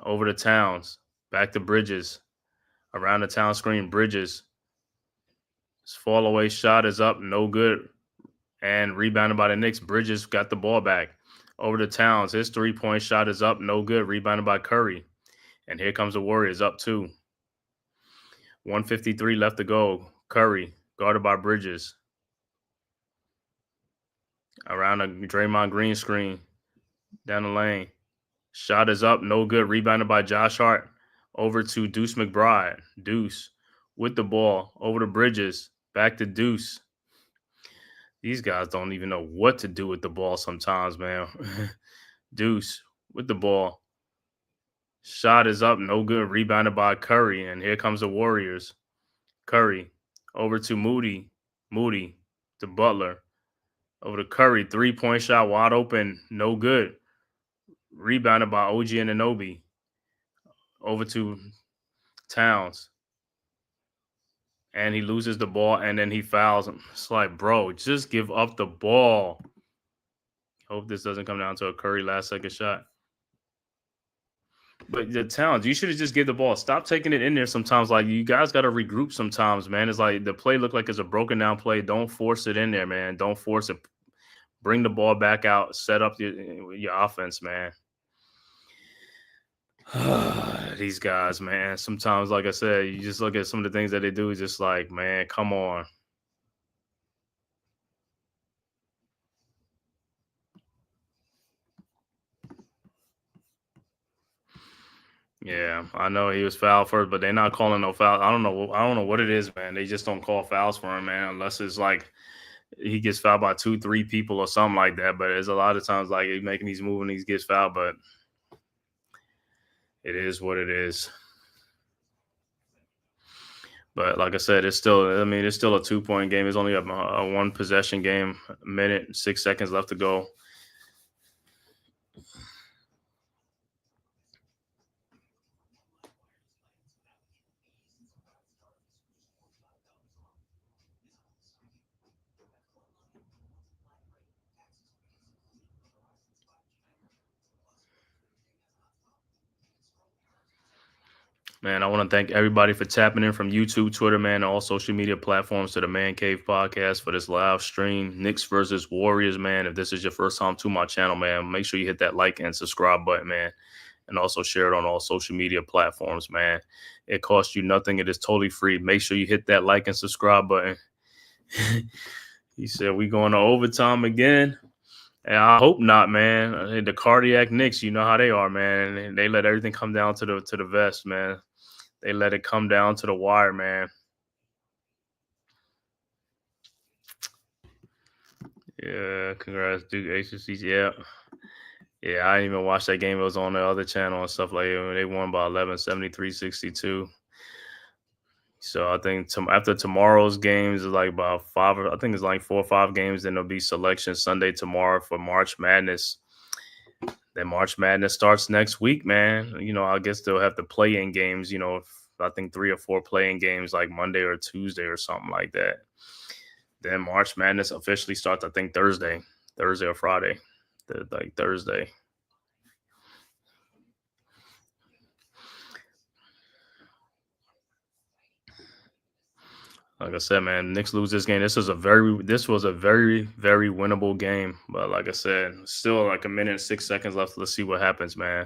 Over to Towns. Back to Bridges. Around the town screen, Bridges. His fall away shot is up, no good. And rebounded by the Knicks. Bridges got the ball back. Over to Towns. His 3-point shot is up, no good. Rebounded by Curry. And here comes the Warriors up 2. 1:53 left to go. Curry, guarded by Bridges. Around a Draymond Green screen. Down the lane. Shot is up, no good. Rebounded by Josh Hart. Over to Deuce McBride. Deuce with the ball. Over to Bridges. Back to Deuce. These guys don't even know what to do with the ball sometimes, man. Deuce with the ball. Shot is up, no good. Rebounded by Curry. And here comes the Warriors. Curry. Over to Moody. Moody to Butler. Over to Curry. 3-point shot wide open. No good. Rebounded by OG Anunoby. Over to Towns. And he loses the ball, and then he fouls him. It's like, bro, just give up the ball. Hope this doesn't come down to a Curry last-second shot. But the Towns, you should have just gave the ball. Stop taking it in there sometimes. Like, you guys got to regroup sometimes, man. It's like the play looked like it's a broken-down play. Don't force it in there, man. Don't force it. Bring the ball back out. Set up your offense, man. These guys, man. Sometimes, like I said, you just look at some of the things that they do. It's just like, man, come on. Yeah, I know he was fouled first, but they're not calling no foul. I don't know what it is, man. They just don't call fouls for him, man, unless it's like he gets fouled by 2-3 people or something like that. But there's a lot of times like he's making these moves and he gets fouled, but it is what it is. But like I said, it's still a 2-point game. It's only a 1-possession game. A minute, 6 seconds left to go. Man, I want to thank everybody for tapping in from YouTube, Twitter, man, and all social media platforms to the Man Cave podcast for this live stream. Knicks versus Warriors, man. If this is your first time to my channel, man, make sure you hit that like and subscribe button, man. And also share it on all social media platforms, man. It costs you nothing. It is totally free. Make sure you hit that like and subscribe button. He said, we going to overtime again. And I hope not, man. The cardiac Knicks, you know how they are, man. They let everything come down to the vest, man. They let it come down to the wire, man. Yeah, congrats, Duke ACCs. Yeah. Yeah, I didn't even watch that game. It was on the other channel and stuff like that. They won by 11, 73-62. So I think after tomorrow's games is like about 5. I think it's like 4 or 5 games. Then there'll be selection Sunday tomorrow for March Madness. Then March Madness starts next week, man. You know, I guess they'll have to play in games. You know, I think 3 or 4 playing games like Monday or Tuesday or something like that. Then March Madness officially starts, I think, Thursday or Friday. Like Thursday. Like I said, man, Knicks lose this game. This was a very, very winnable game. But like I said, still like a minute and 6 seconds left. Let's see what happens, man.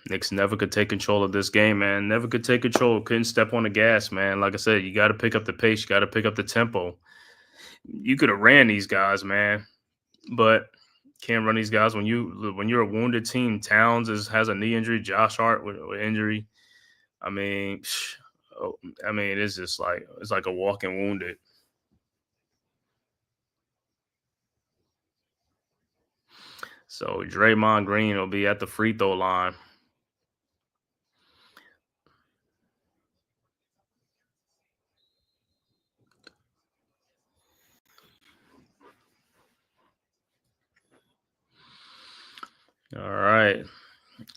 Knicks never could take control of this game, man. Never could take control. Couldn't step on the gas, man. Like I said, you got to pick up the pace. You got to pick up the tempo. You could have ran these guys, man, but can't run these guys when you're a wounded team. Has a knee injury. Josh Hart with injury. I mean, it's just like it's like a walking wounded. So Draymond Green will be at the free throw line. All right.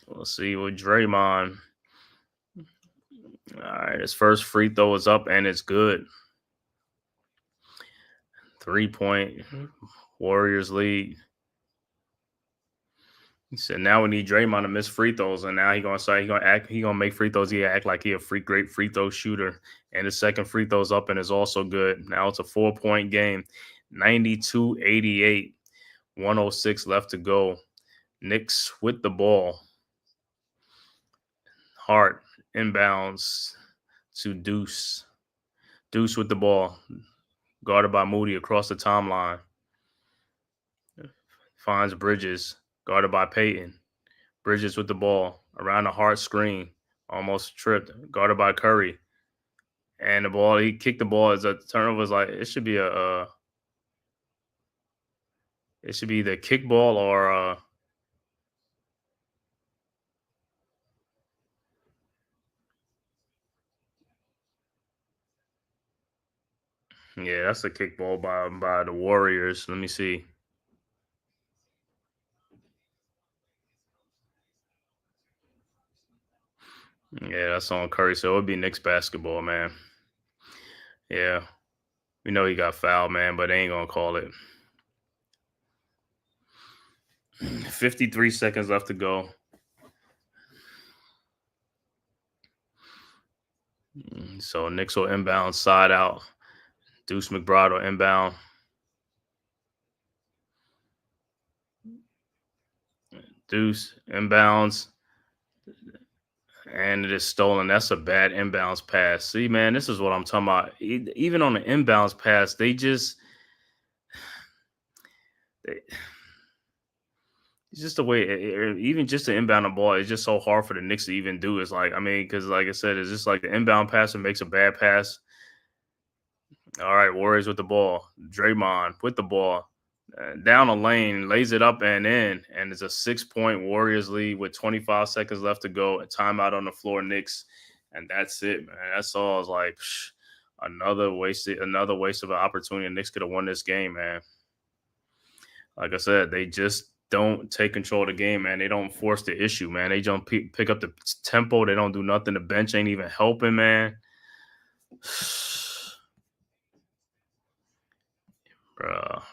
We'll see with Draymond. All right. His first free throw is up and it's good. 3-point Warriors lead. He said, now we need Draymond to miss free throws, and now he's gonna make free throws. He act like he a great free throw shooter. And his second free throw's up and is also good. Now it's a 4-point game, 92-88, 106 left to go. Knicks with the ball. Hart inbounds to Deuce. Deuce with the ball, guarded by Moody across the timeline. Finds Bridges, guarded by Payton. Bridges with the ball around the Hart screen, almost tripped, guarded by Curry. And the ball, he kicked the ball as a turnover. Was like it should be either kickball or yeah, that's a kickball by the Warriors. Let me see. Yeah, that's on Curry. So it would be Knicks basketball, man. Yeah. We know he got fouled, man, but they ain't gonna call it. 53 seconds left to go. So Knicks will inbound, side out. Deuce McBride will inbound. Deuce inbounds. And it is stolen. That's a bad inbounds pass. See, man, this is what I'm talking about. Even on the inbounds pass, it's just the way, even just to inbound the ball, it's just so hard for the Knicks to even do. It's like, I mean, because like I said, it's just like the inbound passer makes a bad pass. All right, Warriors with the ball. Draymond with the ball. Down the lane, lays it up and in, and it's a 6-point Warriors lead with 25 seconds left to go. A timeout on the floor, Knicks, and that's it, man. That's all. It's like another waste of an opportunity. The Knicks could have won this game, man. Like I said, they just don't take control of the game, man. They don't force the issue, man. They don't pick up the tempo. They don't do nothing. The bench ain't even helping, man.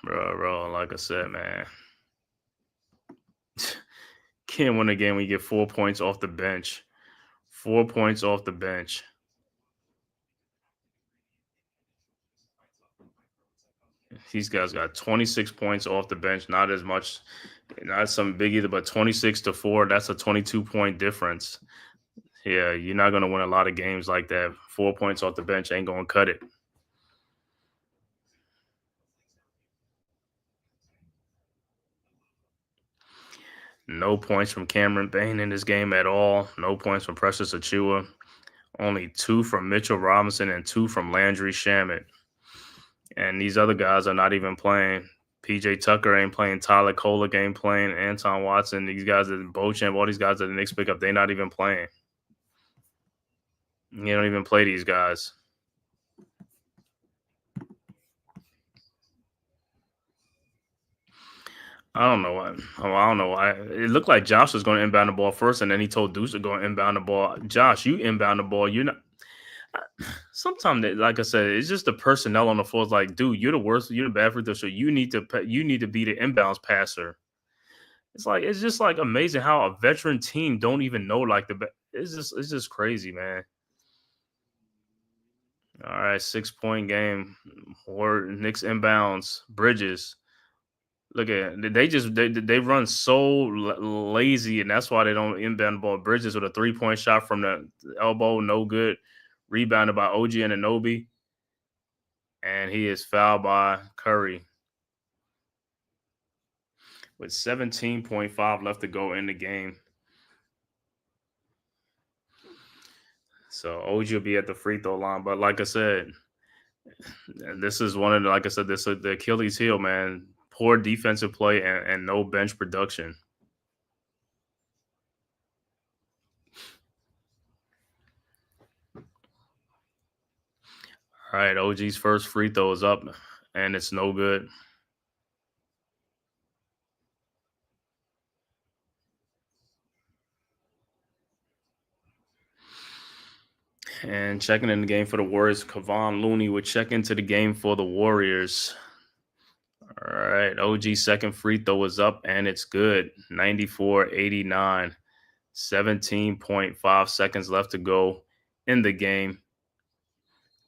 Bro, like I said, man. Can't win a game when you get 4 points off the bench. 4 points off the bench. These guys got 26 points off the bench. Not as much, not some big either, but 26-4. That's a 22-point difference. Yeah, you're not going to win a lot of games like that. 4 points off the bench ain't going to cut it. No points from Cameron Payne in this game at all. No points from Precious Achiuwa. Only 2 from Mitchell Robinson and 2 from Landry Shamet. And these other guys are not even playing. PJ Tucker ain't playing. Tyler Kolek ain't playing. Anton Watson. These guys that Beauchamp, all these guys that the Knicks pick up, they're not even playing. You don't even play these guys. I don't know why. I don't know why. It looked like Josh was going to inbound the ball first, and then he told Deuce to go inbound the ball. Josh, you inbound the ball. You're not. Sometimes, like I said, it's just the personnel on the floor. It's like, dude, you're the worst. You're the bad free throw. So you need to be the inbounds passer. It's just like amazing how a veteran team don't even know like it's just crazy, man. All right, 6-point game. Or Knicks inbounds. Bridges Look at they run so lazy, and that's why they don't inbound the ball. Bridges with a 3-point shot from the elbow, no good. Rebounded by OG and Anunoby, and he is fouled by Curry with 17.5 left to go in the game. So OG will be at the free throw line, but like I said, this is one of the, like I said, this is the Achilles heel, man. Poor defensive play and no bench production. All right, OG's first free throw is up, and it's no good. And checking in the game for the Warriors, Kevon Looney would check into the game for the Warriors. All right, OG's second free throw is up, and it's good. 94-89. 17.5 seconds left to go in the game.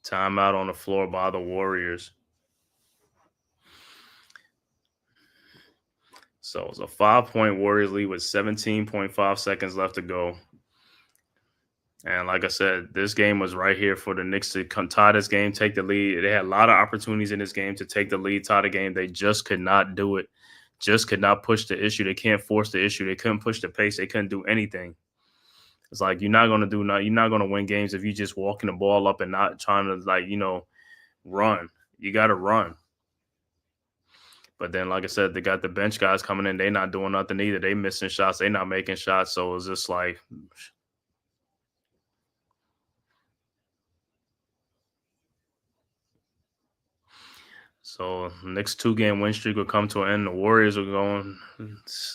Timeout on the floor by the Warriors. So it's a 5-point Warriors lead with 17.5 seconds left to go. And like I said, this game was right here for the Knicks to tie this game, take the lead. They had a lot of opportunities in this game to take the lead, tie the game. They just could not do it. Just could not push the issue. They can't force the issue. They couldn't push the pace. They couldn't do anything. It's like you're not gonna win games if you just walking the ball up and not trying to run. You got to run. But then, like I said, they got the bench guys coming in. They're not doing nothing either. They missing shots. They not making shots. So it's just like. So next 2-game win streak will come to an end. The Warriors are going.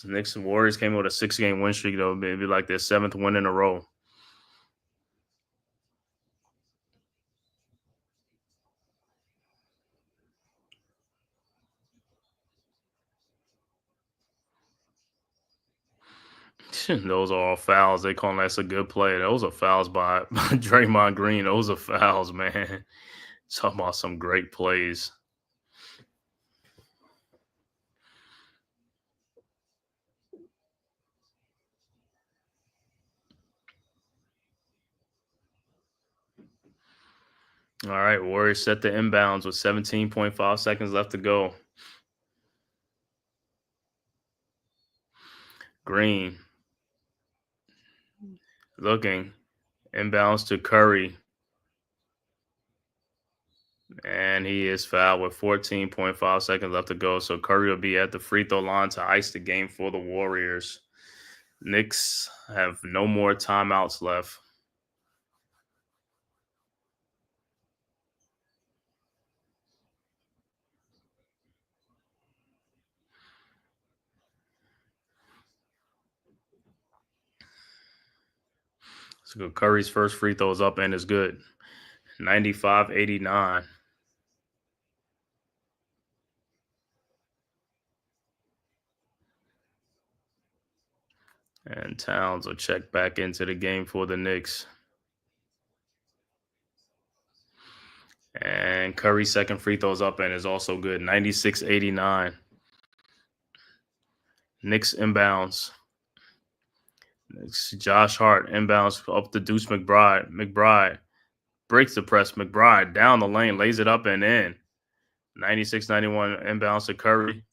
Knicks and Warriors came with a 6-game win streak. Though maybe like their 7th win in a row. Those are all fouls. They call that's a good play. Those are fouls by Draymond Green. Those are fouls, man. Talking about some great plays. All right, Warriors set the inbounds with 17.5 seconds left to go. Green looking. Inbounds to Curry. And he is fouled with 14.5 seconds left to go. So Curry will be at the free throw line to ice the game for the Warriors. Knicks have no more timeouts left. So Curry's first free throw is up and is good. 95-89. And Towns will check back into the game for the Knicks. And Curry's second free throw is up and is also good. 96-89. Knicks inbounds. It's Josh Hart inbounds up to Deuce McBride. McBride breaks the press. McBride down the lane, lays it up and in. 96-91 inbounds to Curry.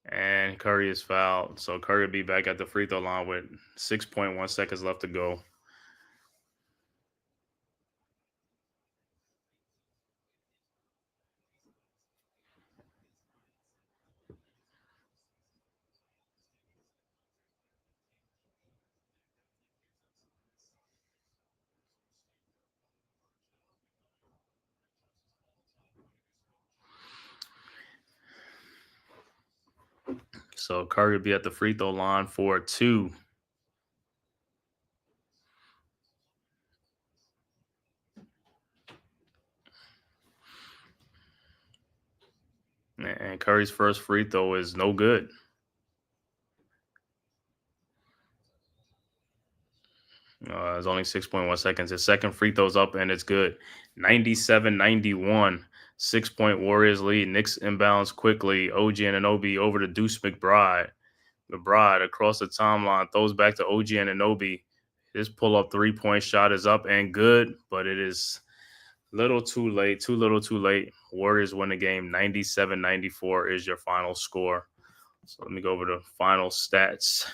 And Curry is fouled. So Curry will be back at the free throw line with 6.1 seconds left to go. So Curry will be at the free throw line for 2. And Curry's first free throw is no good. It's only 6.1 seconds. His second free throw's up and it's good. 97-91. 6-point Warriors lead. Knicks inbounds quickly. OG Anunoby over to Deuce McBride. McBride across the timeline, throws back to OG Anunoby. His pull-up 3-point shot is up and good, but it is little too late. Too little too late. Warriors win the game. 97-94 is your final score. So let me go over the final stats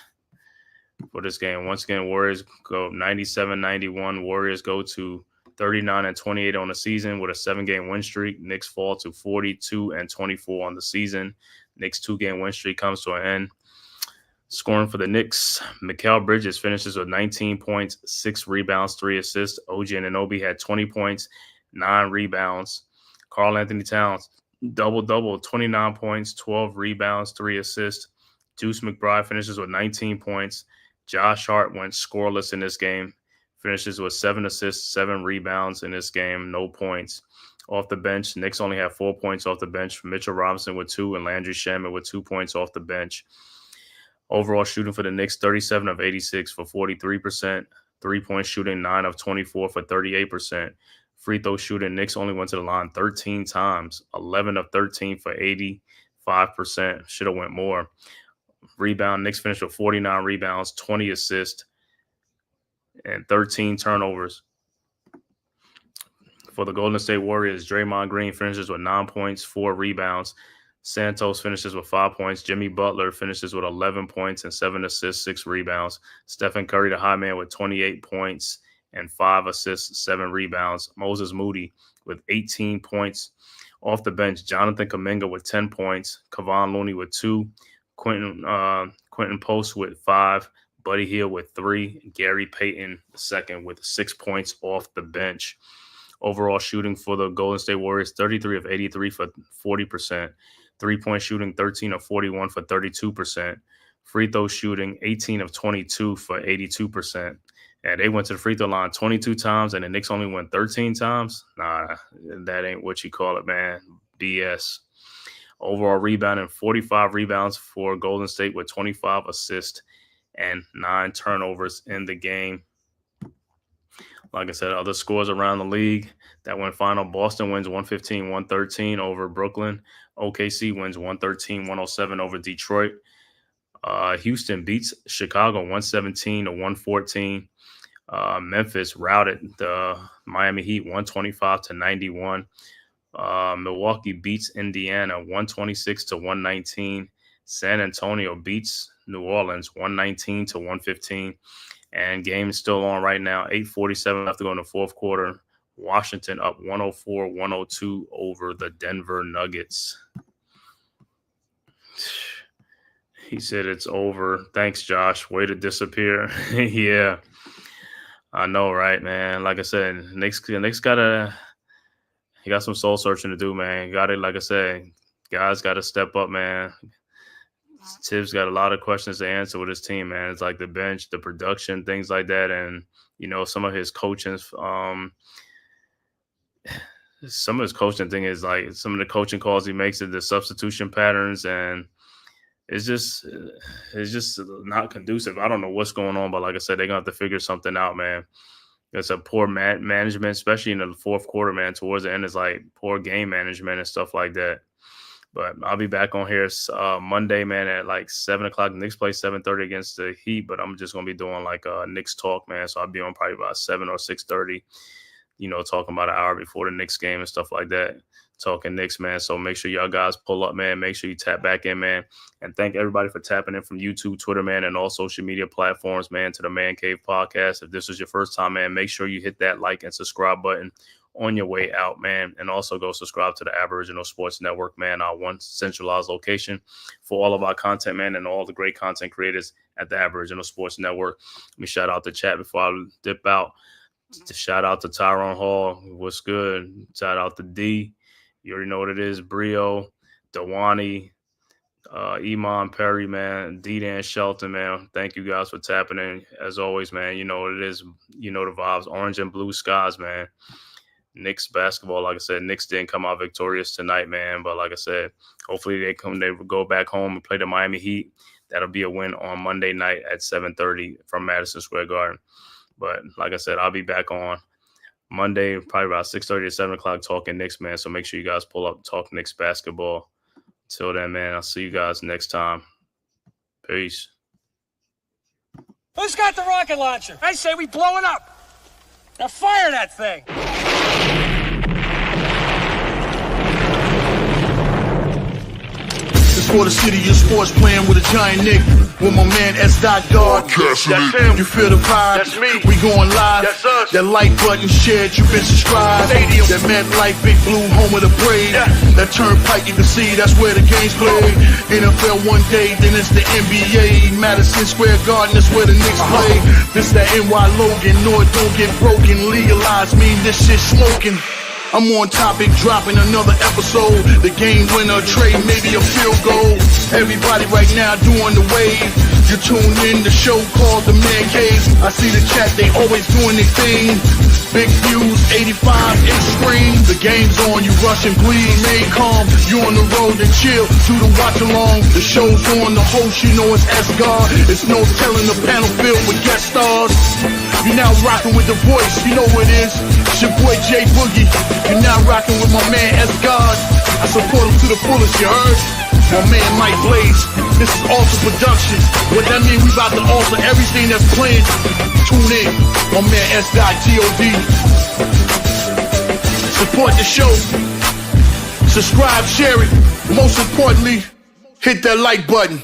for this game. Once again, Warriors go 97-91. Warriors go to 39-28 on the season with a 7-game win streak. Knicks fall to 42-24 on the season. Knicks 2-game win streak comes to an end. Scoring for the Knicks, Mikal Bridges finishes with 19 points, 6 rebounds, 3 assists. OG Anunoby had 20 points, 9 rebounds. Karl Anthony Towns, double-double, 29 points, 12 rebounds, 3 assists. Deuce McBride finishes with 19 points. Josh Hart went scoreless in this game, finishes with 7 assists, 7 rebounds in this game, no points. Off the bench, Knicks only have 4 points off the bench. Mitchell Robinson with 2 and Landry Shamet with 2 points off the bench. Overall shooting for the Knicks, 37 of 86 for 43%. 3-point shooting, 9 of 24 for 38%. Free throw shooting, Knicks only went to the line 13 times, 11 of 13 for 85%. Should have went more. Rebound, Knicks finished with 49 rebounds, 20 assists, and 13 turnovers. For the Golden State Warriors, Draymond Green finishes with 9 points, 4 rebounds. Santos finishes with 5 points. Jimmy Butler finishes with 11 points and 7 assists, 6 rebounds. Stephen Curry, the high man, with 28 points and 5 assists, 7 rebounds. Moses Moody with 18 points. Off the bench, Jonathan Kuminga with 10 points. Kevon Looney with 2. Quentin Post with 5. Buddy Hield with 3. Gary Payton II with 6 points off the bench. Overall shooting for the Golden State Warriors, 33 of 83 for 40%. 3-point shooting, 13 of 41 for 32%. Free throw shooting, 18 of 22 for 82%. And they went to the free throw line 22 times, and the Knicks only went 13 times. Nah, that ain't what you call it, man. BS. Overall rebounding, 45 rebounds for Golden State with 25 assists and 9 turnovers in the game. Like I said, other scores around the league that went final. Boston wins 115-113 over Brooklyn. OKC wins 113-107 over Detroit. Houston beats Chicago 117-114. Memphis routed the Miami Heat 125-91. Milwaukee beats Indiana 126-119. San Antonio beats New Orleans 119-115. And game is still on right now. 8:47 left to go in the fourth quarter. Washington up 104-102 over the Denver Nuggets. He said it's over. Thanks, Josh. Way to disappear. Yeah. I know, right, man? Like I said, Knicks got some soul searching to do, man. Got it, like I said, guys got to step up, man. Tibbs got a lot of questions to answer with his team, man. It's like the bench, the production, things like that. And, you know, some of his coaching, thing is like some of the coaching calls he makes are the substitution patterns, and it's just not conducive. I don't know what's going on, but like I said, they're going to have to figure something out, man. It's a poor management, especially in the fourth quarter, man. Towards the end, it's like poor game management and stuff like that. But I'll be back on here Monday, man, at like 7 o'clock. Knicks play 7:30 against the Heat, but I'm just going to be doing like Knicks talk, man. So I'll be on probably about 7 or 6:30, you know, talking about an hour before the Knicks game and stuff like that. Talking Knicks, man. So make sure y'all guys pull up, man. Make sure you tap back in, man. And thank everybody for tapping in from YouTube, Twitter, man, and all social media platforms, man, to the Man Cave podcast. If this was your first time, man, make sure you hit that like and subscribe button on your way out, man. And also go subscribe to the Aboriginal Sports Network, man, our one centralized location for all of our content, man, and all the great content creators at the Aboriginal Sports Network. Let me shout out the chat before I dip out. Shout out to Tyrone Hall. What's good? Shout out to D. You already know what it is. Brio, Dewani, Iman Perry, man, D-Dan Shelton, man. Thank you guys for tapping in. As always, man, you know what it is. You know the vibes. Orange and blue skies, man. Knicks basketball, like I said, Knicks didn't come out victorious tonight, man. But like I said, hopefully they go back home and play the Miami Heat. That'll be a win on Monday night at 7:30 from Madison Square Garden. But like I said, I'll be back on Monday, probably about 6:30 to 7 o'clock, talking Knicks, man. So make sure you guys pull up and talk Knicks basketball. Till then, man, I'll see you guys next time. Peace. Who's got the rocket launcher? I say we blow it up. Now fire that thing. It's for the city of sports, playing with a giant Nick. With my man S. God. That's him. You feel the vibe? That's me. We going live. That's us. That like button shared, you been subscribed. Stadium. That MetLife, Big Blue, home of the Braves. Yeah. That turnpike, you can see that's where the game's played. NFL one day, then it's the NBA. Madison Square Garden, that's where the Knicks play. This that NY Logan, North don't get broken. Legalize, mean this shit smoking. I'm on topic, dropping another episode. The game winner, trade, maybe a field goal. Everybody right now doing the wave. You tune in, the show called TheMan-Cave. I see the chat, they always doing their thing. Big views, 85-inch screen. The game's on, you rush and bleed, made calm. You on the road and chill, do the watch along. The show's on, the host, you know it's S-God. It's no telling the panel filled with guest stars. You're now rocking with the voice, you know who it is. It's your boy J Boogie. You're now rocking with my man S-God. I support him to the fullest, you heard? My man Mike Blaze. This is Alter Production. What that mean? We about to alter everything that's playing. Tune in. My man S.God. Support the show. Subscribe, share it. Most importantly, hit that like button.